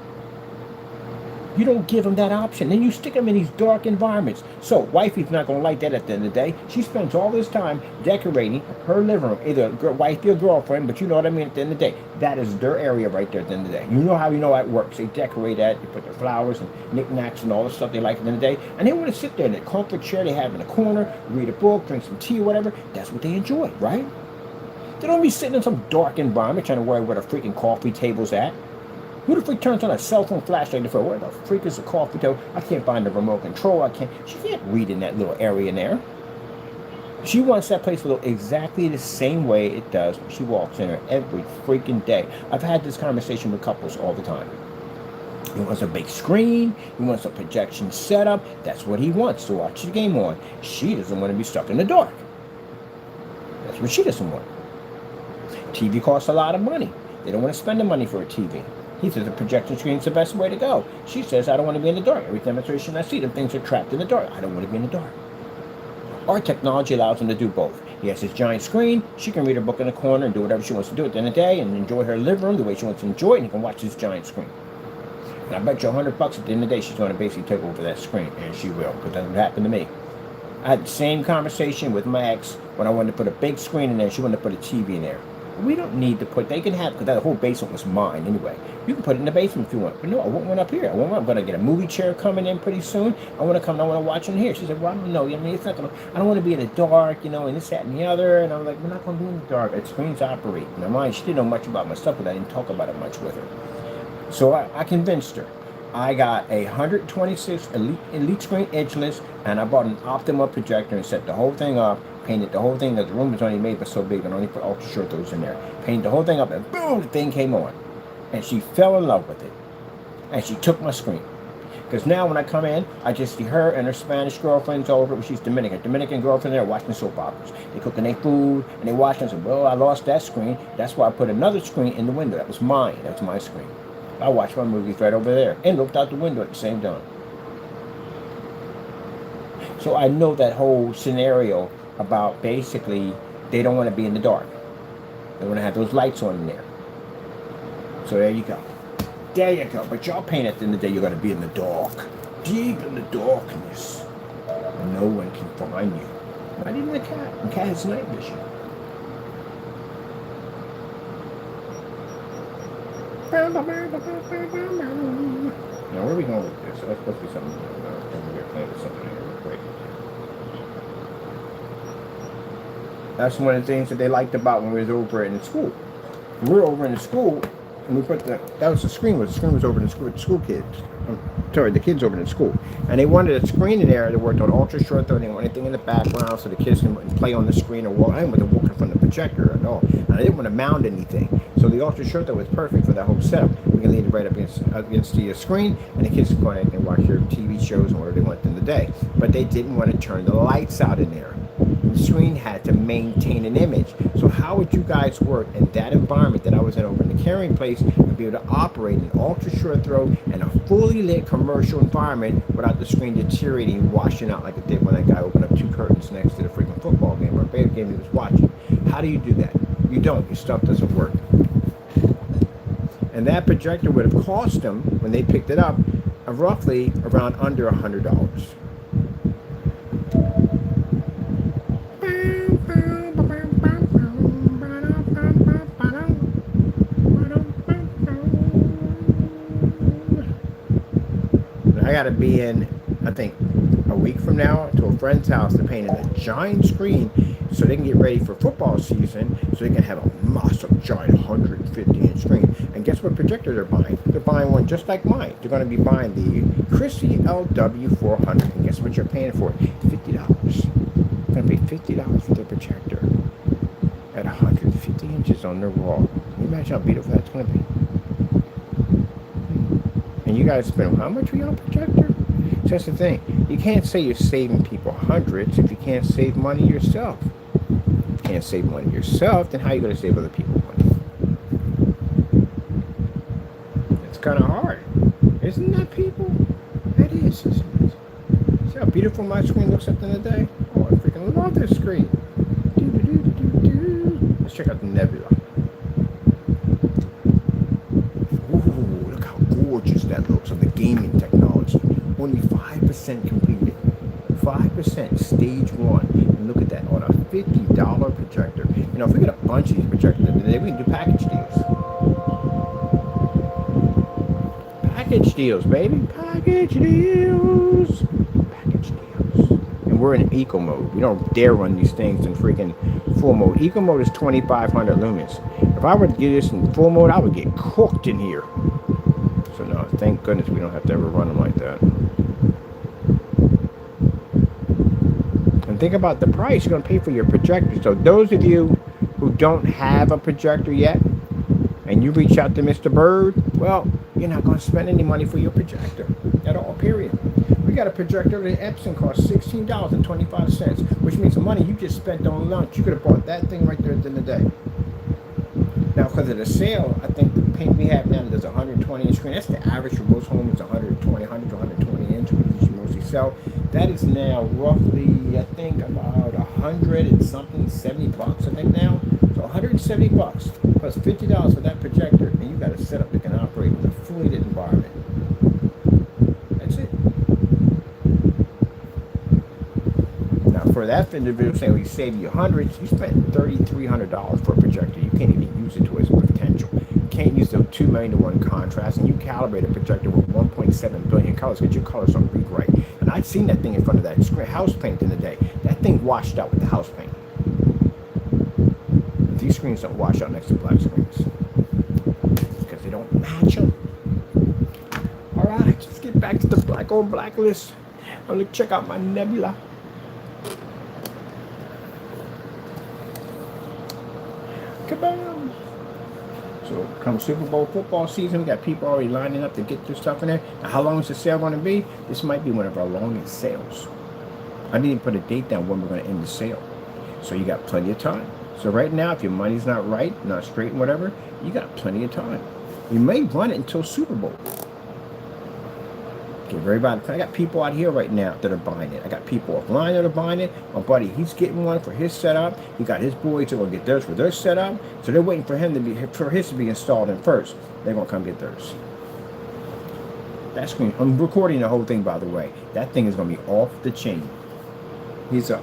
You don't give them that option. Then you stick them in these dark environments. So wifey's not going to like that at the end of the day. She spends all this time decorating her living room, either wifey or girlfriend, but you know what I mean at the end of the day. That is their area right there at the end of the day. You know how that works. They decorate that. They put their flowers and knickknacks and all the stuff they like at the end of the day. And they want to sit there in the comfort chair they have in the corner, read a book, drink some tea or whatever. That's what they enjoy, right? They don't be sitting in some dark environment trying to worry where the freaking coffee table's at. Who the freak turns on a cell phone flashlight for? Where the freak is a coffee table? I can't find the remote control. She can't read in that little area in there. She wants that place to look exactly the same way it does when she walks in there every freaking day. I've had this conversation with couples all the time. He wants a big screen. He wants a projection setup. That's what he wants to watch the game on. She doesn't want to be stuck in the dark. That's what she doesn't want. TV costs a lot of money. They don't want to spend the money for a TV. He says the projection screen's the best way to go. She says, I don't want to be in the dark. Every demonstration I see, them things are trapped in the dark. I don't want to be in the dark. Our technology allows him to do both. He has his giant screen. She can read her book in the corner and do whatever she wants to do at the end of the day and enjoy her living room the way she wants to enjoy it, and he can watch his giant screen. And I bet you $100 at the end of the day, she's going to basically take over that screen, and she will, because that's what happened to me. I had the same conversation with my ex when I wanted to put a big screen in there. She wanted to put a TV in there. We don't need to put, they can have, because that whole basement was mine anyway. You can put it in the basement if you want. But no, I want one up here. I'm going to get a movie chair coming in pretty soon. I want to watch it in here. She said, well, I don't know. I mean, it's not going to, I don't want to be in the dark, and this, that, and the other. And I was like, we're not going to be in the dark. That screens operate. Now, mind, she didn't know much about my stuff, but I didn't talk about it much with her. So I convinced her. I got a 126 Elite Screen edgeless, and I bought an Optima projector and set the whole thing up. Painted the whole thing, because the room was only made but so big, and only put ultra short those in there. Painted the whole thing up, and boom, the thing came on. And she fell in love with it. And she took my screen. Because now when I come in, I just see her and her Spanish girlfriends over, well, she's Dominican. Dominican girlfriend there watching soap operas. They cooking their food, and they watching. I said, well, I lost that screen. That's why I put another screen in the window. That was mine. That was my screen. I watched my movies right over there and looked out the window at the same time. So I know that whole scenario about basically they don't want to be in the dark. They want to have those lights on in there. So there you go. There you go. But y'all paint at the end of the day, you're going to be in the dark. Deep in the darkness. And no one can find you. Not even the cat. The cat has night vision. Now where are we going with this? So that's supposed to be something. We're playing with something here real quick. That's one of the things that they liked about when we was over in the school. We were over in the school, and we put that was the screen. The screen was over in the school with the school kids. Sorry, the kids over in the school. And they wanted a screen in there that worked on ultra short throw. They didn't want anything in the background so the kids can play on the screen or walk. I didn't want them walking from the projector at all. And I didn't want to mount anything. So the ultra short throw was perfect for that whole setup. We can lean it right up against the screen, and the kids can go ahead and watch their TV shows and whatever they want in the day. But they didn't want to turn the lights out in there. The screen had to maintain an image. So how would you guys work in that environment that I was in over in the carrying place and be able to operate an ultra short throw and a fully lit commercial environment without the screen deteriorating and washing out like it did when that guy opened up 2 curtains next to the freaking football game or baseball game he was watching? How do you do that? You don't. Your stuff doesn't work. And that projector would have cost them, when they picked it up, roughly around under $100. got to be in, I think, a week from now to a friend's house to paint in a giant screen so they can get ready for football season, so they can have a massive, giant 150-inch screen. And guess what projector they're buying? They're buying one just like mine. They're going to be buying the Christie LW400. And guess what you're paying for? $50. You're going to pay $50 for their projector at 150 inches on their wall. Can you imagine how beautiful that's going to be? And you guys spend how much for your projector? So that's the thing. You can't say you're saving people hundreds if you can't save money yourself. If you can't save money yourself, then how are you going to save other people money? It's kind of hard. Isn't that, people? That is, isn't it? See how beautiful my screen looks at the end of the day? Oh, I freaking love this screen. Let's check out the Nebula. Ooh, look how gorgeous that looks on the gaming technology. Only 5% completed. 5% stage 1. And look at that on a $50 projector. You know, if we get a bunch of these projectors today, we can do package deals. Package deals, baby. Package deals. Package deals. And we're in eco mode. We don't dare run these things in freaking full mode. Eco mode is 2,500 lumens. If I were to get this in full mode, I would get cooked in here. So no, thank goodness we don't have to ever run them like that. And think about the price you're going to pay for your projector. So those of you who don't have a projector yet, and you reach out to Mr. Bird, well, you're not going to spend any money for your projector at all, period. We got a projector that Epson costs $16.25, which means the money you just spent on lunch, you could have bought that thing right there at the end of the day. Now, because of the sale, I think the paint we have now does 120-inch screen. That's the average for most homes, 100 to 120 inch, which you mostly sell. That is now roughly, I think, about 100 and something, $70, I think now. So $170 plus $50 for that projector, and you got a setup that can operate in a fully lit environment. That's it. Now, for that individual saying we save you hundreds, you spent $3,300 for a projector. You can't even use it to its potential. You can't use the 2 million to 1 contrast, and you calibrate a projector with 1.7 billion colors because your colors don't read right. And I'd seen that thing in front of that screen, house paint in the day. That thing washed out with the house paint. These screens don't wash out next to black screens because they don't match them. All right, let's get back to the black on black list. I'm gonna check out my Nebula. Kabam! So come Super Bowl football season, we got people already lining up to get this stuff in there. Now, how long is the sale going to be? This might be one of our longest sales. I didn't put a date down when we're going to end the sale. So you got plenty of time. So right now, if your money's not right, not straight and whatever, you got plenty of time. You may run it until Super Bowl. Give everybody. I got people out here right now that are buying it. I got people offline that are buying it. My buddy, he's getting one for his setup. He got his boys that will get theirs for their setup. So they're waiting for him to be his to be installed in first. They're gonna come get theirs. That screen. I'm recording the whole thing, by the way. That thing is gonna be off the chain. He's a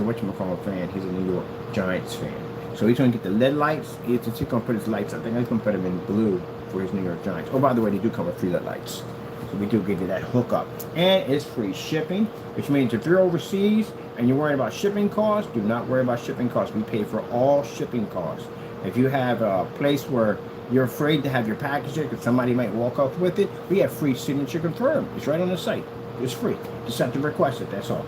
whatchamacallit fan. He's a New York Giants fan. So he's gonna get the LED lights. He's gonna put his lights. I think he's gonna put them in blue for his New York Giants. Oh, by the way, they do come with free LED lights. So we do give you that hookup. And it's free shipping, which means if you're overseas and you're worried about shipping costs, do not worry about shipping costs. We pay for all shipping costs. If you have a place where you're afraid to have your package there because somebody might walk off with it, we have free signature confirmed. It's right on the site. It's free. Just have to request it, that's all.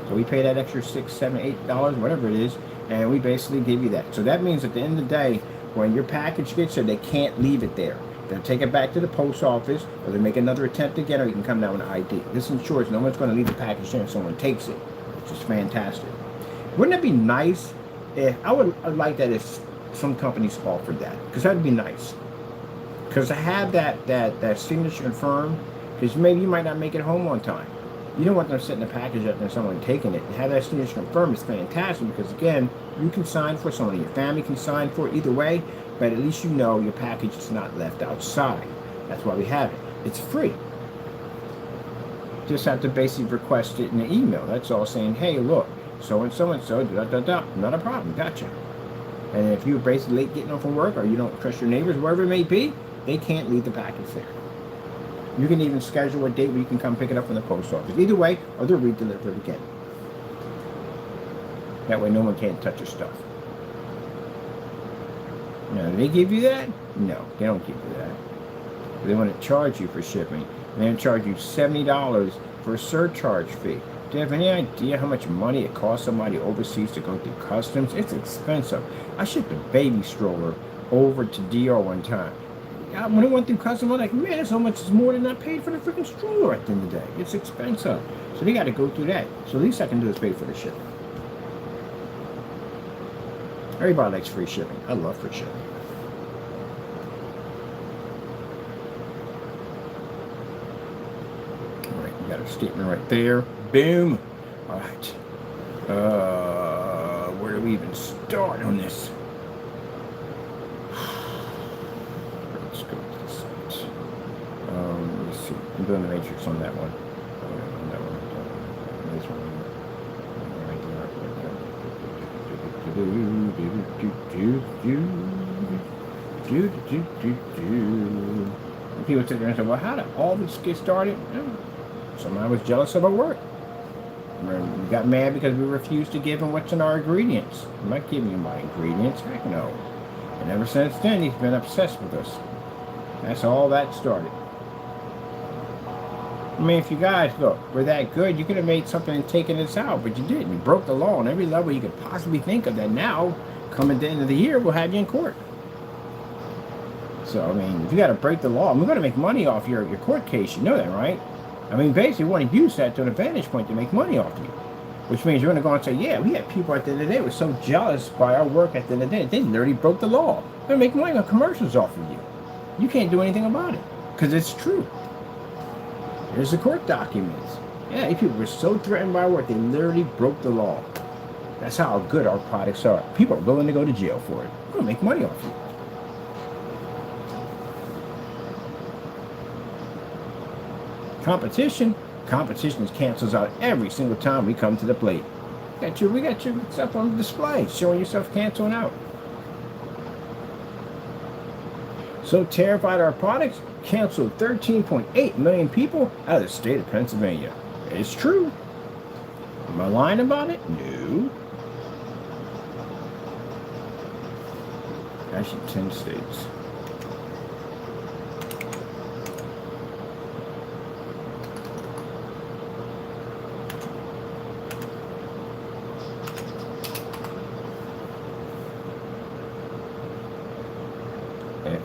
So we pay that extra $6, $7, $8, whatever it is, and we basically give you that. So that means at the end of the day, when your package gets there, they can't leave it there. They'll take it back to the post office, or they make another attempt again, or you can come down with an ID. This ensures no one's going to leave the package there and someone takes it, which is fantastic. Wouldn't it be nice if, I'd like that if some companies offered that, because that'd be nice. Because to have that signature confirmed, because maybe you might not make it home on time. You don't want them setting the package up and someone taking it. And have that signature confirmed is fantastic because, again, you can sign for it, someone in your family can sign for it, either way, but at least you know your package is not left outside. That's why we have it. It's free. Just have to basically request it in the email. That's all, saying, hey, look, so-and-so, not a problem, gotcha. And if you're basically late getting off from work or you don't trust your neighbors, wherever it may be, they can't leave the package there. You can even schedule a date where you can come pick it up from the post office. Either way, or they'll re-deliver it again. That way no one can't touch your stuff. Now, do they give you that? No, they don't give you that. They want to charge you for shipping. They're going to charge you $70 for a surcharge fee. Do you have any idea how much money it costs somebody overseas to go through customs? It's expensive. I shipped a baby stroller over to DR one time. When it went through customs, I'm like, man, so much more than I paid for the freaking stroller at the end of the day. It's expensive. So they got to go through that. So the least I can do is pay for the shipping. Everybody likes free shipping. I love free shipping. All right, you got a statement right there. Boom. All right. Where do we even start on this? Let's go to the site. Let's see. I'm doing the matrix on that one. On that one. This one. People sit there and say, well, how did all this get started? Somebody was jealous of our work. We got mad because we refused to give him what's in our ingredients. I'm not giving you my ingredients. Heck no. And ever since then, he's been obsessed with us. That's all that started. I mean, if you guys, look, we're that good, you could have made something and taken this out, but you didn't. You broke the law on every level you could possibly think of that now, coming at the end of the year, we'll have you in court. So, I mean, if you got to break the law, we're going to make money off your court case. You know that, right? I mean, basically, we want to use that to an advantage point to make money off you. Which means you're going to go and say, yeah, we had people at the end of the day who were so jealous by our work at the end of the day, they literally broke the law. They're going to make money on commercials off of you. You can't do anything about it, because it's true. Here's the court documents. Yeah, these people were so threatened by our work, they literally broke the law. That's how good our products are. People are willing to go to jail for it. We're going to make money off you. Competition cancels out every single time we come to the plate. We got your stuff on display, showing yourself canceling out. So terrified of our products, canceled 13.8 million people out of the state of Pennsylvania. It's true. Am I lying about it? No. Actually, 10 states.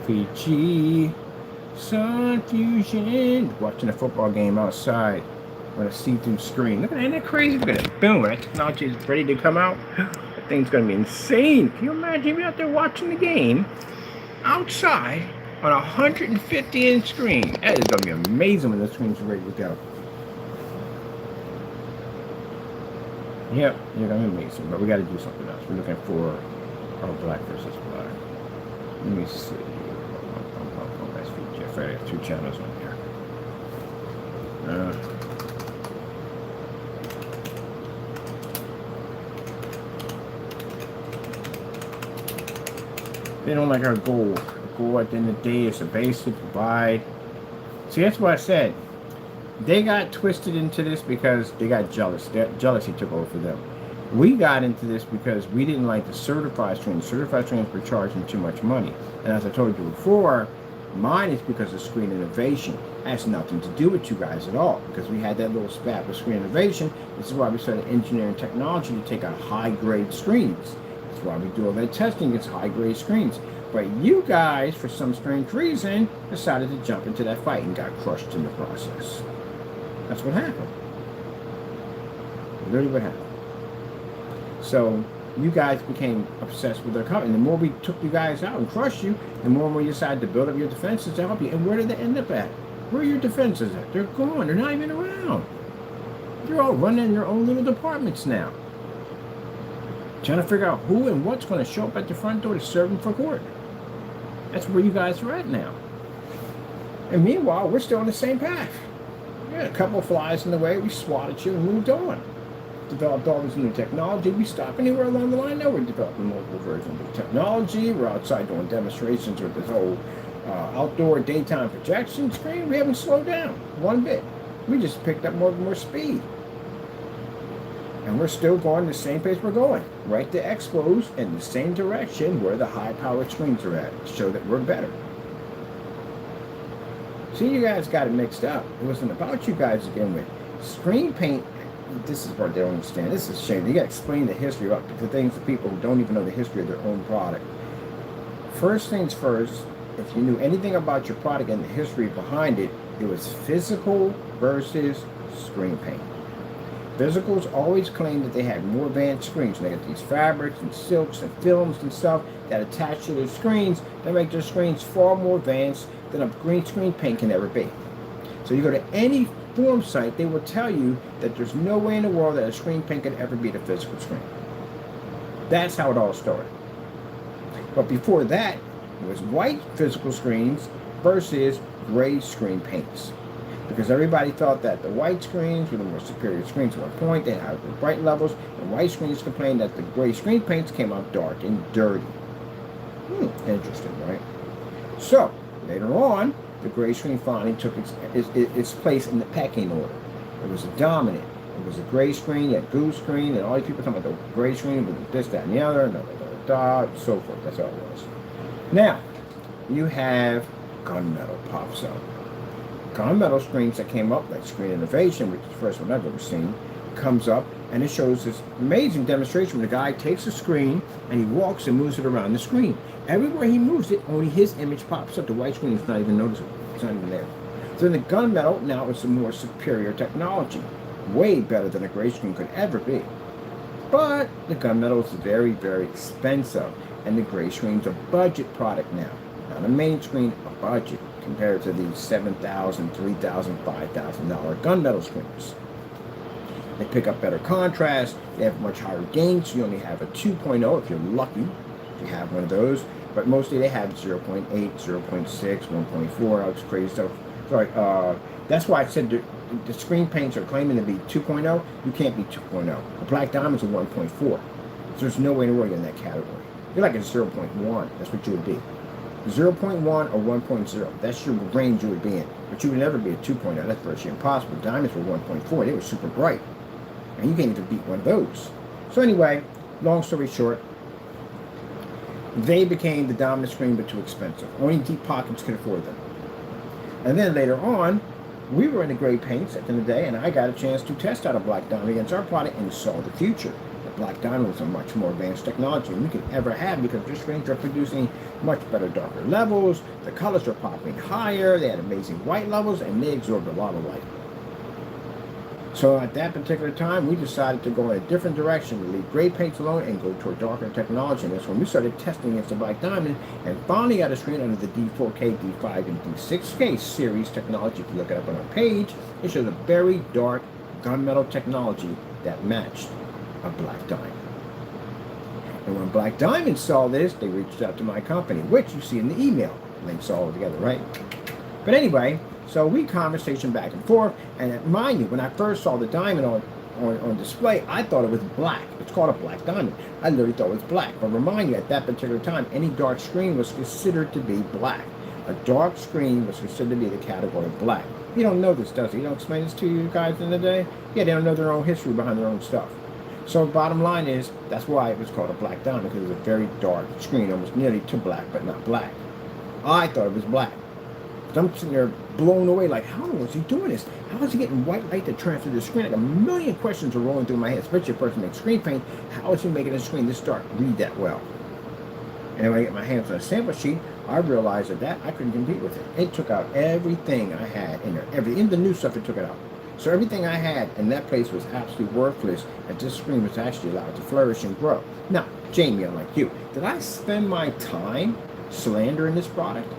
FEG, Sun Fusion. Watching a football game outside on a see-through screen. Look at that, isn't that crazy? Look at that, boom, that technology is ready to come out. That thing's gonna be insane. Can you imagine if you're out there watching the game outside on a 150-inch screen? That is gonna be amazing when the screen's ready to go. Yep, you're gonna be amazing, but we gotta do something else. We're looking for our black versus black. Let me see. SVG. I have 2 channels on here. They don't like our goal. The goal at the end of the day is to basically provide. See, that's what I said. They got twisted into this because they got jealous. That jealousy took over for them. We got into this because we didn't like the certified streams. Certified streams were charging too much money. And as I told you before, mine is because of Screen Innovation. It has nothing to do with you guys at all, because we had that little spat with Screen Innovation. This is why we started engineering technology to take out high-grade screens. That's why we do all that testing against high-grade screens. But you guys, for some strange reason, decided to jump into that fight and got crushed in the process. That's what happened. Literally what happened. So you guys became obsessed with their company. The more we took you guys out and crushed you, the more we decided to build up your defenses to help you. And where did they end up at? Where are your defenses at? They're gone. They're not even around. You're all running your own little departments now. Trying to figure out who and what's going to show up at the front door to serve them for court. That's where you guys are at now. And meanwhile, we're still on the same path. We had a couple of flies in the way. We swatted you and moved on. Developed all this new technology. We stop anywhere along the line. Now we're developing multiple versions of technology. We're outside doing demonstrations with this whole outdoor daytime projection screen, we haven't slowed down one bit. We just picked up more and more speed. And we're still going the same pace we're going, right to expose in the same direction where the high-powered screens are at, to show that we're better. See, you guys got it mixed up. It wasn't about you guys to begin with. Screen paint, this is what they don't understand. This is a shame. You got to explain the history of the things to people who don't even know the history of their own product. First things first, if you knew anything about your product and the history behind it, it was physical versus screen paint. Physicals always claimed that they had more advanced screens. They got these fabrics and silks and films and stuff that attach to their screens that make their screens far more advanced than a green screen paint can ever be. So you go to any form site, they will tell you that there's no way in the world that a screen paint could ever beat a physical screen. That's how it all started. But before that, it was white physical screens versus gray screen paints. Because everybody thought that the white screens were the more superior screens at one point. They had the bright levels. And white screens complained that the gray screen paints came out dark and dirty. Interesting, right? So, later on, the gray screen finally took its place in the pecking order. It was a dominant. It was a gray screen, you had blue screen, and all these people talking about the gray screen with this, that, and the other, and so forth. That's all it was. Now, you have gunmetal pops up. Gunmetal screens that came up, like Screen Innovation, which is the first one I've ever seen, comes up and it shows this amazing demonstration where the guy takes a screen and he walks and moves it around the screen. Everywhere he moves it, only his image pops up. The white screen is not even noticeable. It's not even there. So in the gunmetal, now it's a more superior technology. Way better than a gray screen could ever be. But the gunmetal is very, very expensive. And the gray screen's a budget product now. Not a main screen, a budget, compared to these $7,000, $3,000, $5,000 gunmetal screens. They pick up better contrast, they have much higher gain, so you only have a 2.0 if you're lucky, if you have one of those, but mostly they have 0.8, 0.6, 1.4, all this crazy stuff. Sorry, that's why I said the screen paints are claiming to be 2.0, you can't be 2.0. A Black Diamond's a 1.4, so there's no way in the world you're in that category. You're like a 0.1, that's what you would be. 0.1 or 1.0, that's your range you would be in. But you would never be a 2.0, that's virtually impossible. Diamonds were 1.4, they were super bright. And you can't even beat one of those. So anyway, long story short, they became the dominant screen but too expensive. Only deep pockets could afford them. And then later on, we were in the gray paints at the end of the day, and I got a chance to test out a Black Diamond against our product and saw the future. Black Diamond was a much more advanced technology than we could ever have because their screens are producing much better darker levels, the colors are popping higher, they had amazing white levels, and they absorbed a lot of light. So at that particular time, we decided to go in a different direction, to leave gray paints alone and go toward darker technology. And that's when we started testing against the Black Diamond and finally got a screen under the D4K, D5, and D6K series technology. If you look it up on our page, it shows a very dark gunmetal technology that matched a Black Diamond. And when Black Diamond saw this, they reached out to my company, which you see in the email. Links all together, right? But anyway, so we conversation back and forth, and mind you, when I first saw the diamond on display, I thought it was black. It's called a Black Diamond. I literally thought it was black. But remind you, at that particular time, any dark screen was considered to be black. A dark screen was considered to be the category of black. You don't know this, does he? You don't explain this to you guys in the day? Yeah, they don't know their own history behind their own stuff. So bottom line is, that's why it was called a Black Diamond, because it was a very dark screen, almost nearly to black, but not black. I thought it was black. But I'm sitting there blown away, like, how is he doing this? How is he getting white light to transfer to the screen? Like a million questions are rolling through my head, especially a person who makes screen paint. How is he making a screen this dark read that well? And when I get my hands on a sample sheet, I realized that I couldn't compete with it. It took out everything I had in there. In the new stuff, it took it out. So everything I had in that place was absolutely worthless, and this screen was actually allowed to flourish and grow. Now, Jamie, unlike you, did I spend my time slandering this product?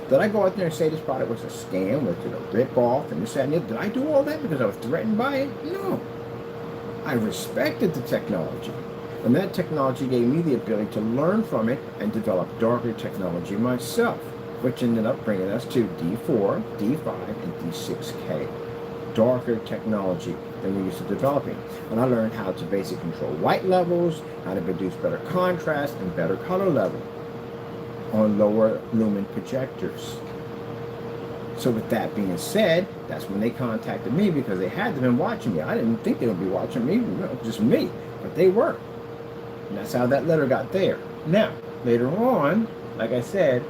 Did I go out there and say this product was a scam, was it a rip-off, and this, that, and the other? Did I do all that because I was threatened by it? No. I respected the technology. And that technology gave me the ability to learn from it and develop darker technology myself, which ended up bringing us to D4, D5, and D6K. Darker technology than we used to developing. And I learned how to basically control white levels, how to produce better contrast and better color level. on lower lumen projectors. So with that being said, that's when they contacted me because they had been watching me. I didn't think they would be watching me, just me, but they were. And that's how that letter got there. Now, later on, like I said,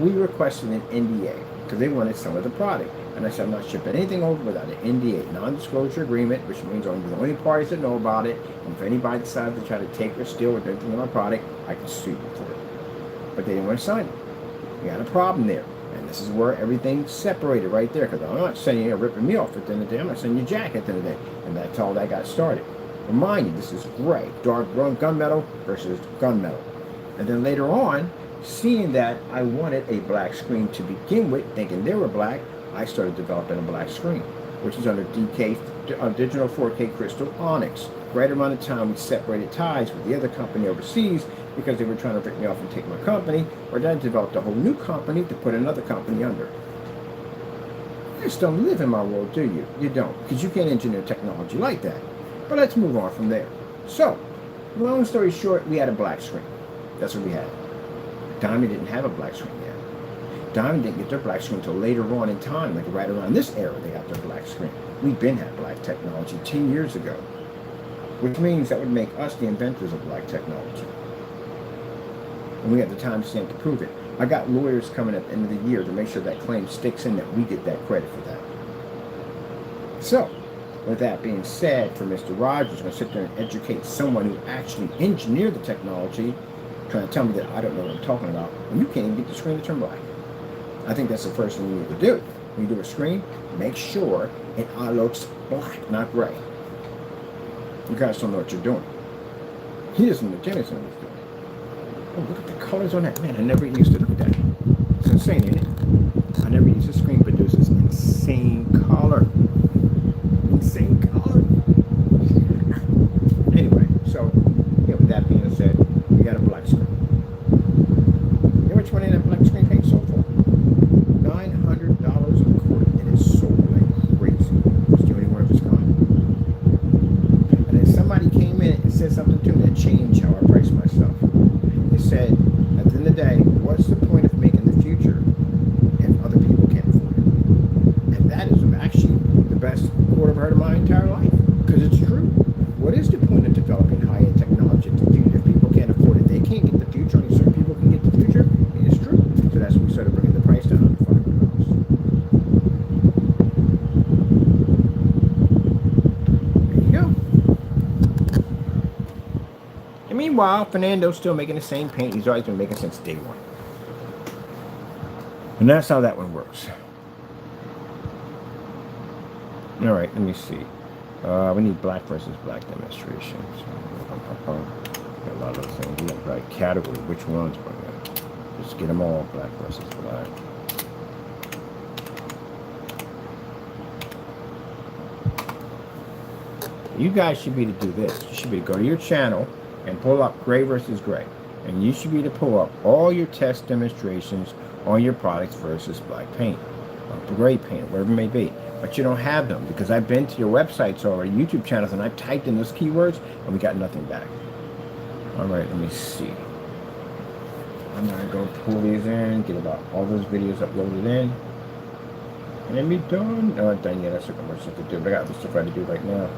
we requested an NDA because they wanted some of the product. And I said, I'm not shipping anything over without an NDA, non-disclosure agreement, which means I'm the only parties that know about it. And if anybody decides to try to take or steal or do anything with my product, I can sue them for it. But they didn't want to sign it. We had a problem there. And this is where everything separated right there. Because I'm not sending you ripping me off at the end of the day. I'm not sending you jack at the end of the day. And that's how that got started. Remind you, this is gray, dark gunmetal versus gunmetal. And then later on, seeing that I wanted a black screen to begin with, thinking they were black, I started developing a black screen, which is under digital 4K crystal onyx. Right around the time we separated ties with the other company overseas because they were trying to rip me off and take my company, or then developed a whole new company to put another company under. You just don't live in my world, do you? You don't, because you can't engineer technology like that. But let's move on from there. So, long story short, we had a black screen. That's what we had. Diamond didn't have a black screen yet. Diamond didn't get their black screen until later on in time, like right around this era they got their black screen. We've been had black technology 10 years ago, which means that would make us the inventors of black technology. And we have the time stamp to prove it. I got lawyers coming at the end of the year to make sure that claim sticks in, that we get that credit for that. So, with that being said, for Mr. Rogers, going to sit there and educate someone who actually engineered the technology, trying to tell me that I don't know what I'm talking about, when you can't even get the screen to turn black. I think that's the first thing you need to do. When you do a screen, make sure it looks black, not gray. You guys don't know what you're doing. He doesn't know what he's doing. Oh, look at the colors on that. Man, I never used to look at that. It's insane, isn't it? I never used a screen produces insane color. Insane color. Anyway, so, yeah, with that being said, we got a black screen. You know which one in that black screen paint sold for? $900 a quart. It is sold like crazy. It's the only one of its kind. And then somebody came in and said something to me that changed how I price myself. They said, at the end of the day, what's the point of making the future if other people can't afford it? And that is actually the best quote I've heard in my entire life, because it's true. What is the point of developing high-end technology if people can't afford it? They can't get the future, only certain people can get the future. It is true. So that's when we started bringing the price down to $500. There you go. And meanwhile, Fernando's still making the same paint he's always been making since day one. And that's how that one works. All right, let me see. We need black versus black demonstrations. Got a lot of those things. We got black category. Which ones? Just get them all, black versus black. You guys should be to do this. You should be to go to your channel and pull up gray versus gray. And you should be to pull up all your test demonstrations on your products versus black paint, or gray paint, whatever it may be. But you don't have them because I've been to your websites or YouTube channels and I've typed in those keywords and we got nothing back. All right, let me see. I'm gonna go pull these in, get about all those videos uploaded in, and then be done. No, I'm done yet. I still got more stuff to do, but I got other stuff I have to do right now.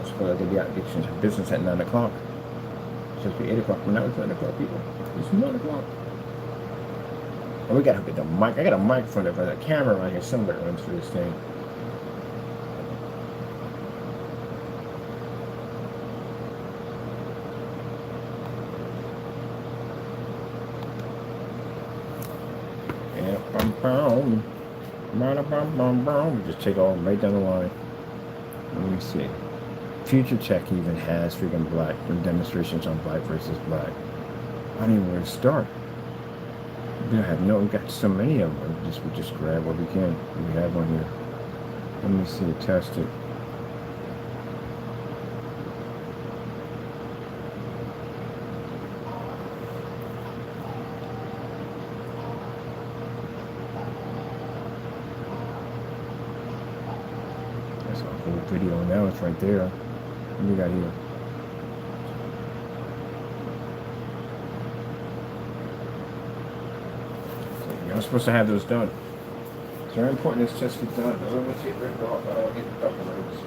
I suppose I could be out and get some business at 9 o'clock. It's supposed to be 8 o'clock, but now it's 9 o'clock, people. It's 9 o'clock. Oh, we gotta hook at the mic. I got a microphone there, but a camera around here somewhere that runs through this thing. We just take all right down the line. Let me see. Future Tech even has freaking black demonstrations on black versus black. I don't even know where to start. We got so many of them. We just grab what we can. We have one here. Let me see it, test it. That's a whole video now. It's right there. What do we got here? You're supposed to have those done. It's very important this test gets done. I don't want to get ripped off. I don't get double rips.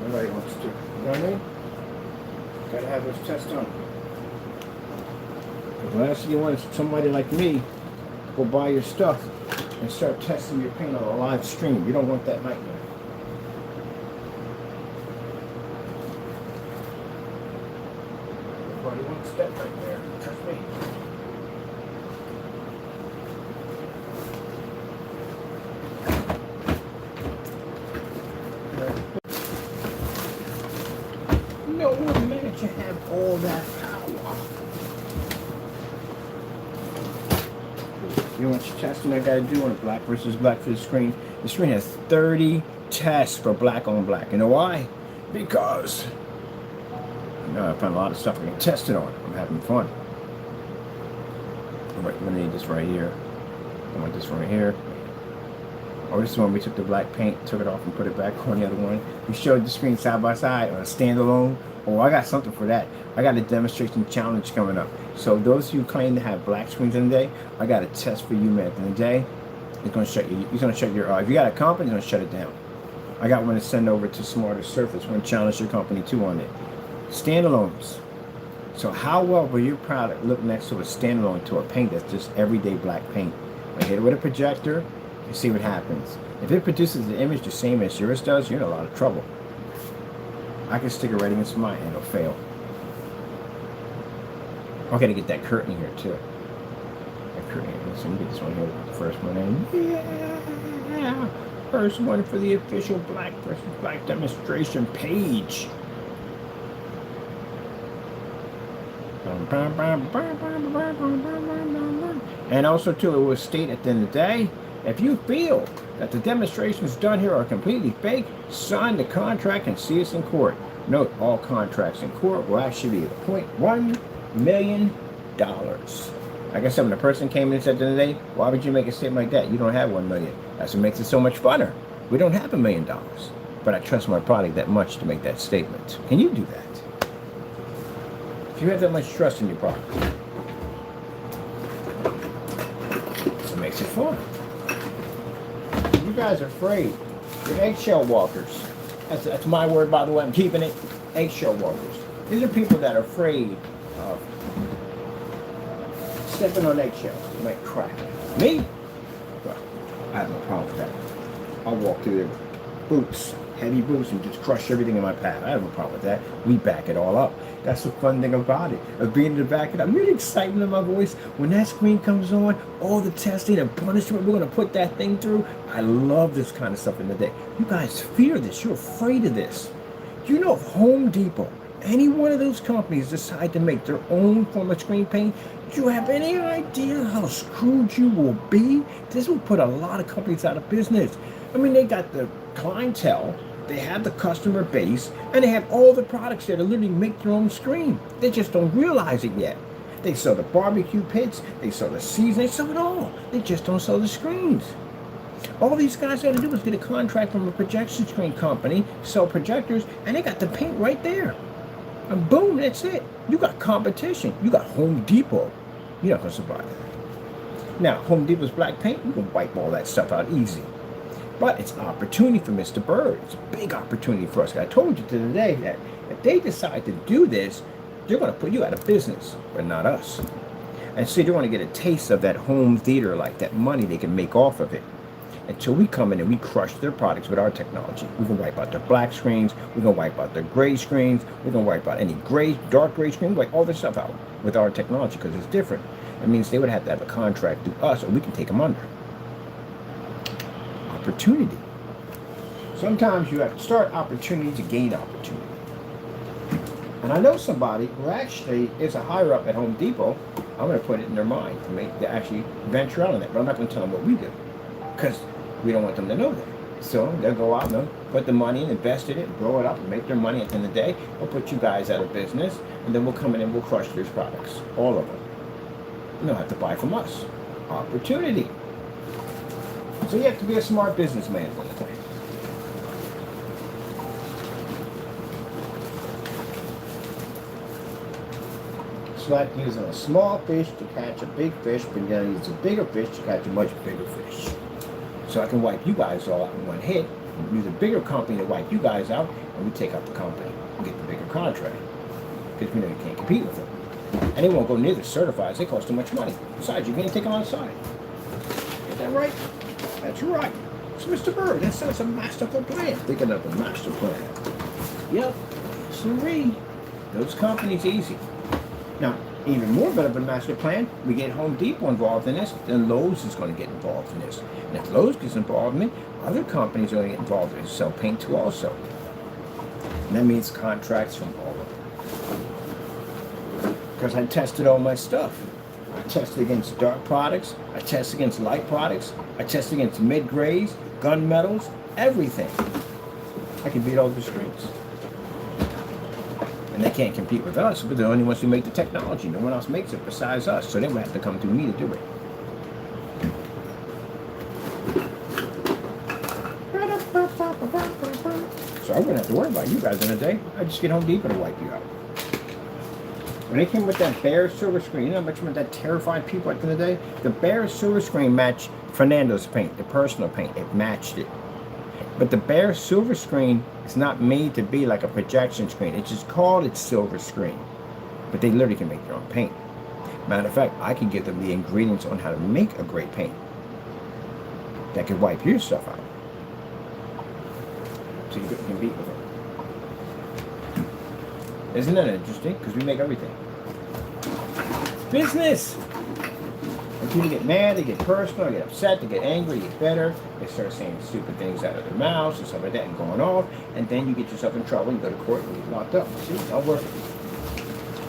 Nobody wants to. You know what I mean? Gotta have those tests done. The last thing you want is somebody like me to go buy your stuff and start testing your paint on a live stream. You don't want that nightmare. Everybody wants that nightmare. Trust me. No man can have all that power. You know what testing I gotta do on a black versus black for the screen? The screen has 30 tests for black on black. You know why? Because I found a lot of stuff I can test it on. I'm having fun. Alright, I'm gonna need this right here. I want this right here. Oh, this is when we took the black paint, took it off and put it back on the other one. We showed the screen side by side on a standalone. Oh, I got something for that. I got a demonstration challenge coming up. So those of you who claim to have black screens in the day, I got a test for you, man. At the end of the day, it's gonna shut you. It's gonna shut your. If you got a company, it's gonna shut it down. I got one to send over to Smarter Surface. One to challenge your company too on it. Standalones. So how well will your product look next to a standalone to a paint that's just everyday black paint? I hit it with a projector. You see what happens. If it produces the image the same as yours does, you're in a lot of trouble. I can stick it right against mine and it'll fail. I gotta get that curtain here too. That curtain here. Let's get this one here. The first one in. Yeah. First one for the official black versus black demonstration page. And also too, it will state at the end of the day, if you feel that the demonstrations done here are completely fake, sign the contract and see us in court. Note, all contracts in court will actually be $0.1 million. Like I said, when the person came in and said at the end of the day, why would you make a statement like that? You don't have 1 million. That's what makes it so much funner. We don't have $1 million. But I trust my product that much to make that statement. Can you do that? If you have that much trust in your product, it makes it fun. You guys are afraid. You're eggshell walkers. That's my word, by the way. I'm keeping it. Eggshell walkers. These are people that are afraid of stepping on eggshells. You might crack. Me? Well, I have no problem with that. I'll walk through their boots, heavy boots, and just crush everything in my path. I have no problem with that. We back it all up. That's the fun thing about it, of being able to back it up. Really excitement in my voice. When that screen comes on, all the testing and punishment we're going to put that thing through. I love this kind of stuff in the day. You guys fear this. You're afraid of this. Do you know if Home Depot, any one of those companies decide to make their own form of screen paint, do you have any idea how screwed you will be? This will put a lot of companies out of business. I mean, they got the clientele, they have the customer base, and they have all the products there to literally make their own screen. They just don't realize it yet. They sell the barbecue pits, they sell the seasoning, they sell it all. They just don't sell the screens. All these guys got to do is get a contract from a projection screen company, sell projectors, and they got the paint right there. And boom, that's it. You got competition. You got Home Depot. You're not going to survive that. Now, Home Depot's black paint, you can wipe all that stuff out easy. But it's an opportunity for Mr. Bird. It's a big opportunity for us. I told you today that if they decide to do this, they're going to put you out of business, but not us. And see, they're going to get a taste of that home theater, like that money they can make off of it. Until we come in and we crush their products with our technology. We're going to wipe out their black screens. We're going to wipe out their gray screens. We're going to wipe out any gray, dark gray screen, wipe all this stuff out with our technology because it's different. It means they would have to have a contract through us or we can take them under. Opportunity. Sometimes you have to start opportunity to gain opportunity. And I know somebody who actually is a higher up at Home Depot. I'm going to put it in their mind to actually venture out on that. But I'm not going to tell them what we do because we don't want them to know that. So they'll go out and they'll put the money and invest in it, grow it up, and make their money. At the end of the day, we'll put you guys out of business, and then we'll come in and we'll crush these products, all of them. And they'll have to buy from us. Opportunity. So you have to be a smart businessman at one point. It's like using a small fish to catch a big fish, but then use a bigger fish to catch a much bigger fish. So I can wipe you guys all out in one hit, use a bigger company to wipe you guys out, and we take out the company and get the bigger contract. Because we know you can't compete with them. And they won't go near the certifieds, they cost too much money. Besides, you can't take them outside. Is that right? That's right. So Mr. Bird, that sounds a masterful plan. Thinking of a master plan. Yep. Sorry. Those companies easy. Now, even more better than master plan, we get Home Depot involved in this, then Lowe's is going to get involved in this. And if Lowe's gets involved in it, other companies are going to get involved in it, sell paint too also. And that means contracts from all of them. Because I tested all my stuff. I tested against dark products, I tested against light products, I tested against mid-grades, gunmetals, everything. I can beat all the streets. And they can't compete with us, but they're the only ones who make the technology. No one else makes it besides us, so they would have to come through me to do it. So I wouldn't have to worry about you guys in a day. I just get Home Depot to wipe you out. When they came with that Behr silver screen, you know how much that terrified people at the end of the day? The Behr silver screen matched Fernando's paint, the personal paint. It matched it. But the Behr silver screen is not made to be like a projection screen. It's just called its silver screen. But they literally can make their own paint. Matter of fact, I can give them the ingredients on how to make a great paint that can wipe your stuff out. So you couldn't compete with them. Isn't that interesting? Because we make everything. Business! And people get mad, they get personal, they get upset, they get angry, they get bitter, they start saying stupid things out of their mouths and stuff like that and going off, and then you get yourself in trouble, you go to court and you get locked up. See, it's not worth it.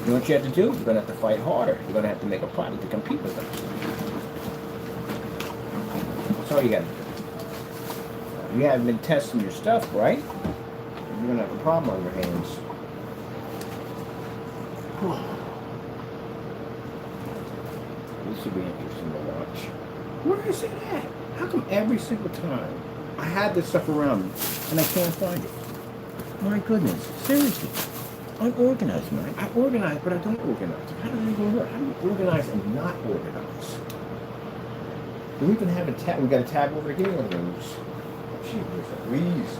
You know what you have to do? You're going to have to fight harder. You're going to have to make a product to compete with them. That's all you got to do. You haven't been testing your stuff, right? You're going to have a problem on your hands. This should be interesting to watch. Where is it at? How come every single time I have this stuff around me and I can't find it? My goodness, seriously. Unorganized, man. I organize, but I don't organize. How does it even work? How do you organize and not organize? Do we even have a tab? We got a tab over here on those. Gee, please.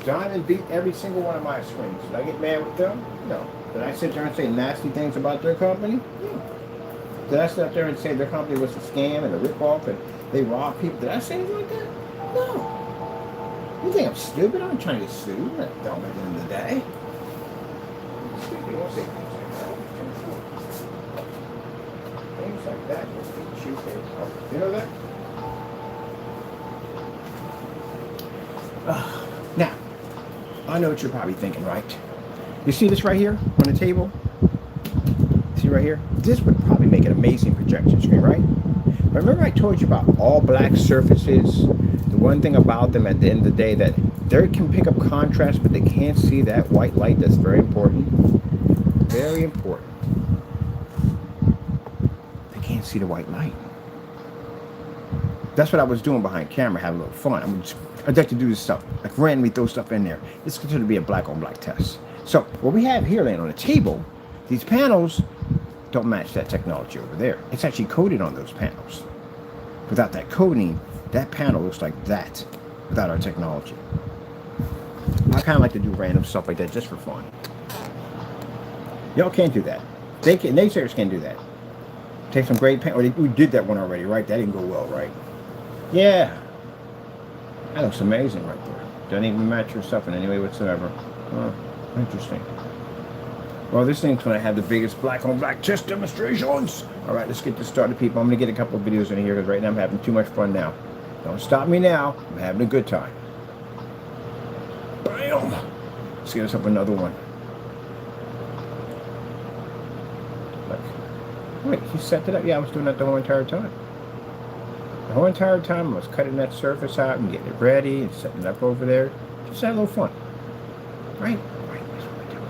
Diamond beat every single one of my swings. Did I get mad with them? No. Did I sit there and say nasty things about their company? No. Did I sit up there and say their company was a scam and a ripoff and they robbed people? Did I say anything like that? No. You think I'm stupid? I'm trying to get sued. I'm not dumb at the end of the day. Stupid. You won't say things like that. Things like that will beat you. You know that? Now, I know what you're probably thinking, right? You see this right here on the table? See right here? This would probably make an amazing projection screen, right? But remember I told you about all black surfaces? The one thing about them at the end of the day that they can pick up contrast, but they can't see that white light. That's very important. Very important. They can't see the white light. That's what I was doing behind camera, having a little fun. I'd like to do this stuff, like randomly throw stuff in there. It's considered to be a black on black test. So what we have here laying on the table, these panels don't match that technology over there. It's actually coated on those panels. Without that coating, that panel looks like that without our technology. I kind of like to do random stuff like that just for fun. Y'all can't do that. Naysayers can't do that. Take some great paint. We did that one already, right? That didn't go well, right? Yeah. That looks amazing right there. Doesn't even match your stuff in any way whatsoever. Oh, interesting. Well, this thing's going to have the biggest black on black test demonstrations. All right, let's get this started, people. I'm going to get a couple of videos in here because right now I'm having too much fun now. Don't stop me now. I'm having a good time. Bam! Let's get us up another one. Wait, he set it up? Yeah, I was doing that the whole entire time. The whole entire time I was cutting that surface out and getting it ready and setting it up over there. Just had a little fun. Right? Right, that's what we're doing.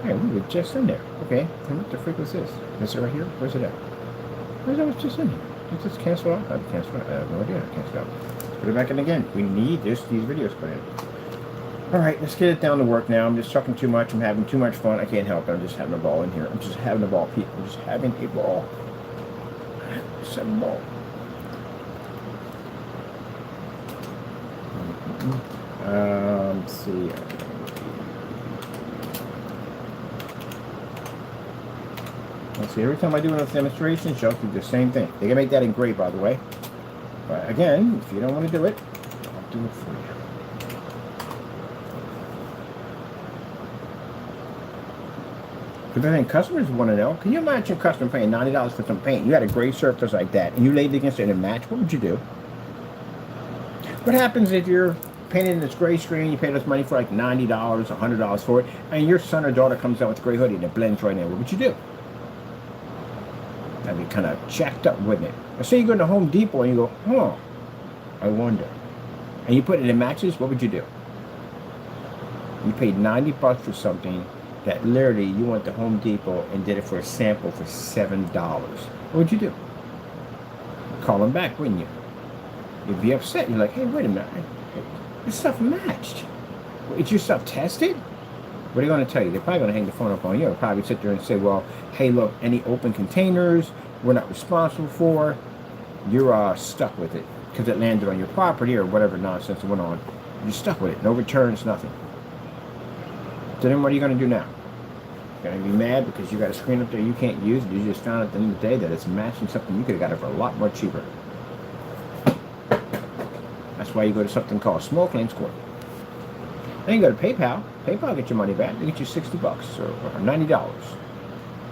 Hey, we were just in there. Okay, and what the freak was this? Is it right here? Where's it at? Where's that was just in here? Did this cancel out? I cancel out. I have no idea. I canceled out. Let's put it back in again. We need these videos put in. Alright, let's get it down to work now. I'm just talking too much. I'm having too much fun. I can't help it. I'm just having a ball in here. I'm just having a ball, people. I'm just having a ball. Just having a ball. Let's see. Let's see. Every time I do another demonstration, she'll do the same thing. They can make that in gray, by the way. But again, if you don't want to do it, I'll do it for you. Because I think customers want to know, can you imagine a customer paying $90 for some paint? You had a gray surface like that, and you laid it against it and match. What would you do? What happens if you're painting this gray screen, you pay this money for like $90, $100 for it, and your son or daughter comes out with a gray hoodie and it blends right in? What would you do? That'd be kind of jacked up, wouldn't it? Let's say you go to Home Depot and you go, huh, I wonder. And you put it in matches, what would you do? You paid $90 for something that literally you went to Home Depot and did it for a sample for $7. What would you do? You'd call them back, wouldn't you? You'd be upset. You're like, hey, wait a minute. This stuff matched. Is your stuff tested? What are they going to tell you? They're probably going to hang the phone up on you. They'll probably sit there and say, well, hey, look, any open containers we're not responsible for. You're stuck with it because it landed on your property or whatever nonsense went on. You're stuck with it. No returns, nothing. So then what are you going to do now? You're going to be mad because you got a screen up there you can't use. You just found at the end of the day that it's matching something you could have got it for a lot more cheaper. That's why you go to something called Small Claims Court. Then you go to PayPal. PayPal get your money back. They get you $60 or $90.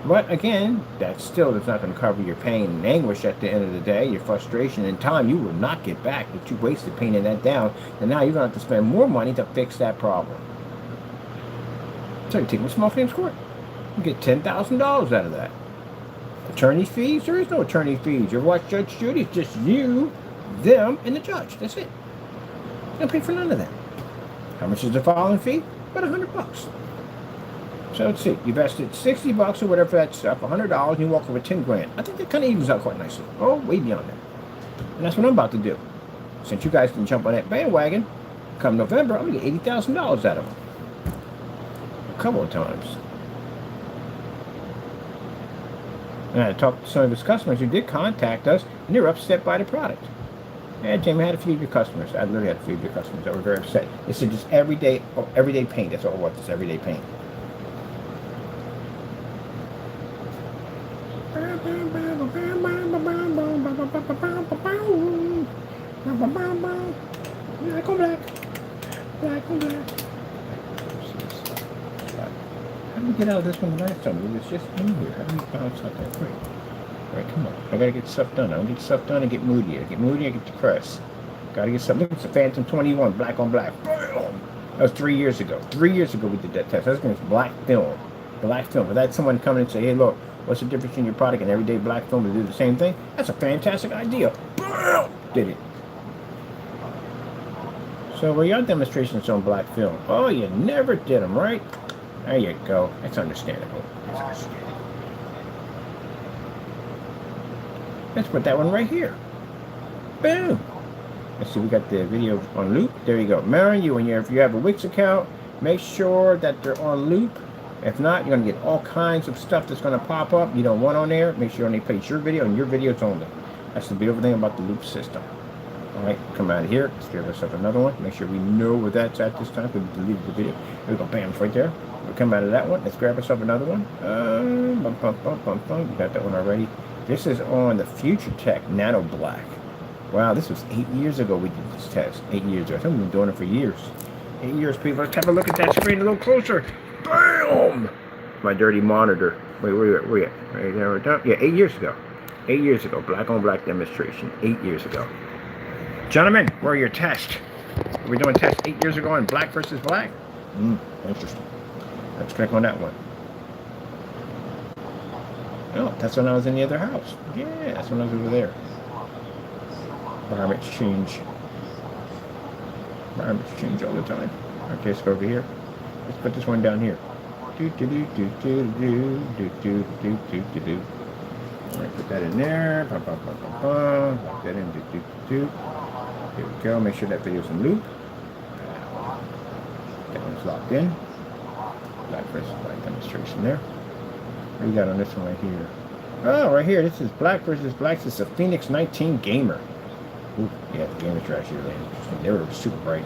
But again, that still is not going to cover your pain and anguish at the end of the day, your frustration and time you will not get back that you wasted painting that down. And now you're going to have to spend more money to fix that problem. So you take them to Small Claims Court. You get $10,000 out of that. Attorney fees? There is no attorney fees. You ever watch Judge Judy? It's just you, them, and the judge. That's it. You don't pay for none of that. How much is the filing fee? About $100. So let's see. You invested $60 or whatever for that stuff, $100, and you walk over 10 grand. I think that kind of evens out quite nicely. Oh, way beyond that. And that's what I'm about to do. Since you guys can jump on that bandwagon, come November, I'm going to get $80,000 out of them. A couple of times. And I talked to some of his customers who did contact us, and they were upset by the product. Yeah, Jamie, I had a few of your customers. I literally had a few of your customers that were very upset. They said just everyday paint. That's all it was, just everyday paint. Black on black. Black on black. How do we get out of this one last time? It was just in here. How do we bounce out that quick? Alright, come on. I gotta get stuff done. I don't get stuff done and get moody. I get moody, I get depressed. Gotta get something. Look, it's a Phantom 21, black on black. That was 3 years ago. 3 years ago we did that test. That's going to be black film. Black film. But that's someone coming and say, hey, look, what's the difference in your product and everyday black film to do the same thing? That's a fantastic idea. Did it. So were your demonstrations on black film? Oh, you never did them, right? There you go. That's understandable. That's understandable. Let's put that one right here. Boom. Let's see, we got the video on loop. There you go. Remember, if you have a Wix account, make sure that they're on loop. If not, you're going to get all kinds of stuff that's going to pop up. You don't want on there. Make sure you only place your video and your videos only. That's the beautiful thing about the loop system. All right, come out of here. Let's give ourselves another one. Make sure we know where that's at this time. We deleted the video. There we go. Bam, it's right there. We'll come out of that one. Let's grab ourselves another one. You got that one already. This is on the Future Tech Nano Black. Wow, this was 8 years ago we did this test. 8 years ago. I think we've been doing it for years. 8 years, people. Let's have a look at that screen a little closer. Bam! My dirty monitor. Wait, where you at? Right there, right down. Yeah, 8 years ago. 8 years ago. Black on black demonstration. 8 years ago. Gentlemen, where are your tests? We're doing tests 8 years ago on black versus black? Interesting. Let's click on that one. Oh, that's when I was in the other house. Yeah, that's when I was over there. Environments change. Environments change all the time. Okay, let's go over here. Let's put this one down here. Alright, put that in there. Lock that in. Here we go. Make sure that video's in loop. That one's locked in. Black versus Black demonstration there. What do you got on this one right here? Oh, right here. This is Black versus Black. This is a Phoenix 19 Gamer. Ooh, yeah, the gamer trash here. They were super bright.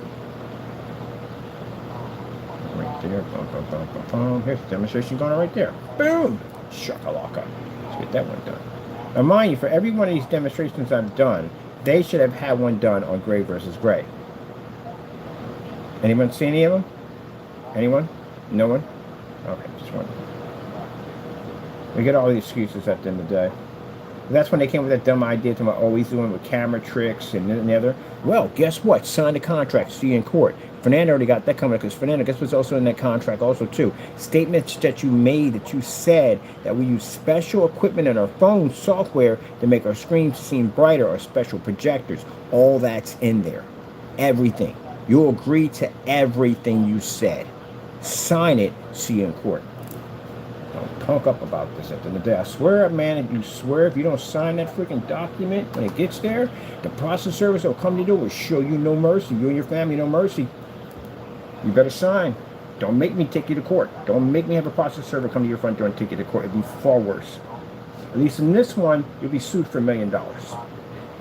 Right there. Boom, boom, boom, boom, boom. Here's the demonstration going on right there. Boom! Shakalaka. Let's get that one done. Now, mind you, for every one of these demonstrations I've done, they should have had one done on Gray versus Gray. Anyone see any of them? Anyone? No one? Okay, just one. We get all these excuses at the end of the day. That's when they came with that dumb idea to always doing with camera tricks and the other. Well, guess what? Sign the contract, see you in court. Fernando already got that coming because Fernando, guess what's also in that contract also too? Statements that you made, that you said that we use special equipment in our phone software to make our screens seem brighter, or special projectors. All that's in there. Everything. You'll agree to everything you said. Sign it, see you in court. Don't punk up about this at the end of the day. I swear, man, if you swear if you don't sign that freaking document when it gets there, the process service that will come to you will show you no mercy. You and your family no mercy. You better sign. Don't make me take you to court. Don't make me have a process server come to your front door and take you to court. It'd be far worse. At least in this one, you'll be sued for $1 million.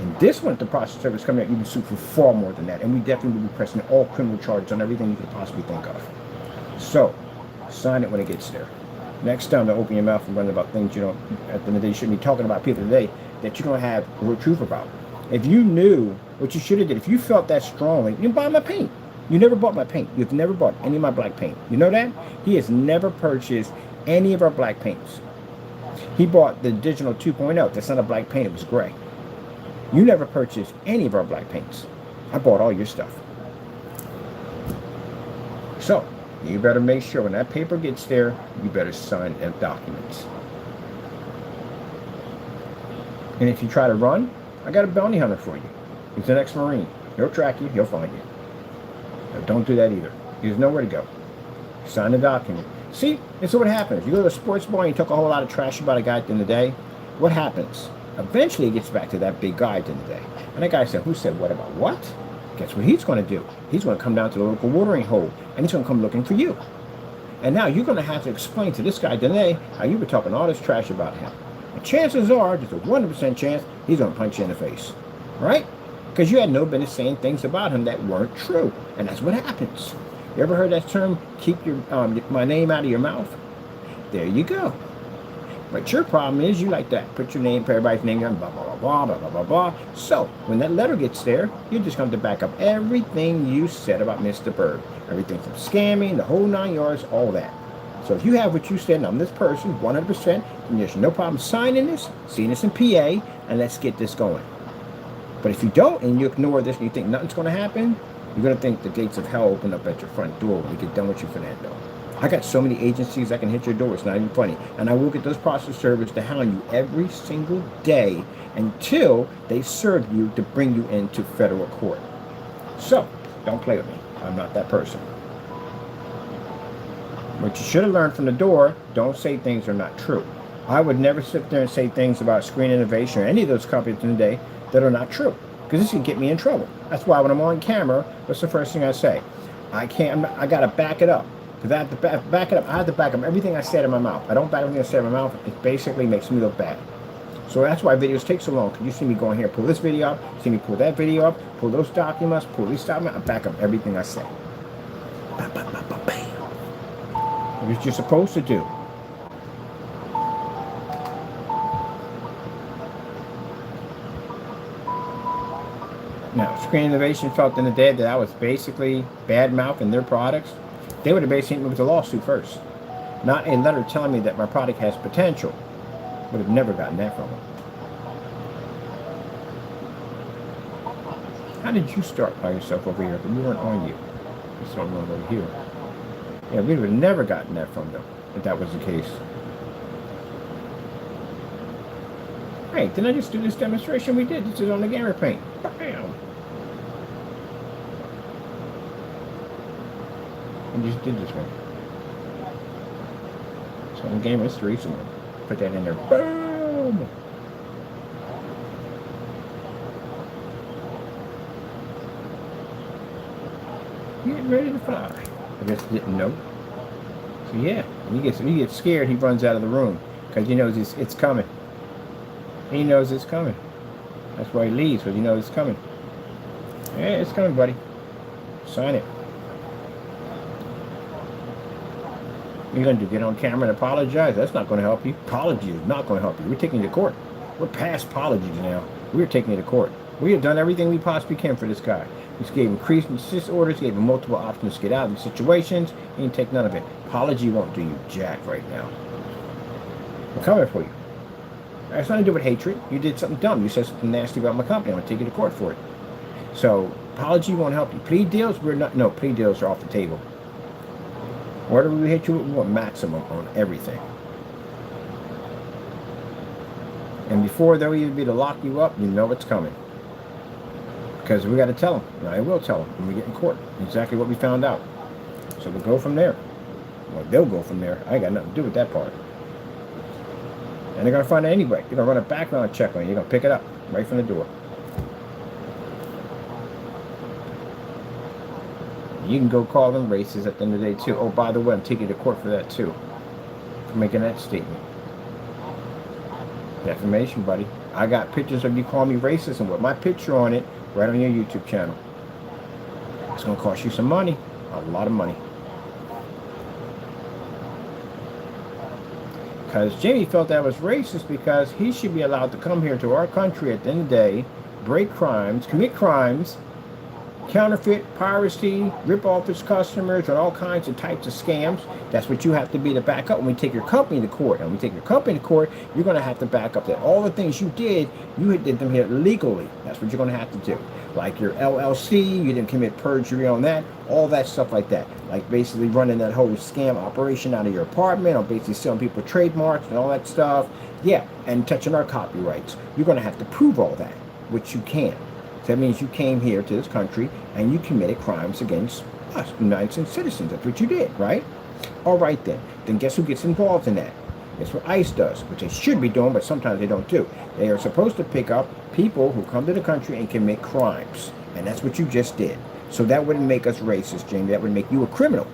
In this one, the process server is coming out, you'll be sued for far more than that. And we definitely will be pressing all criminal charges on everything you could possibly think of. So, sign it when it gets there. Next time to open your mouth and run about things you don't, at the end of the day, you shouldn't be talking about people today that you don't have real truth about. If you knew what you should have did, if you felt that strongly, you buy my paint. You never bought my paint. You've never bought any of my black paint. You know that? He has never purchased any of our black paints. He bought the digital 2.0. That's not a black paint. It was gray. You never purchased any of our black paints. I bought all your stuff. So, you better make sure when that paper gets there, you better sign them documents. And if you try to run, I got a bounty hunter for you. He's an ex-Marine. He'll track you. He'll find you. Now, don't do that either. There's nowhere to go. Sign the document. See, this is what happens. You go to a sports bar and you talk a whole lot of trash about a guy at the end of the day. What happens? Eventually, it gets back to that big guy at the end of the day. And that guy said, who said what about what? Guess what he's going to do? He's going to come down to the local watering hole, and he's going to come looking for you. And now you're going to have to explain to this guy today how you were talking all this trash about him. And chances are, there's a 100% chance he's going to punch you in the face. Right? Because you had no business saying things about him that weren't true. And that's what happens. You ever heard that term, keep your my name out of your mouth? There you go. But your problem is you like that. Put your name, put everybody's name down, blah, blah, blah, blah, blah, blah, blah, blah. So, when that letter gets there, you're just going to back up everything you said about Mr. Bird. Everything from scamming, the whole 9 yards, all that. So if you have what you said, and I'm this person, 100%, then there's no problem signing this, seeing this in PA, and let's get this going. But if you don't, and you ignore this, and you think nothing's going to happen, you're going to think the gates of hell open up at your front door when you get done with you, Fernando. I got so many agencies that can hit your door, it's not even funny. And I will get those process servers to hound you every single day until they serve you to bring you into federal court. So, don't play with me. I'm not that person. What you should have learned from the door, don't say things that are not true. I would never sit there and say things about Screen Innovation or any of those companies today that are not true. Because this can get me in trouble. That's why when I'm on camera, what's the first thing I say? I got to back it up. Because I have to back it up. I have to back up everything I said in my mouth. I don't back everything I said in my mouth. It basically makes me look bad. So that's why videos take so long. Because you see me going here, pull this video up, see me pull that video up, pull those documents, pull these documents, I back up everything I say. Bam. What you're supposed to do. Now, Screen Innovation felt in the day that I was basically bad-mouthing their products. They would have basically hit me with a lawsuit first. Not a letter telling me that my product has potential. Would have never gotten that from them. How did you start by yourself over here? But we weren't on you. We started over here. Yeah, we would have never gotten that from them if that was the case. Hey, didn't I just do this demonstration we did? This is on the Gamer Paint. Bam! I just did this one. So in the game, it's the recent one. Put that in there. Boom! Getting ready to fly. I guess he didn't know. So yeah, when he gets scared, he runs out of the room because he knows it's coming. He knows it's coming. That's why he leaves, because he knows it's coming. Yeah, it's coming, buddy. Sign it. What are you going to do? Get on camera and apologize? That's not going to help you. Apology is not going to help you. We're taking you to court. We're past apologies now. We're taking you to court. We have done everything we possibly can for this guy. We gave him cease and desist orders, gave him multiple options to get out of these situations. He didn't take none of it. Apology won't do you jack right now. I'm coming for you. It's nothing to do with hatred. You did something dumb. You said something nasty about my company. I'm going to take you to court for it. So, apology won't help you. Plea deals, plea deals are off the table. Whatever we hit you with, we want maximum on everything. And before they'll either be to lock you up, you know it's coming. Because we got to tell them. And I will tell them when we get in court exactly what we found out. So we'll go from there. Well, they'll go from there. I ain't got nothing to do with that part. And they're going to find it anyway. They're going to run a background check on you. You're going to pick it up right from the door. You can go call them racist at the end of the day, too. Oh, by the way, I'm taking you to court for that, too. For making that statement. Defamation, buddy. I got pictures of you calling me racist and with my picture on it right on your YouTube channel. It's going to cost you some money. A lot of money. Because Jamie felt that was racist because he should be allowed to come here to our country at the end of the day, break crimes, commit crimes, counterfeit, piracy, rip off his customers, and all kinds of types of scams. That's what you have to be to back up when we take your company to court. And when we take your company to court, you're going to have to back up that all the things you did them here legally. That's what you're going to have to do. Like your LLC, you didn't commit perjury on that, all that stuff like that. Like basically running that whole scam operation out of your apartment, or basically selling people trademarks and all that stuff. Yeah, and touching our copyrights. You're going to have to prove all that, which you can. So that means you came here to this country and you committed crimes against us, United States citizens. That's what you did, right? All right then. Then guess who gets involved in that? That's what ICE does, which they should be doing, but sometimes they don't do. They are supposed to pick up people who come to the country and commit crimes. And that's what you just did. So that wouldn't make us racist, Jamie. That would make you a criminal.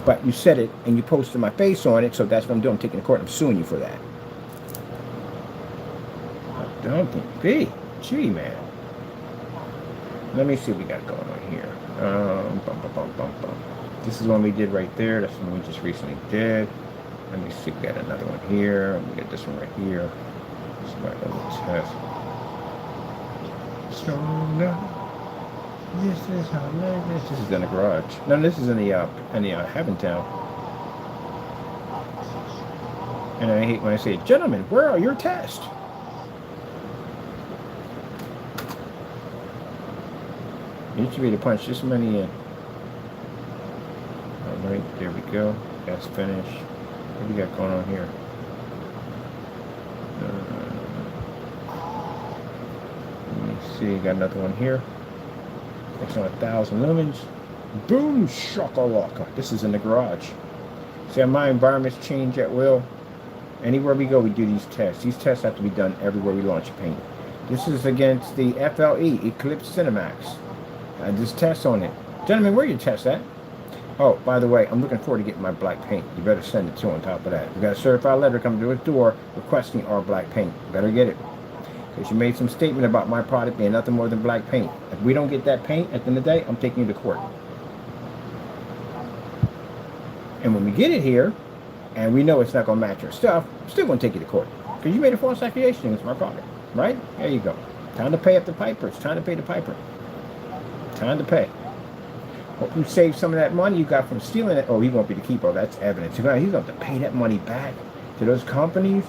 But you said it and you posted my face on it, so that's what I'm doing. I'm taking the court. I'm suing you for that. Don't be. Gee, man. Let me see what we got going on here. This is one we did right there. That's one we just recently did. Let me see. We got another one here. We got this one right here. This is my little test. Stronger. This is how this is in the garage. No, this is in the Haventown. And I hate when I say, gentlemen, where are your tests? You should be able to punch this many in. Alright, there we go. That's finished. What do we got going on here? Let me see, got another one here. It's on 1,000 lumens. Boom shakalaka. This is in the garage. See how my environments change at will? Anywhere we go, we do these tests. These tests have to be done everywhere we launch a paint. This is against the FLE, Eclipse Cinemax. I just test on it. Gentlemen, where are your tests at? Oh, by the way, I'm looking forward to getting my black paint. You better send it to on top of that. We got a certified letter coming to his door requesting our black paint. You better get it. Because you made some statement about my product being nothing more than black paint. If we don't get that paint, at the end of the day, I'm taking you to court. And when we get it here, and we know it's not going to match your stuff, I'm still going to take you to court. Because you made a false accusation against my product. Right? There you go. Time to pay up the piper. It's time to pay the piper. Time to pay. Hope you save some of that money you got from stealing it. Oh, he won't be the keeper. That's evidence. He's going to have to pay that money back to those companies.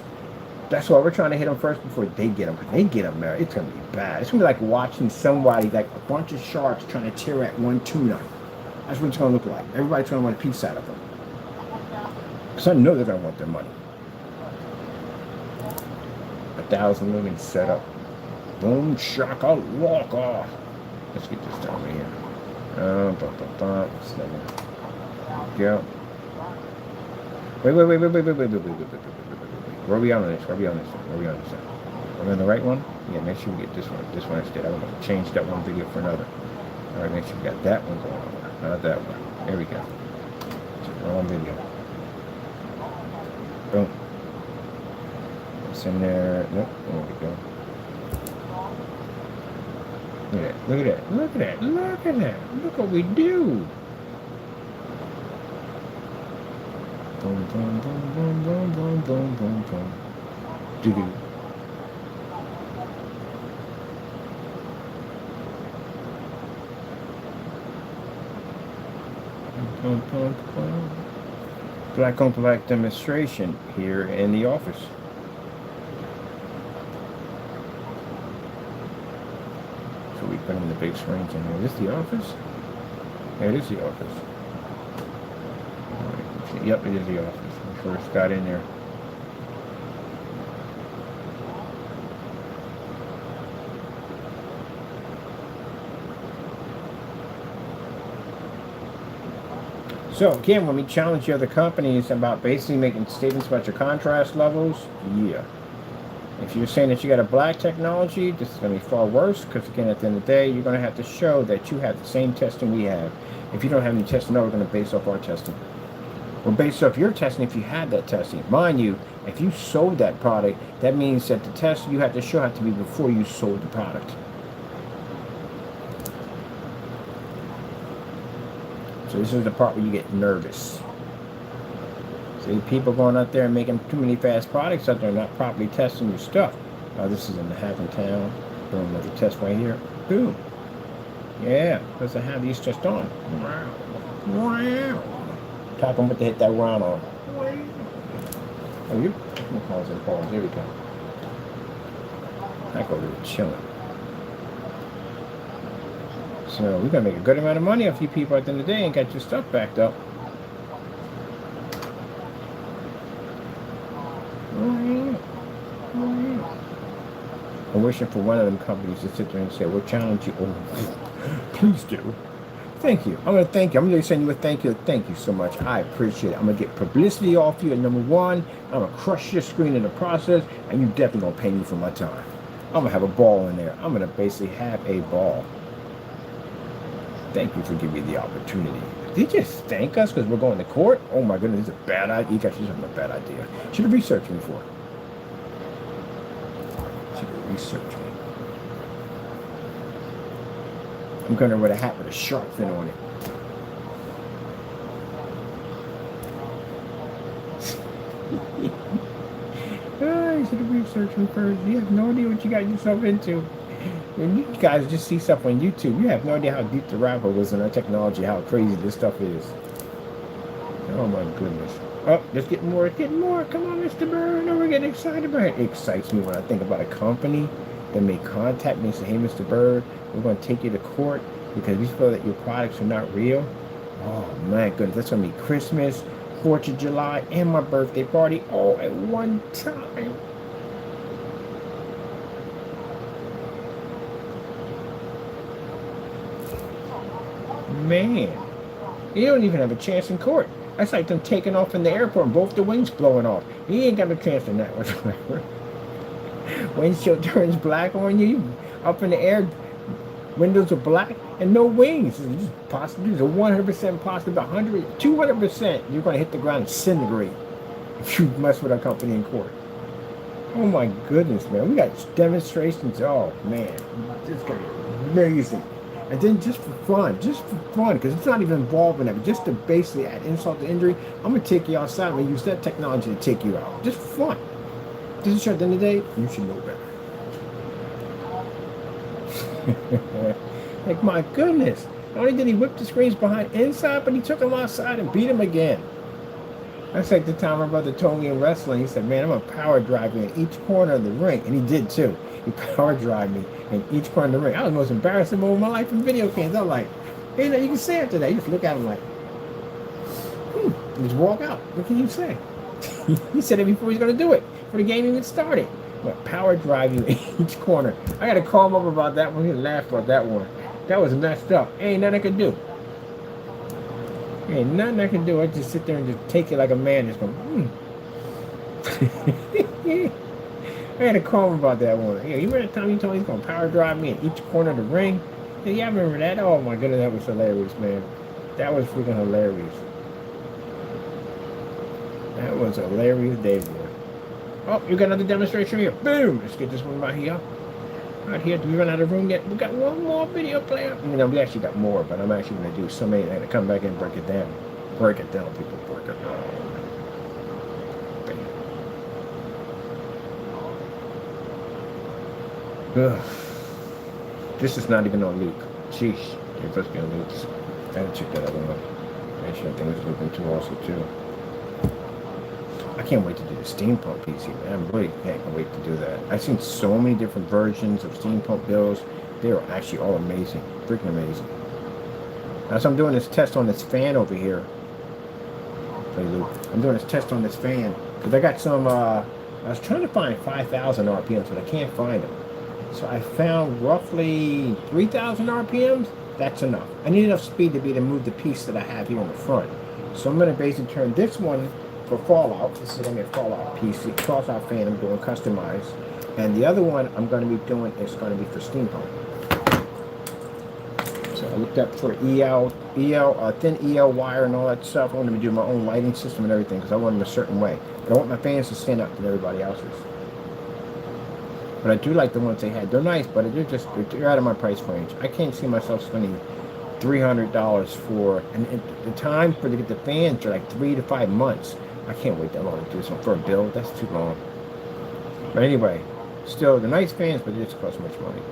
That's why we're trying to hit them first before they get them. Because they get them, man, it's going to be bad. It's going to be like watching somebody, like a bunch of sharks trying to tear at one tuna. That's what it's going to look like. Everybody's going to want a piece out of them. Because I know they're going to want their money. 1,000 lumens set up. Boom, shakalaka. Let's get this down here. Go. Where are we on this? Where are we on this? Where are we on this? Are we on the right one? Yeah, make sure we get this one. This one instead. I want to change that one video for another. All right, make sure we got that one going on. Not that one. There we go. Wrong video. Boom. It's in there. Nope. There we go. Look at that. Look at that. Look at that. Look at that. Look what we do. Boom, boom, boom, boom, boom, boom, boom, boom, boom. Doo-doo. Boom, boom, boom. Black on black demonstration here in the office. So we put in the big screens in here. Is this the office? Yeah, it is the office. Yep, it is the office. We first got in there. So again, when we challenge the other companies about basically making statements about your contrast levels, yeah. If you're saying that you got a black technology, this is going to be far worse because again, at the end of the day, you're going to have to show that you have the same testing we have. If you don't have any testing, no, we're going to base off our testing. Well, based off your testing, if you had that testing, mind you, if you sold that product, that means that the test you have to show had to be before you sold the product. So this is the part where you get nervous. See, people going out there and making too many fast products out there, not properly testing your stuff. This is in the Hackentown. Boom, another test right here. Boom. Yeah, because I have these tests on. Wow. Wow. Talking about to hit that round on. Oh, you can pause and pause. Here we go. I go to chilling. So we're gonna make a good amount of money off you people at the end of the day and got your stuff backed up. I'm wishing for one of them companies to sit there and say, we'll challenge you. Oh, please do. Thank you. I'm going to thank you. I'm going to send you a thank you. Thank you so much. I appreciate it. I'm going to get publicity off you at number one. I'm going to crush your screen in the process, and you're definitely going to pay me for my time. I'm going to have a ball in there. I'm going to basically have a ball. Thank you for giving me the opportunity. Did you just thank us because we're going to court? Oh my goodness, this is a bad idea. You guys should have a bad idea. Should have researched me for it. Should have researched me. I'm going to wear a hat with a shark fin on it. You should have researched me first. You have no idea what you got yourself into. When you guys just see stuff on YouTube, you have no idea how deep the rabbit hole is in our technology, how crazy this stuff is. Oh my goodness. Oh, just getting more, getting more. Come on, Mr. Bird. No, we're getting excited about it. It excites me when I think about a company that may contact me and say, hey, Mr. Bird, we're going to take you to court because we feel that your products are not real. Oh my goodness, that's going to be Christmas, 4th of July, and my birthday party all at one time. Man, you don't even have a chance in court. That's like them taking off in the airport and both the wings blowing off. You ain't got a chance in that whatsoever. Windshield turns black on you, up in the air, windows are black, and no wings. It's possible. There's a 100% possible, 100, 200% you're going to hit the ground and disintegrate if you mess with our company in court. Oh my goodness, man. We got demonstrations. Oh man, it's going to be amazing. And then just for fun, because it's not even involved in that, but just to basically add insult to injury, I'm going to take you outside. I'm going to use that technology to take you out. Just for fun. This is at the end of the day, you should know better. Like, my goodness. Not only did he whip the screens behind inside, but he took them outside and beat him again. That's like the time my brother told me in wrestling. He said, man, I'm going to power drive you in each corner of the ring. And he did, too. He power drive me in each corner of the ring. I was the most embarrassing moment of my life in video games. I was like, hey, you can say after that. You just look at him like, just walk out. What can you say? He said it before he was going to do it. Before the game even started. But power drive you in each corner. I got to call him up about that one. He laughed about that one. That was messed up. Ain't nothing I could do. Ain't nothing I can do. I just sit there and just take it like a man. Just go, I had to call him about that one. Yeah, you remember the time you told me he's gonna power drive me in each corner of the ring? Yeah, I remember that. Oh my goodness, that was hilarious, man. That was freaking hilarious. That was a hilarious day, man. Oh, you got another demonstration here. Boom! Let's get this one right here. Right here. Do we run out of room yet? We got one more video player. You know, we actually got more, but I'm actually gonna do so many. I'm gonna come back and break it down. Break it down, people. Break it down. Ugh. This is not even on Luke. Sheesh. You're supposed to be on Luke's. I had to check that other one. Make sure things are looking too also too. I can't wait to do the steampunk PC, man. I really can't wait to do that. I've seen so many different versions of steampunk builds. They are actually all amazing. Freaking amazing. Now, so I'm doing this test on this fan over here. Play Luke. I'm doing this test on this fan. Because I got some, I was trying to find 5,000 RPMs, but I can't find them. So I found roughly 3,000 RPMs. That's enough. I need enough speed to be able to move the piece that I have here on the front. So I'm going to basically turn this one for Fallout. This is going to be a Fallout PC, Fallout fan I'm doing customized. And the other one I'm going to be doing is going to be for steampunk. So I looked up for thin EL wire and all that stuff. I want to do my own lighting system and everything because I want them a certain way. But I want my fans to stand up to everybody else's. But I do like the ones they had. They're nice, but they're out of my price range. I can't see myself spending $300 for, and the time for to get the fans are like 3 to 5 months. I can't wait that long to do this one for a build. That's too long. But anyway, still, they're nice fans, but it just costs much money.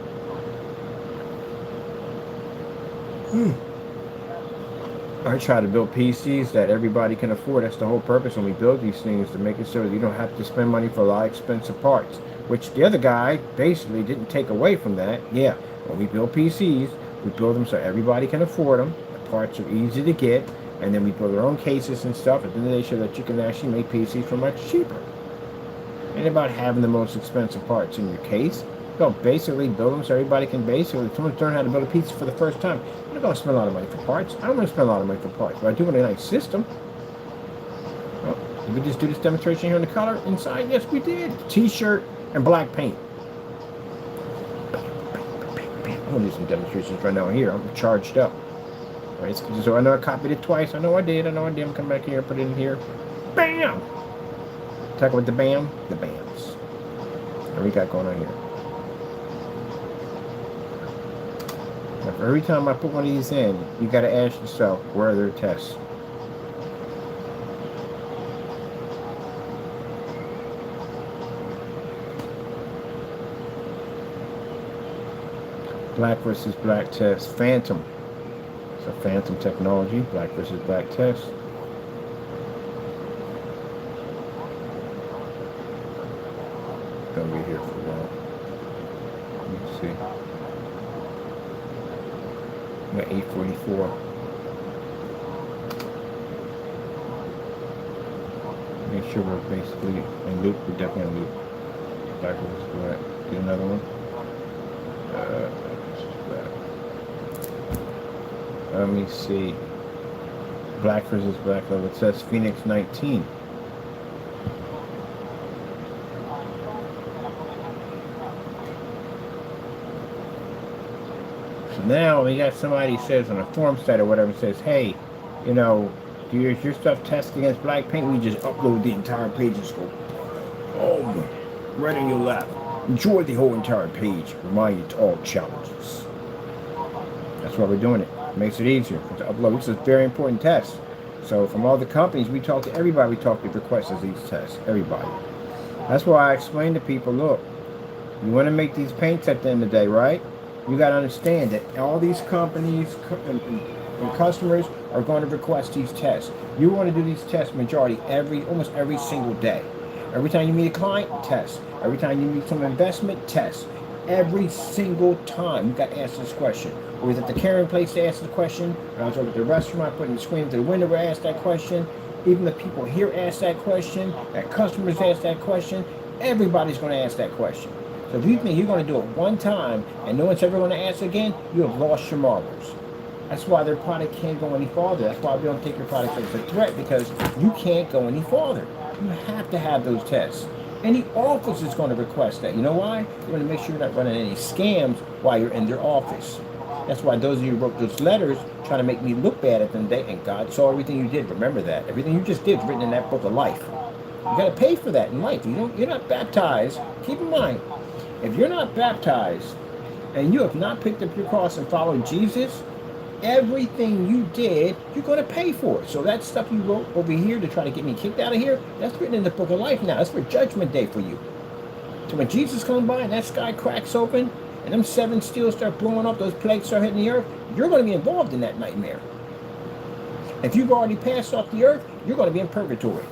I try to build PCs that everybody can afford. That's the whole purpose when we build these things, to make it so that you don't have to spend money for a lot of expensive parts. Which the other guy basically didn't take away from that. Yeah, when we build PCs, we build them so everybody can afford them. The parts are easy to get. And then we build our own cases and stuff. And then they show that you can actually make PCs for much cheaper. Ain't about having the most expensive parts in your case. You basically build them so everybody can basically, if someone's learning how to build a PC for the first time, I'm not going to spend a lot of money for parts. I don't want to spend a lot of money for parts, but I do want a nice system. Well, did we just do this demonstration here in the color inside? Yes, we did. T-shirt and black paint. I'm going to do some demonstrations right now here. I'm charged up. Right, so I know I copied it twice. I know I did. I'm come back here, put it in here. Bam! Talk about the bam, the bams. What we got going on here? Now, for every time I put one of these in, you got to ask yourself, where are their tests? Black versus black test. Phantom. So Phantom technology. Black versus black test. Gonna be here for a while. Let's see. I'm at 8:44. Make sure we're basically in loop. We're definitely in loop. Black versus black. Do another one. Let me see. Black versus black level. It says Phoenix 19. So now we got somebody says on a forum site or whatever, says, hey, you know, do your stuff test against black paint? We just upload the entire page and go, oh, right on your lap. Enjoy the whole entire page. Remind you to all challenges. That's why we're doing it. Makes it easier to upload, which is a very important test. So from all the companies, we talk to everybody. We talk to requests of these tests. Everybody. That's why I explain to people, look, you want to make these paints at the end of the day, right? You got to understand that all these companies and customers are going to request these tests. You want to do these tests majority almost every single day. Every time you meet a client, test. Every time you meet some investment, test. Every single time you got to answer this question. Or was at the carrying place to ask the question? When I was over at the restaurant, putting the screen to the window to ask that question. Even the people here ask that question. That customers ask that question. Everybody's going to ask that question. So if you think you're going to do it one time and no one's ever going to ask again, you have lost your marbles. That's why their product can't go any farther. That's why we don't take your product as a threat, because you can't go any farther. You have to have those tests. Any office is going to request that. You know why? They're going to make sure you're not running any scams while you're in their office. That's why those of you who wrote those letters trying to make me look bad at them, and God saw everything you did. Remember that. Everything you just did is written in that book of life. You got to pay for that in life. You're not baptized. Keep in mind, if you're not baptized and you have not picked up your cross and followed Jesus, everything you did, you're going to pay for it. So that stuff you wrote over here to try to get me kicked out of here, that's written in the book of life now. That's for judgment day for you. So when Jesus comes by and that sky cracks open and them 7 steels start blowing up, those plagues start hitting the earth, you're going to be involved in that nightmare. If you've already passed off the earth, you're going to be in purgatory.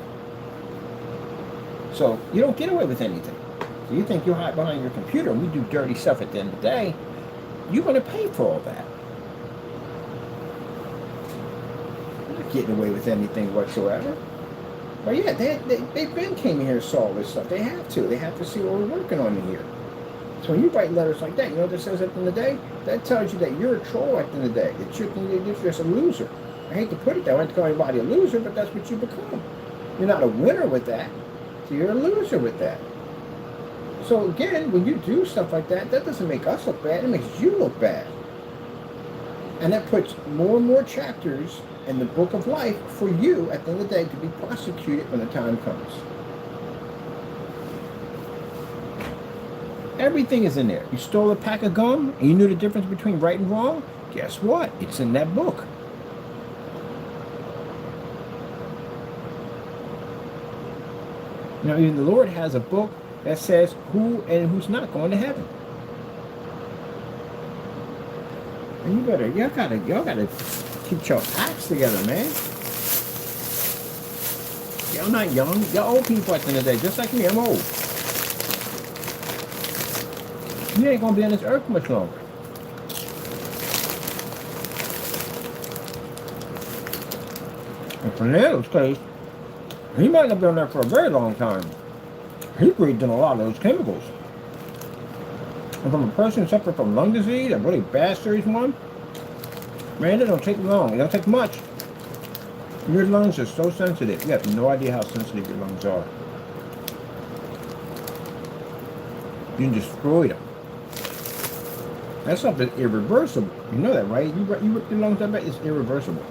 So you don't get away with anything. So you think you'll hide behind your computer and we do dirty stuff at the end of the day, you're going to pay for all that. You're not getting away with anything whatsoever. But yeah, they've been came here and saw all this stuff. They have to. They have to see what we're working on in here. So when you write letters like that, you know what that says at the end of the day? That tells you that you're a troll at the end of the day. That you're just a loser. I hate to put it that way. I don't call anybody a loser, but that's what you become. You're not a winner with that. So you're a loser with that. So again, when you do stuff like that, that doesn't make us look bad. It makes you look bad. And that puts more and more chapters in the book of life for you at the end of the day to be prosecuted when the time comes. Everything is in there. You stole a pack of gum and you knew the difference between right and wrong? Guess what? It's in that book. Now, even the Lord has a book that says who and who's not going to heaven. And y'all gotta keep your acts together, man. Y'all not young. Y'all old people at the end of the day, just like me. I'm old. You ain't gonna be on this earth much longer. And for Neil's case, he might not be on there for a very long time. He breathed in a lot of those chemicals. And from a person suffering from lung disease, a really bad serious one, man, it don't take long. It don't take much. Your lungs are so sensitive. You have no idea how sensitive your lungs are. You can destroy them. That stuff is irreversible. You know that, right? You rip your lungs up, it's irreversible.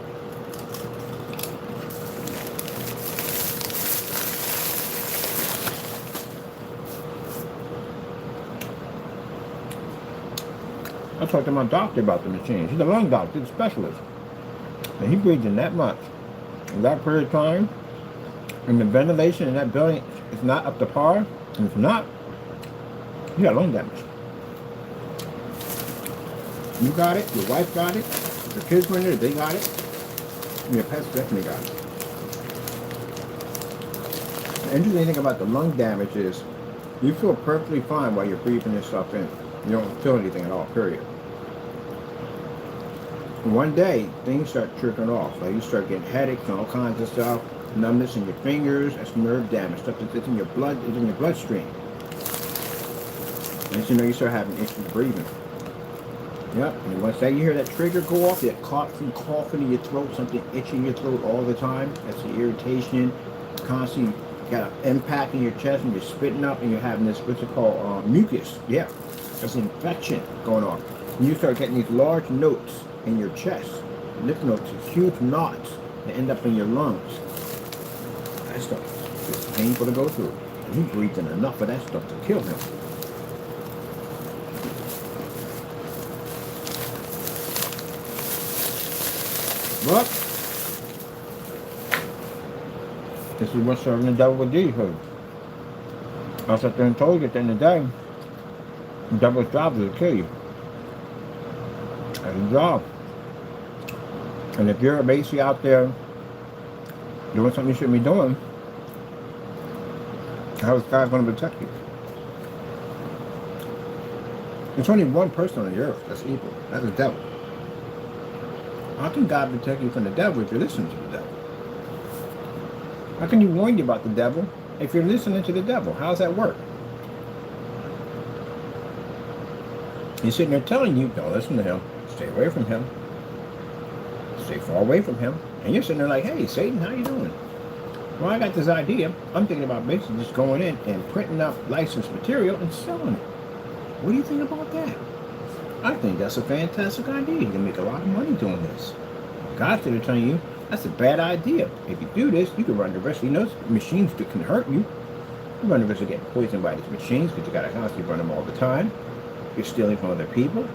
I talked to my doctor about the machine. He's a lung doctor, he's a specialist. And he breathed in that much. In that period of time, and the ventilation in that building is not up to par, and if not, you got lung damage. You got it, your wife got it, your kids were in there, they got it, and your pets definitely got it. The interesting thing about the lung damage is you feel perfectly fine while you're breathing this stuff in. You don't feel anything at all, period. And one day, things start trickling off. Like you start getting headaches and all kinds of stuff, numbness in your fingers, that's nerve damage, stuff that's in your blood, is in your bloodstream. And you know, you start having issues breathing. Yep, and once that you hear that trigger go off, that coughing in your throat, something itching in your throat all the time, that's the irritation, constantly got an impact in your chest and you're spitting up and you're having this, what's it called, mucus. Yeah, that's an infection going on. And you start getting these large notes in your chest, lymph nodes, huge knots that end up in your lungs. That stuff is painful to go through. And he breathed in enough of that stuff to kill him. But this is what serving the devil would do for you. I sat there and told you at the end of the day, the devil's job is to kill you. That's his job. And if you're basically out there doing something you shouldn't be doing, how is God going to protect you? There's only one person on the earth that's evil. That's the devil. How can God protect you from the devil if you're listening to the devil? How can you warn you about the devil if you're listening to the devil? How does that work? He's sitting there telling you, don't listen to him. Stay away from him. Stay far away from him. And you're sitting there like, hey, Satan, how you doing? Well, I got this idea. I'm thinking about basically just going in and printing up licensed material and selling it. What do you think about that? I think that's a fantastic idea. You can make a lot of money doing this. God's going to tell you, that's a bad idea. If you do this, you can run the risk. You know, machines that can hurt you. You run the risk of getting poisoned by these machines because you got a house, you run them all the time. You're stealing from other people.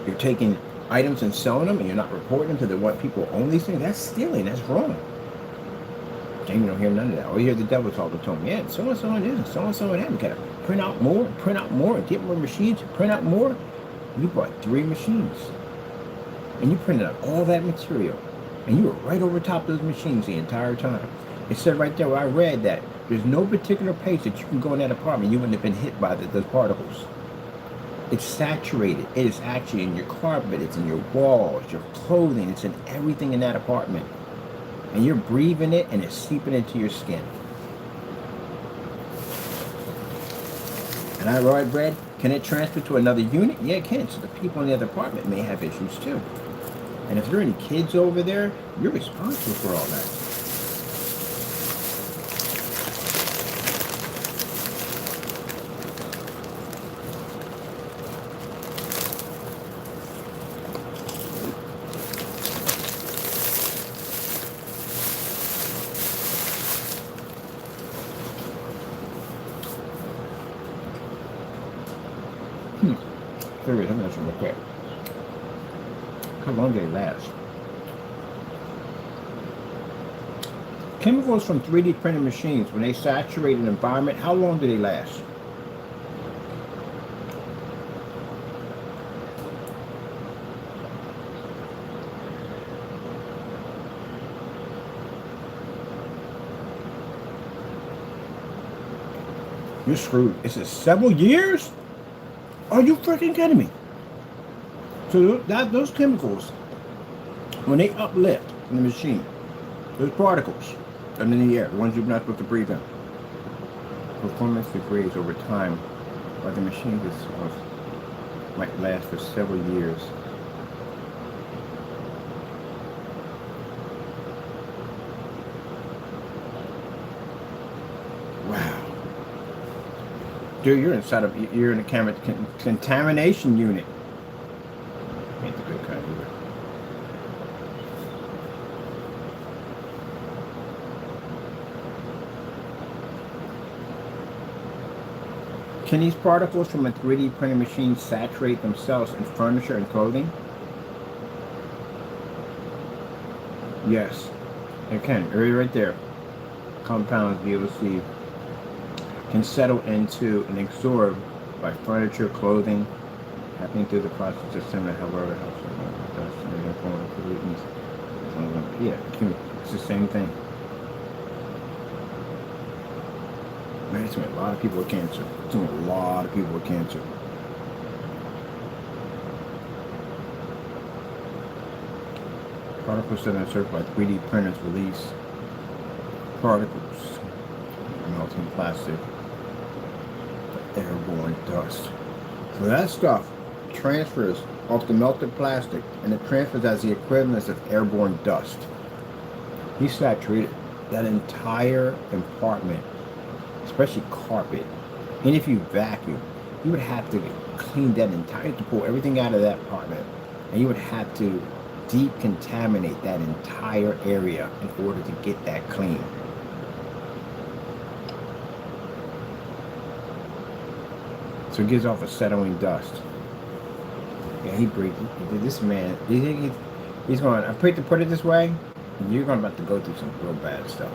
You're taking items and selling them and you're not reporting them to the what people own these things. That's stealing. That's wrong. And you don't hear none of that. Or you hear the devil talking to him. Yeah, so-and-so it is, and so-and-so it is. You got to print out more, get more machines, print out more. You bought 3 machines. And you printed out all that material. And you were right over top of those machines the entire time. It said right there where I read that there's no particular place that you can go in that apartment you wouldn't have been hit by those particles. It's saturated. It is actually in your carpet. It's in your walls, your clothing. It's in everything in that apartment. And you're breathing it and it's seeping into your skin. And I read, can it transfer to another unit? Yeah, it can. So the people in the other apartment may have issues too. And if there are any kids over there, you're responsible for all that. Serious, I'm not sure what that. How long do they last? Chemicals from 3D printed machines, when they saturate an environment, how long do they last? You're screwed. It says several years? Are you freaking kidding me? So those chemicals, when they uplift in the machine, those particles are in the air, the ones you're not supposed to breathe in. Performance degrades over time, while the machine itself might last for several years. Wow. Dude, you're in a contamination unit. Ain't the good kind either. Can these particles from a 3D printing machine saturate themselves in furniture and clothing? Yes, it can. Right there. Compounds VOC can settle into and absorb by furniture, clothing, happening through the process of similar, however, it helps pollutants. Yeah, it's the same thing. Man, it's doing a lot of people with cancer. It's doing a lot of people with cancer. Particles that are certified 3D printers release particles, melting plastic, airborne dust. So that stuff transfers off the melted plastic and it transfers as the equivalent of airborne dust. He saturated that entire compartment, especially carpet. And if you vacuum, you would have to clean that entire, to pull everything out of that apartment, and you would have to decontaminate that entire area in order to get that clean. So it gives off a settling dust. Yeah, he breathed. This man, he's going, I put it this way, you're about to go through some real bad stuff.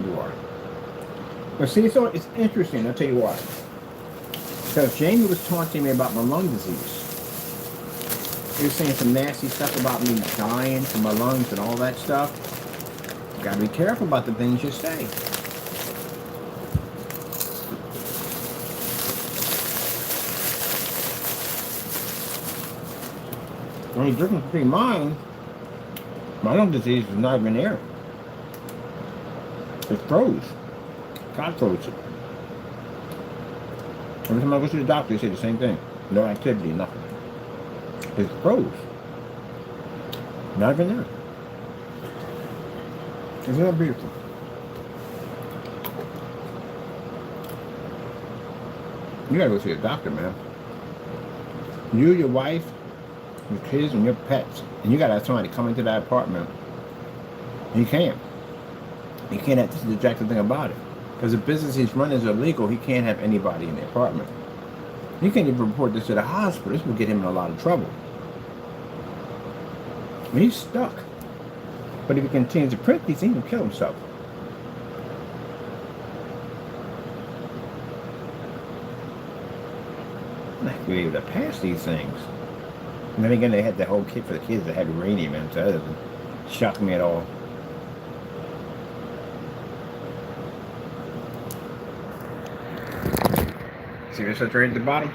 You are. But see, so it's interesting, I'll tell you why. Because Jamie was taunting me about my lung disease. He was saying some nasty stuff about me dying from my lungs and all that stuff. You gotta be careful about the things you say. The only difference between mine, my lung disease is not even there. It froze. God froze it. Every time I go to the doctor, they say the same thing. No activity, nothing. It froze. Not even that. Isn't that beautiful? You gotta go see a doctor, man. You, your wife, your kids, and your pets. And you gotta have somebody come into that apartment. You can't. You can't have, this is the objective thing about it. Because the business he's running is illegal, he can't have anybody in the apartment. You can't even report this to the hospital. This will get him in a lot of trouble. I mean, he's stuck. But if he continues to print these, he can kill himself. I'm not going to be able to pass these things. And then again, they had the whole kit for the kids that had uranium in it, so that doesn't shock me at all. See this right at the bottom?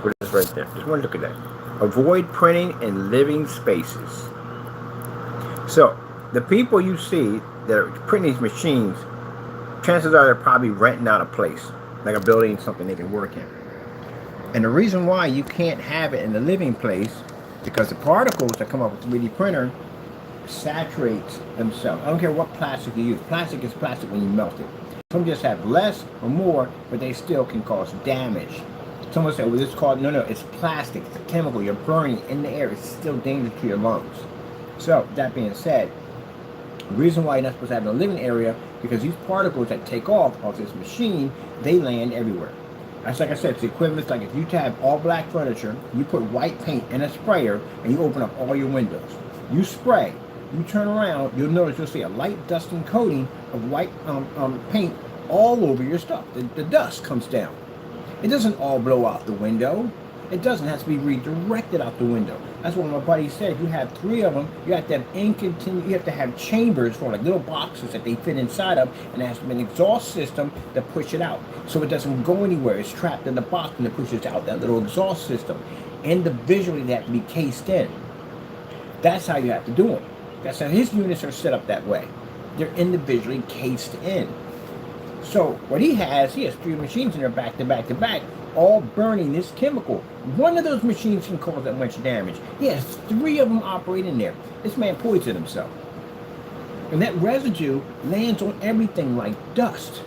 Put this right there. Just one look at that. Avoid printing in living spaces. So, the people you see that are printing these machines, chances are they're probably renting out a place, like a building, something they can work in. And the reason why you can't have it in the living place, because the particles that come up with the 3D printer saturates themselves. I don't care what plastic you use. Plastic is plastic when you melt it. Some just have less or more, but they still can cause damage. Someone said, well, this is called, no, it's plastic, it's a chemical, you're burning in the air, it's still dangerous to your lungs. So, that being said, the reason why you're not supposed to have it in a living area, because these particles that take off this machine, they land everywhere. That's like I said, it's the equivalent. It's like if you have all black furniture, you put white paint in a sprayer, and you open up all your windows. You spray, you turn around, you'll notice you'll see a light dusting coating of white paint all over your stuff. The dust comes down. It doesn't all blow out the window. It doesn't. It has to be redirected out the window. That's what my buddy said. You have 3 of them. You have to have you have to have chambers for like little boxes that they fit inside of, and there has to be an exhaust system to push it out, so it doesn't go anywhere. It's trapped in the box and it pushes out that little exhaust system. Individually, they have to be cased in. That's how you have to do them. That's how his units are set up that way. They're individually cased in. So what he has 3 machines in there back to back to back, all burning this chemical. One of those machines can cause that much damage. He has 3 of them operating there. This man poisoned himself. And that residue lands on everything like dust.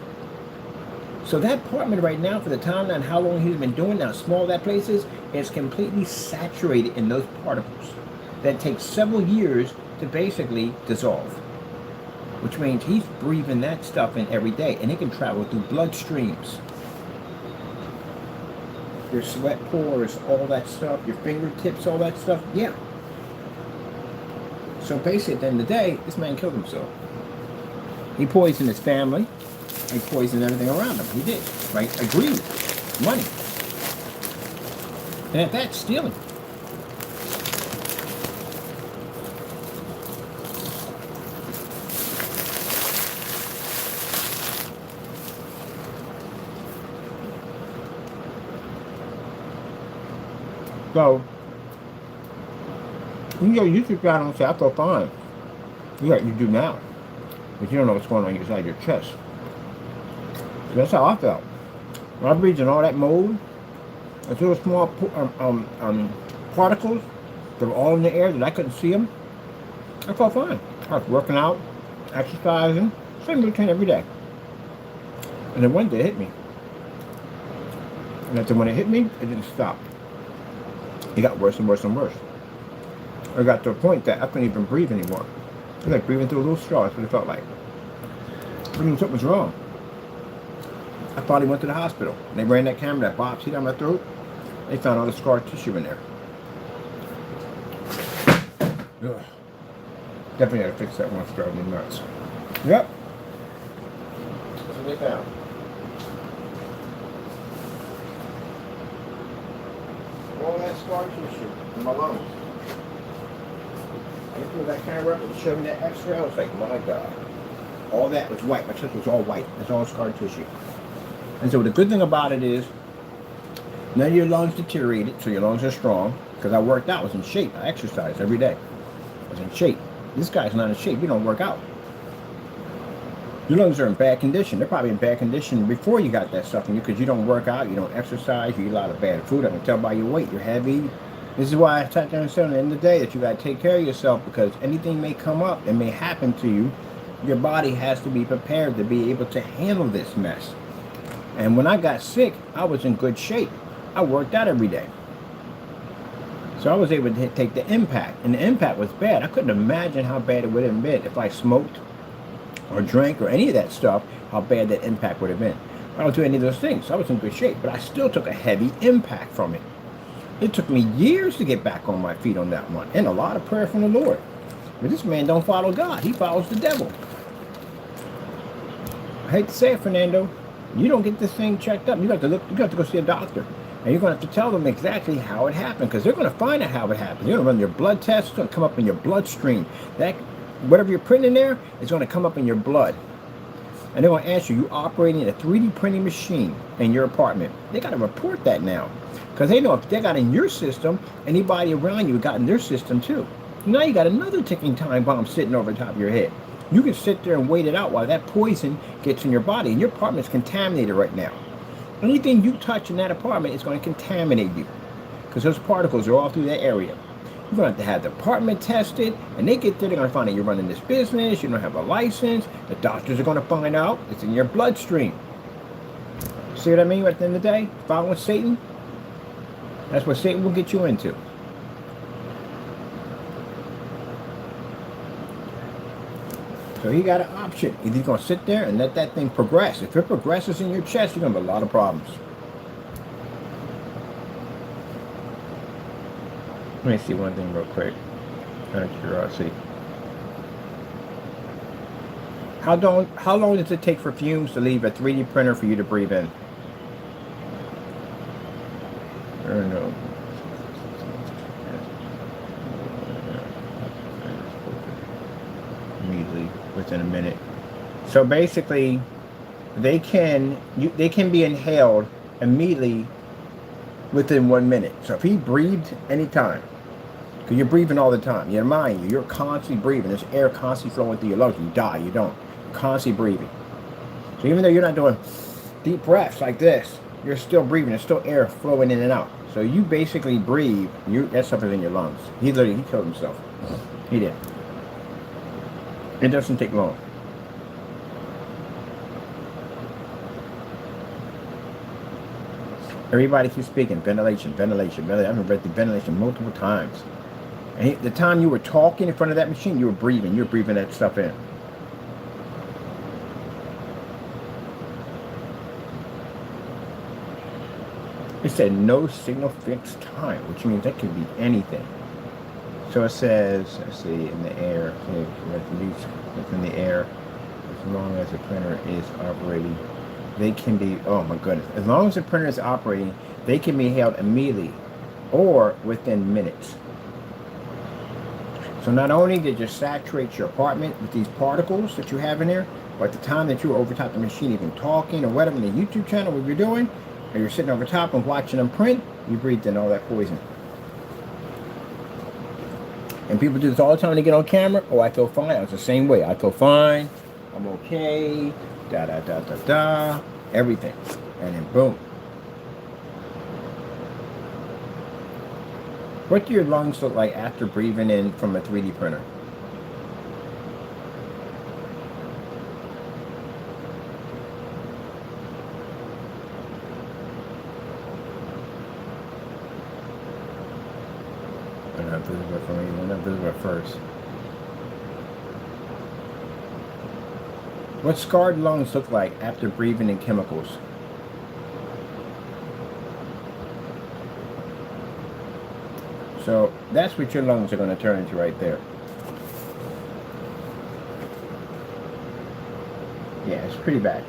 So that apartment right now, for the time and how long he's been doing, how small that place is completely saturated in those particles. That takes several years to basically dissolve. Which means he's breathing that stuff in every day, and it can travel through bloodstreams. Your sweat pores, all that stuff, your fingertips, all that stuff, yeah. So basically, at the end of the day, this man killed himself. He poisoned his family. He poisoned everything around him. He did. Right? Agreed. Money. And if that's stealing. So, you can go YouTube channel and say, I feel fine. Yeah, you do now. But you don't know what's going on inside your chest. So that's how I felt. When I breathed in all that mold, those little small particles that were all in the air that I couldn't see them, I felt fine. I was working out, exercising, same routine every day. And then one day it hit me. And then when it hit me, it didn't stop. It got worse and worse and worse. I got to a point that I couldn't even breathe anymore. It was like breathing through a little straw. That's what it felt like. I knew something was wrong. I finally went to the hospital. They ran that camera, that biopsy down my throat. They found all the scar tissue in there. Ugh. Definitely had to fix that one. It's driving me nuts. Yep. That's what they found. All that scar tissue in my lungs. I pulled that camera up and showed me that X-ray. I was like, my God. All that was white. My chest was all white. It's all scar tissue. And so the good thing about it is, none of your lungs deteriorated, so your lungs are strong. Because I worked out. I was in shape. I exercised every day. I was in shape. This guy's not in shape. You don't work out. Your lungs are in bad condition. They're probably in bad condition before you got that stuff in you, because you don't work out, you don't exercise, you eat a lot of bad food. I can tell by your weight. You're heavy. This is why I try to understand at the end of the day that you got to take care of yourself, because anything may come up and may happen to you. Your body has to be prepared to be able to handle this mess. And when I got sick, I was in good shape. I worked out every day. So I was able to take the impact. And the impact was bad. I couldn't imagine how bad it would have been if I smoked or drank or any of that stuff, how bad that impact would have been. I don't do any of those things. So I was in good shape. But I still took a heavy impact from it. It took me years to get back on my feet on that one. And a lot of prayer from the Lord. But this man don't follow God. He follows the devil. I hate to say it, Fernando. You don't get this thing checked up. You have to go see a doctor. And you're going to have to tell them exactly how it happened, because they're going to find out how it happened. They're going to run your blood tests. It's going to come up in your bloodstream. That, whatever you're printing in there, is going to come up in your blood. And they're going to ask you, you operating a 3D printing machine in your apartment. They got to report that now, because they know if they got in your system, anybody around you got in their system too. Now you got another ticking time bomb sitting over the top of your head. You can sit there and wait it out while that poison gets in your body. And your apartment's contaminated right now. Anything you touch in that apartment is going to contaminate you, because those particles are all through that area. You're going to have the apartment tested, and they get there, they're going to find out you're running this business, you don't have a license, the doctors are going to find out it's in your bloodstream. See what I mean at the end of the day? Following Satan? That's what Satan will get you into. So he got an option. Either you're going to sit there and let that thing progress. If it progresses in your chest, you're going to have a lot of problems. Let me see one thing real quick. Out of curiosity. How long does it take for fumes to leave a 3D printer for you to breathe in? I don't know. Immediately within a minute. So basically, they can be inhaled immediately within 1 minute. So if he breathed anytime, because you're breathing all the time, you mind you're constantly breathing. There's air constantly flowing through your lungs. You die. You don't. You're constantly breathing. So even though you're not doing deep breaths like this, you're still breathing. There's still air flowing in and out. So you basically breathe. That stuff is in your lungs. He killed himself. He did. It doesn't take long. Everybody keeps speaking. Ventilation, ventilation, ventilation. I've read the ventilation multiple times. And the time you were talking in front of that machine, you were breathing. You were breathing that stuff in. It said no signal fixed time, which means that could be anything. So it says, let's see, in the air, at least within the air, as long as the printer is operating, they can be, oh my goodness, as long as the printer is operating, they can be held immediately or within minutes. So not only did you saturate your apartment with these particles that you have in there, but at the time that you were over top the machine, even talking or whatever in the YouTube channel, what you're doing, or you're sitting over top and watching them print, you breathed in all that poison. And people do this all the time when they get on camera. Oh, I feel fine. I was the same way. I feel fine. I'm okay. Da da da da da. Everything. And then boom. What do your lungs look like after breathing in from a 3D printer? They're not visible for me. They're not visible at first. What scarred lungs look like after breathing in chemicals? So that's what your lungs are going to turn into right there. Yeah, it's pretty bad.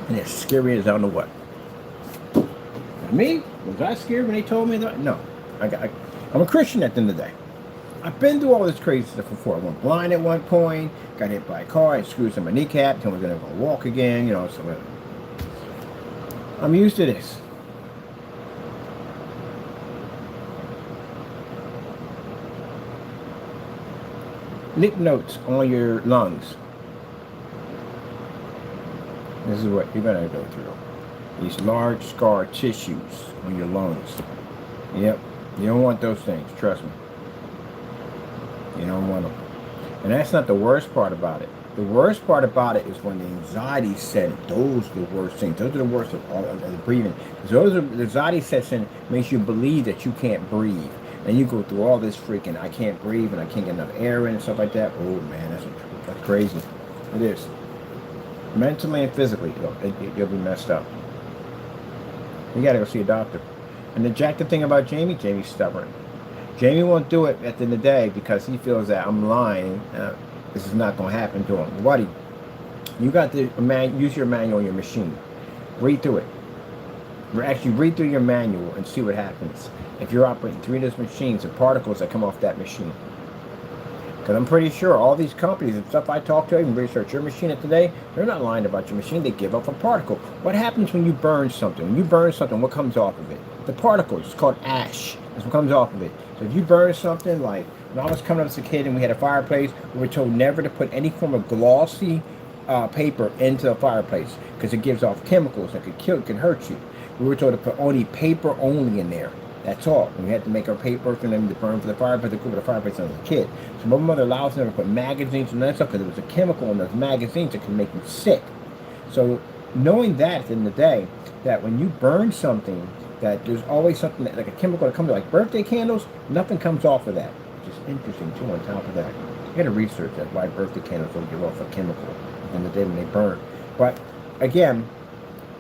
And it's scary as I don't know what. Me? Was I scared when they told me that? No. I'm a Christian at the end of the day. I've been through all this crazy stuff before. I went blind at one point, got hit by a car, it screwed in my kneecap, told me I was going to walk again, so I'm used to this. Lymph nodes on your lungs. This is what you're going to go through. These large scar tissues on your lungs. Yep. You don't want those things. Trust me. You don't want them. And that's not the worst part about it. The worst part about it is when the anxiety sets in. Those are the worst things. Those are the worst of all of the breathing. Because the anxiety sets in, makes you believe that you can't breathe. And you go through all this freaking, I can't breathe and I can't get enough air in and stuff like that. Oh man, that's crazy. It is. Mentally and physically, you'll be messed up. You gotta go see a doctor. And the jacked thing about Jamie's stubborn. Jamie won't do it at the end of the day because he feels that I'm lying. This is not going to happen to him. Buddy, you got to use your manual on your machine. Read through it. Actually, read through your manual and see what happens. If you're operating 3 of those machines, the particles that come off that machine. Because I'm pretty sure all these companies and stuff I talk to, even research your machine today, they're not lying about your machine. They give off a particle. What happens when you burn something? When you burn something, what comes off of it? The particles. It's called ash. That's what comes off of it. So if you burn something, like when I was coming up as a kid and we had a fireplace, we were told never to put any form of glossy paper into the fireplace because it gives off chemicals that could kill, can hurt you. We were told to put only paper only in there. That's all. And we had to make our paper for them to burn for the fireplace, to cook for the fireplace when I was a kid. So my mother allowed us never to put magazines and that stuff because there was a chemical in those magazines that can make you sick. So knowing that at the end of the day, that when you burn something, that there's always something that, like a chemical that comes like birthday candles, nothing comes off of that. Which is interesting too on top of that. You gotta research that why birthday candles don't give off a chemical at the end of the day when they burn. But again,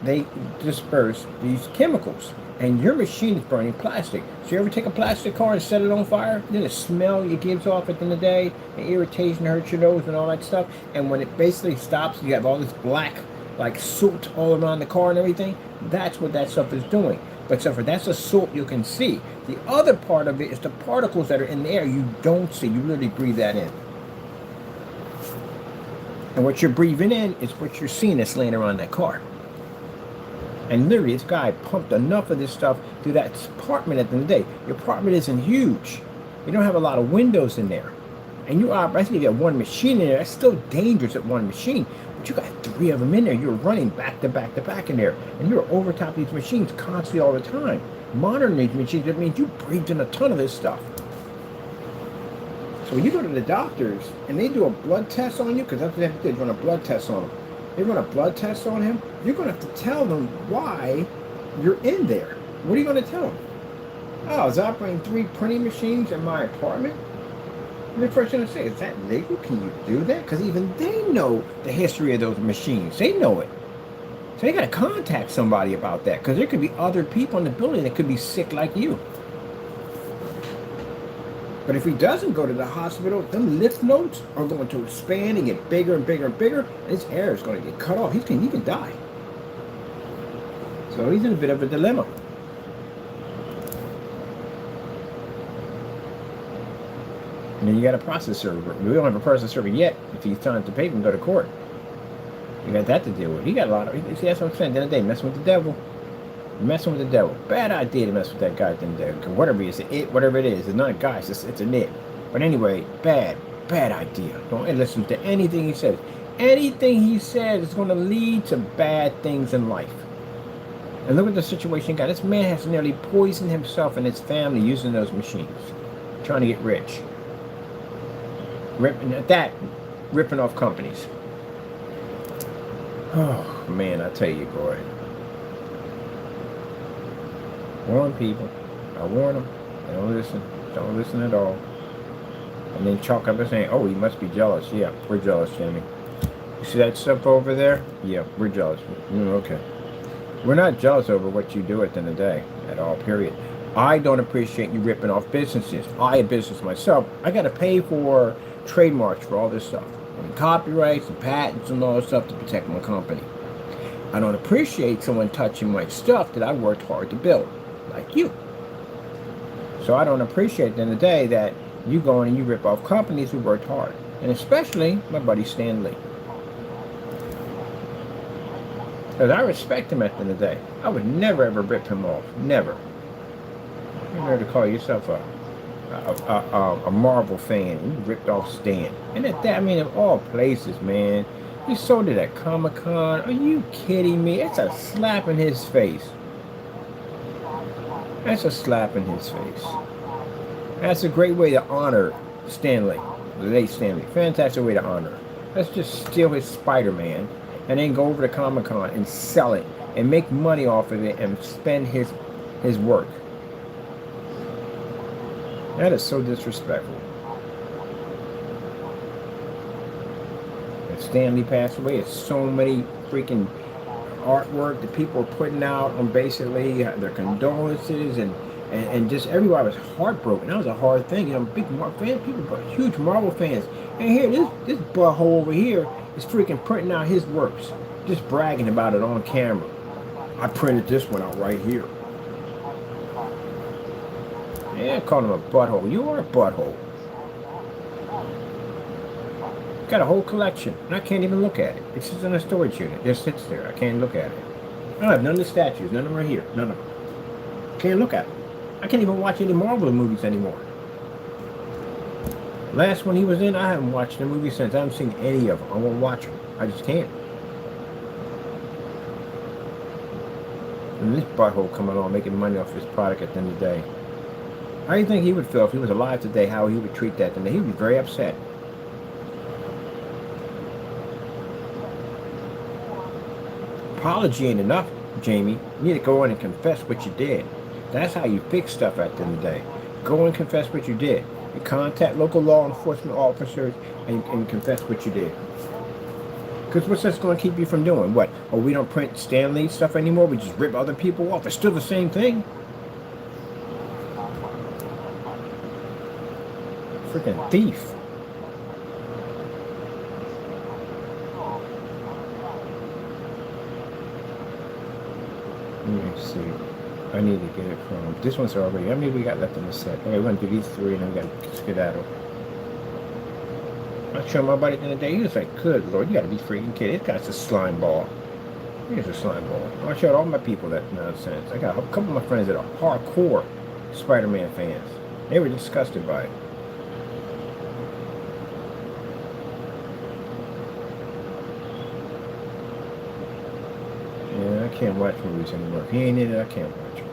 they disperse these chemicals. And your machine is burning plastic. So you ever take a plastic car and set it on fire? Then the smell it gives off at the end of the day, the irritation hurts your nose and all that stuff. And when it basically stops, you have all this black, like soot all around the car and everything. That's what that stuff is doing. But so for that's the soot you can see. The other part of it is the particles that are in the air you don't see. You literally breathe that in. And what you're breathing in is what you're seeing that's laying around that car. And literally, this guy pumped enough of this stuff through that apartment at the end of the day. Your apartment isn't huge. You don't have a lot of windows in there. And you obviously got one machine in there. That's still dangerous at one machine. But you got 3 of them in there. You're running back to back to back in there. And you're over top of these machines constantly all the time. Monitoring these machines, that means you breathed in a ton of this stuff. So when you go to the doctors and they do a blood test on you, because that's what they have to do, run a blood test on them. They run a blood test on him, you're going to have to tell them why you're in there. What are you going to tell them? Oh, I was operating 3 printing machines in my apartment? And the first thing to say, is that legal? Can you do that? Because even they know the history of those machines. They know it. So they got to contact somebody about that, because there could be other people in the building that could be sick like you. But if he doesn't go to the hospital, them lymph nodes are going to expand and get bigger and bigger and bigger, and his air is going to get cut off. He can die. So he's in a bit of a dilemma. And then you got a process server. We don't have a process server yet. If he's trying to pay him, go to court. You got that to deal with. He got a lot of. See, that's what I'm saying. The other day, messing with the devil. Messing with the devil. Bad idea to mess with that guy at the end of the day. Whatever it is, whatever it is, it's not a guy, it's an it. But anyway, bad idea. Don't listen to anything he says. Anything he says is going to lead to bad things in life. And look at the situation he got. This man has nearly poisoned himself and his family using those machines. Trying to get rich. Ripping off companies. Oh, man, I tell you, boy. Warn people. I warn them. They don't listen. Don't listen at all. And then chalk up and saying, oh, he must be jealous. Yeah, we're jealous, Jimmy. You see that stuff over there? Yeah, we're jealous. Okay. We're not jealous over what you do at the end of the day at all, period. I don't appreciate you ripping off businesses. I, a business myself, I got to pay for trademarks for all this stuff. And copyrights and patents and all this stuff to protect my company. I don't appreciate someone touching my stuff that I worked hard to build. Like you. So I don't appreciate at the end of the day that you go in and you rip off companies who worked hard. And especially my buddy Stan Lee. Because I respect him at the end of the day. I would never ever rip him off. Never. You're never to call yourself a Marvel fan. You ripped off Stan. And at that, I mean, of all places, man. He sold it at Comic-Con. Are you kidding me? It's a slap in his face. That's a slap in his face. That's a great way to honor Stanley, the late Stanley. Fantastic way to honor. Let's just steal his Spider-Man and then go over to Comic-Con and sell it and make money off of it and spend his work. That is so disrespectful. And Stanley passed away. It's so many freaking artwork that people are putting out on basically their condolences and just everybody was heartbroken. That was a hard thing. You know, big fan people, but huge Marvel fans. And here, this butthole over here is freaking printing out his works, just bragging about it on camera. I printed this one out right here. Yeah, call him a butthole. You are a butthole. Got a whole collection, and I can't even look at it. It sits in a storage unit. It just sits there. I can't look at it. I don't have none of the statues. None of them are here. None of them. Can't look at them. I can't even watch any Marvel movies anymore. Last one he was in, I haven't watched the movie since. I haven't seen any of them. I won't watch them. I just can't. And this butthole coming on making money off his product at the end of the day. How do you think he would feel if he was alive today, how he would treat that? And he would be very upset. Apology ain't enough, Jamie. You need to go in and confess what you did. That's how you fix stuff at the end of the day. Go and confess what you did. You contact local law enforcement officers and confess what you did. Because what's that's going to keep you from doing? What? Oh, we don't print Stanley stuff anymore? We just rip other people off? It's still the same thing. Freaking thief. Let me see. I need to get it from... This one's already... How many we got left in the set? Okay, we're going to do these three and then we got to skedaddle. I showed my buddy the other day. He was like, good Lord, you got to be freaking kidding. This guy's a slime ball. Here's a slime ball. I showed all my people that nonsense. I got a couple of my friends that are hardcore Spider-Man fans. They were disgusted by it. Yeah, I can't watch movies anymore. If he ain't in it, I can't watch it.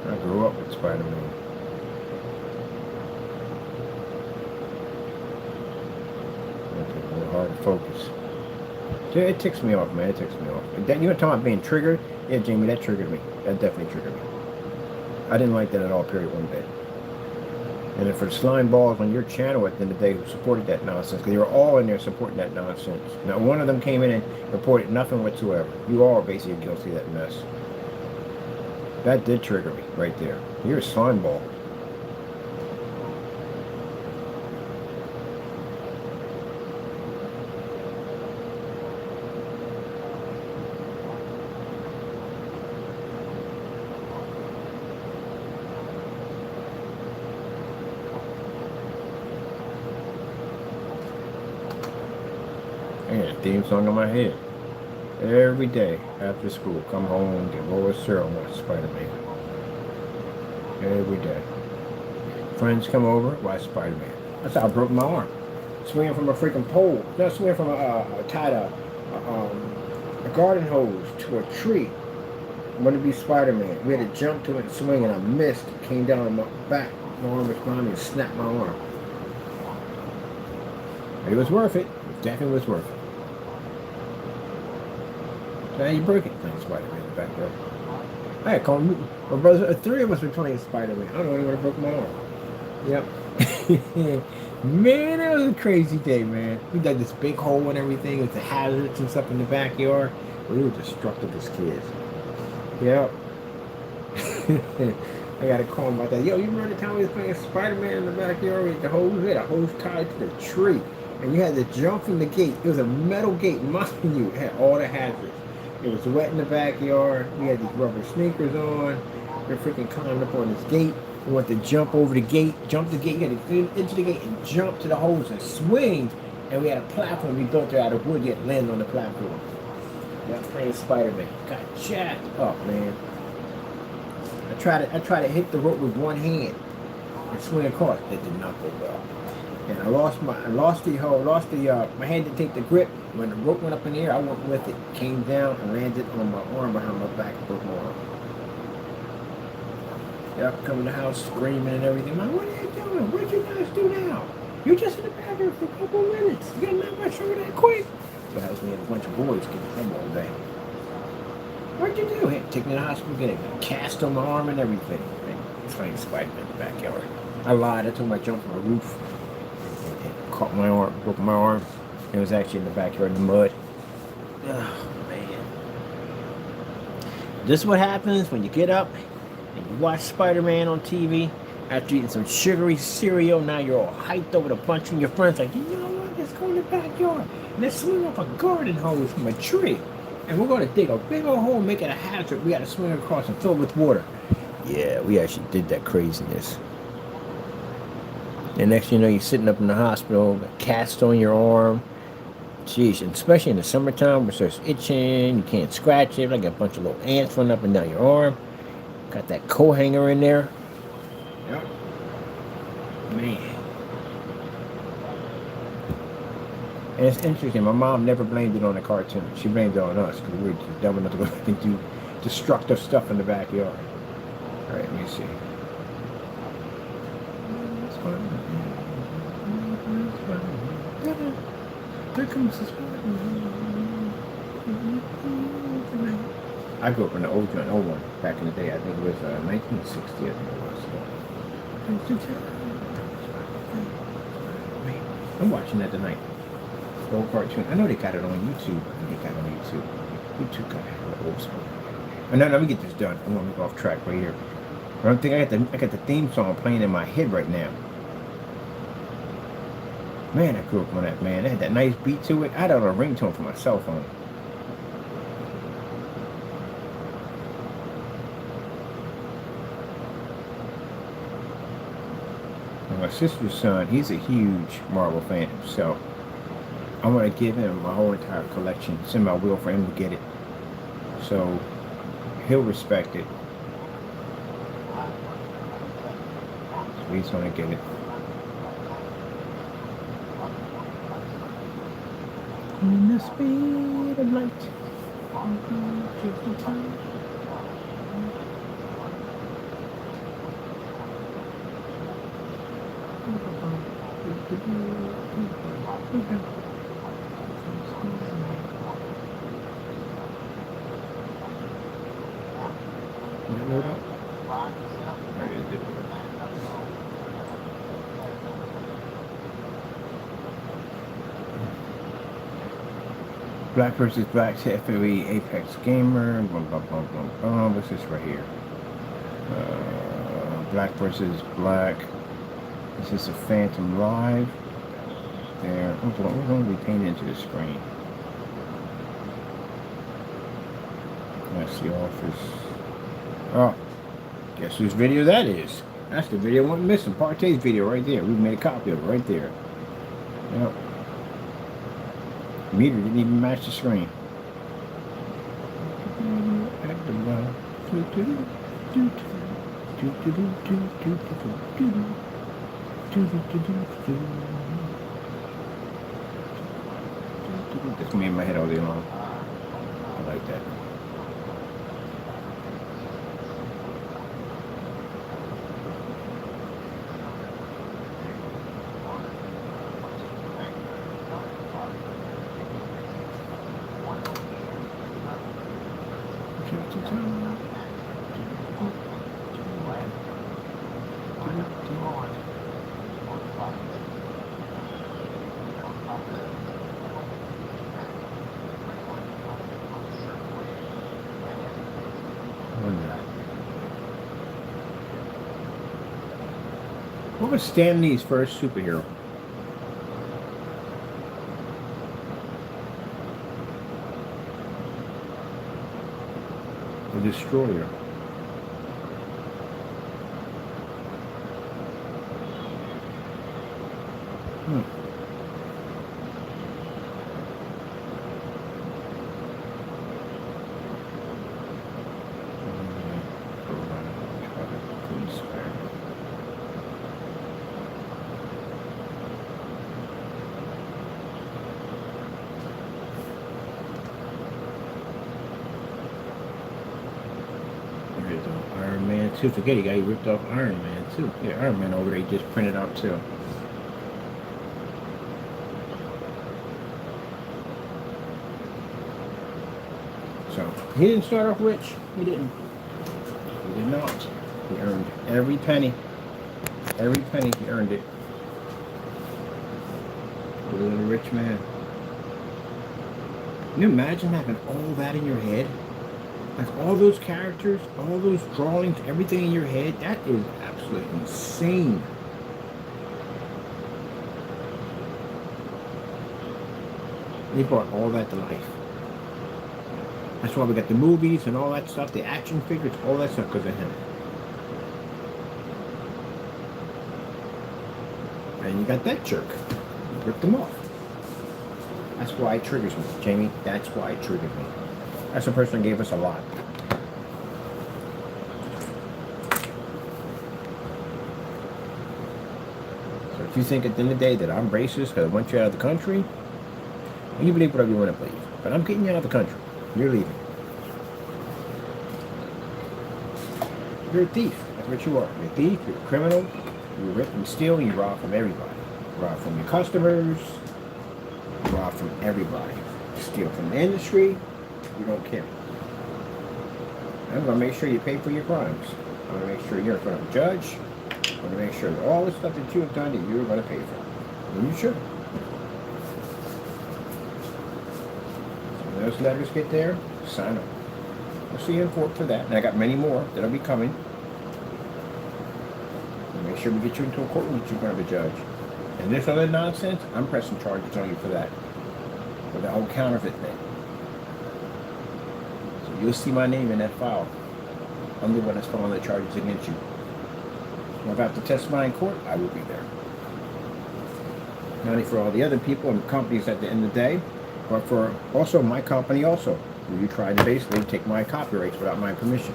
I grew up with Spider-Man. It's a little hard to focus. Yeah, it ticks me off, man. It ticks me off. That, you were talking about being triggered? Yeah, Jamie, that triggered me. That definitely triggered me. I didn't like that at all, period, one bit. And then for the slime balls on your channel at the end of the day who supported that nonsense, because they were all in there supporting that nonsense. Now, one of them came in and reported nothing whatsoever. You all are basically guilty of that mess. That did trigger me right there. You're a slime ball. I got a theme song in my head. Every day after school, come home, get bowl of cereal, and watch Spider-Man. Every day. Friends come over, watch Spider-Man. That's how I broke my arm. Swinging from a freaking pole. Not swinging from tied a garden hose to a tree. I wanted to be Spider-Man. We had to jump to it and swing, and I missed. It came down on my back. My arm was behind me and snapped my arm. But it was worth it. It definitely was worth it. So how you break it playing Spider-Man back there? I had called my brother. Three of us were playing Spider-Man. I don't know anyone that broke my arm. Yep. Man, that was a crazy day, man. We dug this big hole and everything with the hazards and stuff in the backyard. We were destructive as kids. Yep. I got a call about that. Yo, you remember the time we was playing Spider-Man in the backyard with the hose? We had a hose tied to the tree. And you had to jump from the gate. It was a metal gate, mind you. It had all the hazards. It was wet in the backyard. We had these rubber sneakers on. We were freaking climbing up on this gate. We wanted to jump over the gate, jump the gate, you had to get into the gate and jump to the hose and swing. And we had a platform we built there out of wood, yet land on the platform. Yeah, playing Spider-Man. Got jacked up, man. I try to hit the rope with one hand. and swing across. It did not go well. And my hand didn't take the grip. When the rope went up in the air, I went with it. Came down and landed on my arm behind my back, broke my arm. Yep, come in the house screaming and everything. Mom, what are you doing? What did you guys do now? You're just in the bathroom for a couple of minutes. You got not much over that quick. So that was me and a bunch of boys getting trouble all day. What'd you do? Hey, take me to the hospital, get a cast on my arm and everything. And playing Spider-Man in the backyard. I lied. I told him I jumped from a roof and caught my arm, broke my arm. It was actually in the backyard in the mud. Oh, man. This is what happens when you get up and you watch Spider-Man on TV after eating some sugary cereal. Now you're all hyped over to punching your friends like, you know what, let's go in the backyard. Let's swing off a garden hose from a tree. And we're going to dig a big old hole and make it a hazard. We got to swing across and fill it with water. Yeah, we actually did that craziness. And next thing you know, you're sitting up in the hospital, a cast on your arm. Jeez, and especially in the summertime where it starts itching, you can't scratch it, like a bunch of little ants running up and down your arm. Got that coat hanger in there. Yep. Man. And it's interesting, my mom never blamed it on the cartoon. She blamed it on us because we were just dumb enough to go and do destructive stuff in the backyard. Alright, let me see. Here comes the Spider-Man. I grew up in the old one back in the day. I think it was 1960, I think it was. I'm watching that tonight. The old cartoon. I know they got it on YouTube. YouTube got it old school. And now let me get this done. I'm gonna go off track right here. I don't think I got the theme song playing in my head right now. Man, I grew up on that, man. It had that nice beat to it. I had it on a ringtone for my cell phone. And my sister's son, he's a huge Marvel fan himself. I want to give him my whole entire collection. Send my will for him to get it. So he'll respect it. So he's going to get it. In the speed of light. Black versus Black, FOE, Apex Gamer, what's this right here? Black versus Black. This is a Phantom Live. There, we're going to be painted into the screen. That's the office. Oh, guess whose video that is? That's the video I went missing. Partay's video right there. We made a copy of it right there. Yep. Meter didn't even match the screen. That's me in my head all day long. I like that. What was Stan Lee's first superhero? The Destroyer. Too forget he got he ripped off Iron Man too. Yeah, Iron Man over there he just printed out too. So he didn't start off rich. He didn't. He did not. He earned every penny. Every penny he earned it. A little rich man. Can you imagine having all that in your head? Like all those characters, all those drawings, everything in your head, that is absolutely insane. He brought all that to life. That's why we got the movies and all that stuff, the action figures, all that stuff because of him. And you got that jerk. You ripped them off. That's why it triggers me, Jamie. That's why it triggers me. That's the person who gave us a lot. So if you think at the end of the day that I'm racist because I want you out of the country, you believe whatever you want to believe. But I'm getting you out of the country. You're leaving. You're a thief. That's what you are. You're a thief. You're a criminal. You rip and steal. And you rob from everybody. You rob from your customers. You rob from everybody. You steal from the industry. You don't care. I'm going to make sure you pay for your crimes. I'm going to make sure you're in front of a judge. I'm going to make sure that all the stuff that you have done that you're going to pay for. And you should. So when those letters get there, sign them. I'll see you in court for that. And I got many more that'll be coming. And make sure we get you into a courtroom that you're going to have a judge. And this other nonsense, I'm pressing charges on you for that. For the whole counterfeit thing. You'll see my name in that file. I'm the one that's filing the charges against you. If I have to testify in court, I will be there. Not only for all the other people and companies at the end of the day, but for also my company also. Where you try to basically take my copyrights without my permission.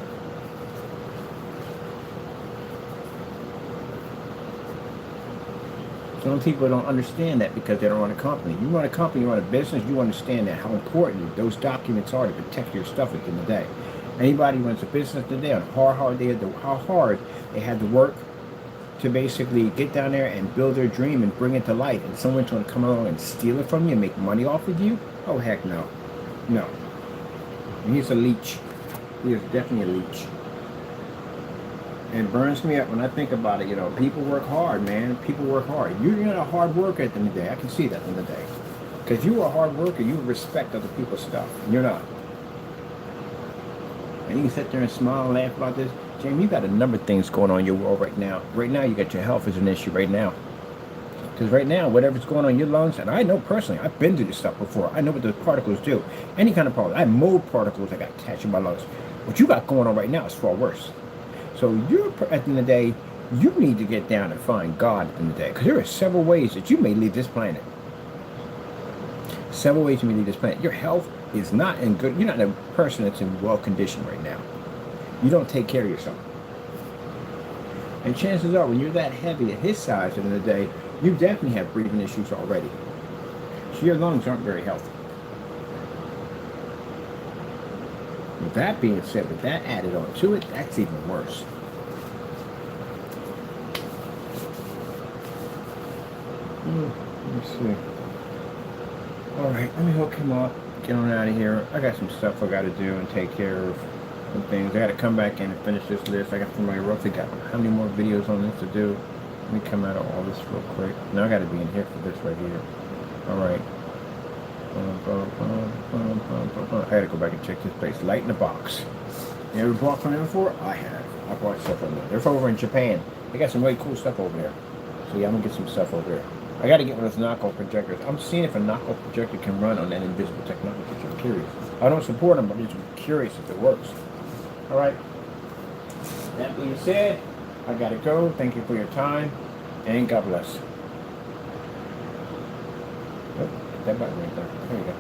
Some people don't understand that because they don't run a company. You run a company, you run a business, you understand that how important those documents are to protect your stuff at the end of the day. Anybody who runs a business today on how hard they had to work to basically get down there and build their dream and bring it to life, and someone's going to come along and steal it from you and make money off of you? Oh heck no. No. And he's a leech. He is definitely a leech. It burns me up when I think about it. You know, people work hard, man. People work hard. You're not a hard worker at the end of the day. I can see that at the end of the day. Because you are a hard worker, you respect other people's stuff. And you're not. And you can sit there and smile and laugh about this. Jamie, you got a number of things going on in your world right now. Right now, you got your health as an issue right now. Because right now, whatever's going on in your lungs, and I know personally, I've been through this stuff before. I know what those particles do. Any kind of particles. I have mold particles that got attached in my lungs. What you got going on right now is far worse. So you're, at the end of the day, you need to get down and find God at the end of the day. Because there are several ways that you may leave this planet. Several ways you may leave this planet. Your health is not in good. You're not a person that's in well condition right now. You don't take care of yourself. And chances are, when you're that heavy at his size at the end of the day, you definitely have breathing issues already. So your lungs aren't very healthy. With that being said, with that added on to it, that's even worse. Let me see. Alright, let me hook him up, get on out of here. I got some stuff I got to do and take care of. Some things. I got to come back in and finish this list. I got somebody roughly got how many more videos on this to do. Let me come out of all this real quick. Now I got to be in here for this right here. Alright. I gotta go back and check this place. Light in the Box. You ever bought from them before? I have. I bought stuff from them. They're from over in Japan. They got some really cool stuff over there. So yeah, I'm gonna get some stuff over there. I gotta get one of those knockoff projectors. I'm seeing if a knockoff projector can run on that invisible technology. I'm curious. I don't support them, but I'm just curious if it works. Alright. That being said, I gotta go. Thank you for your time. And God bless. Oh, that button right there. There you go.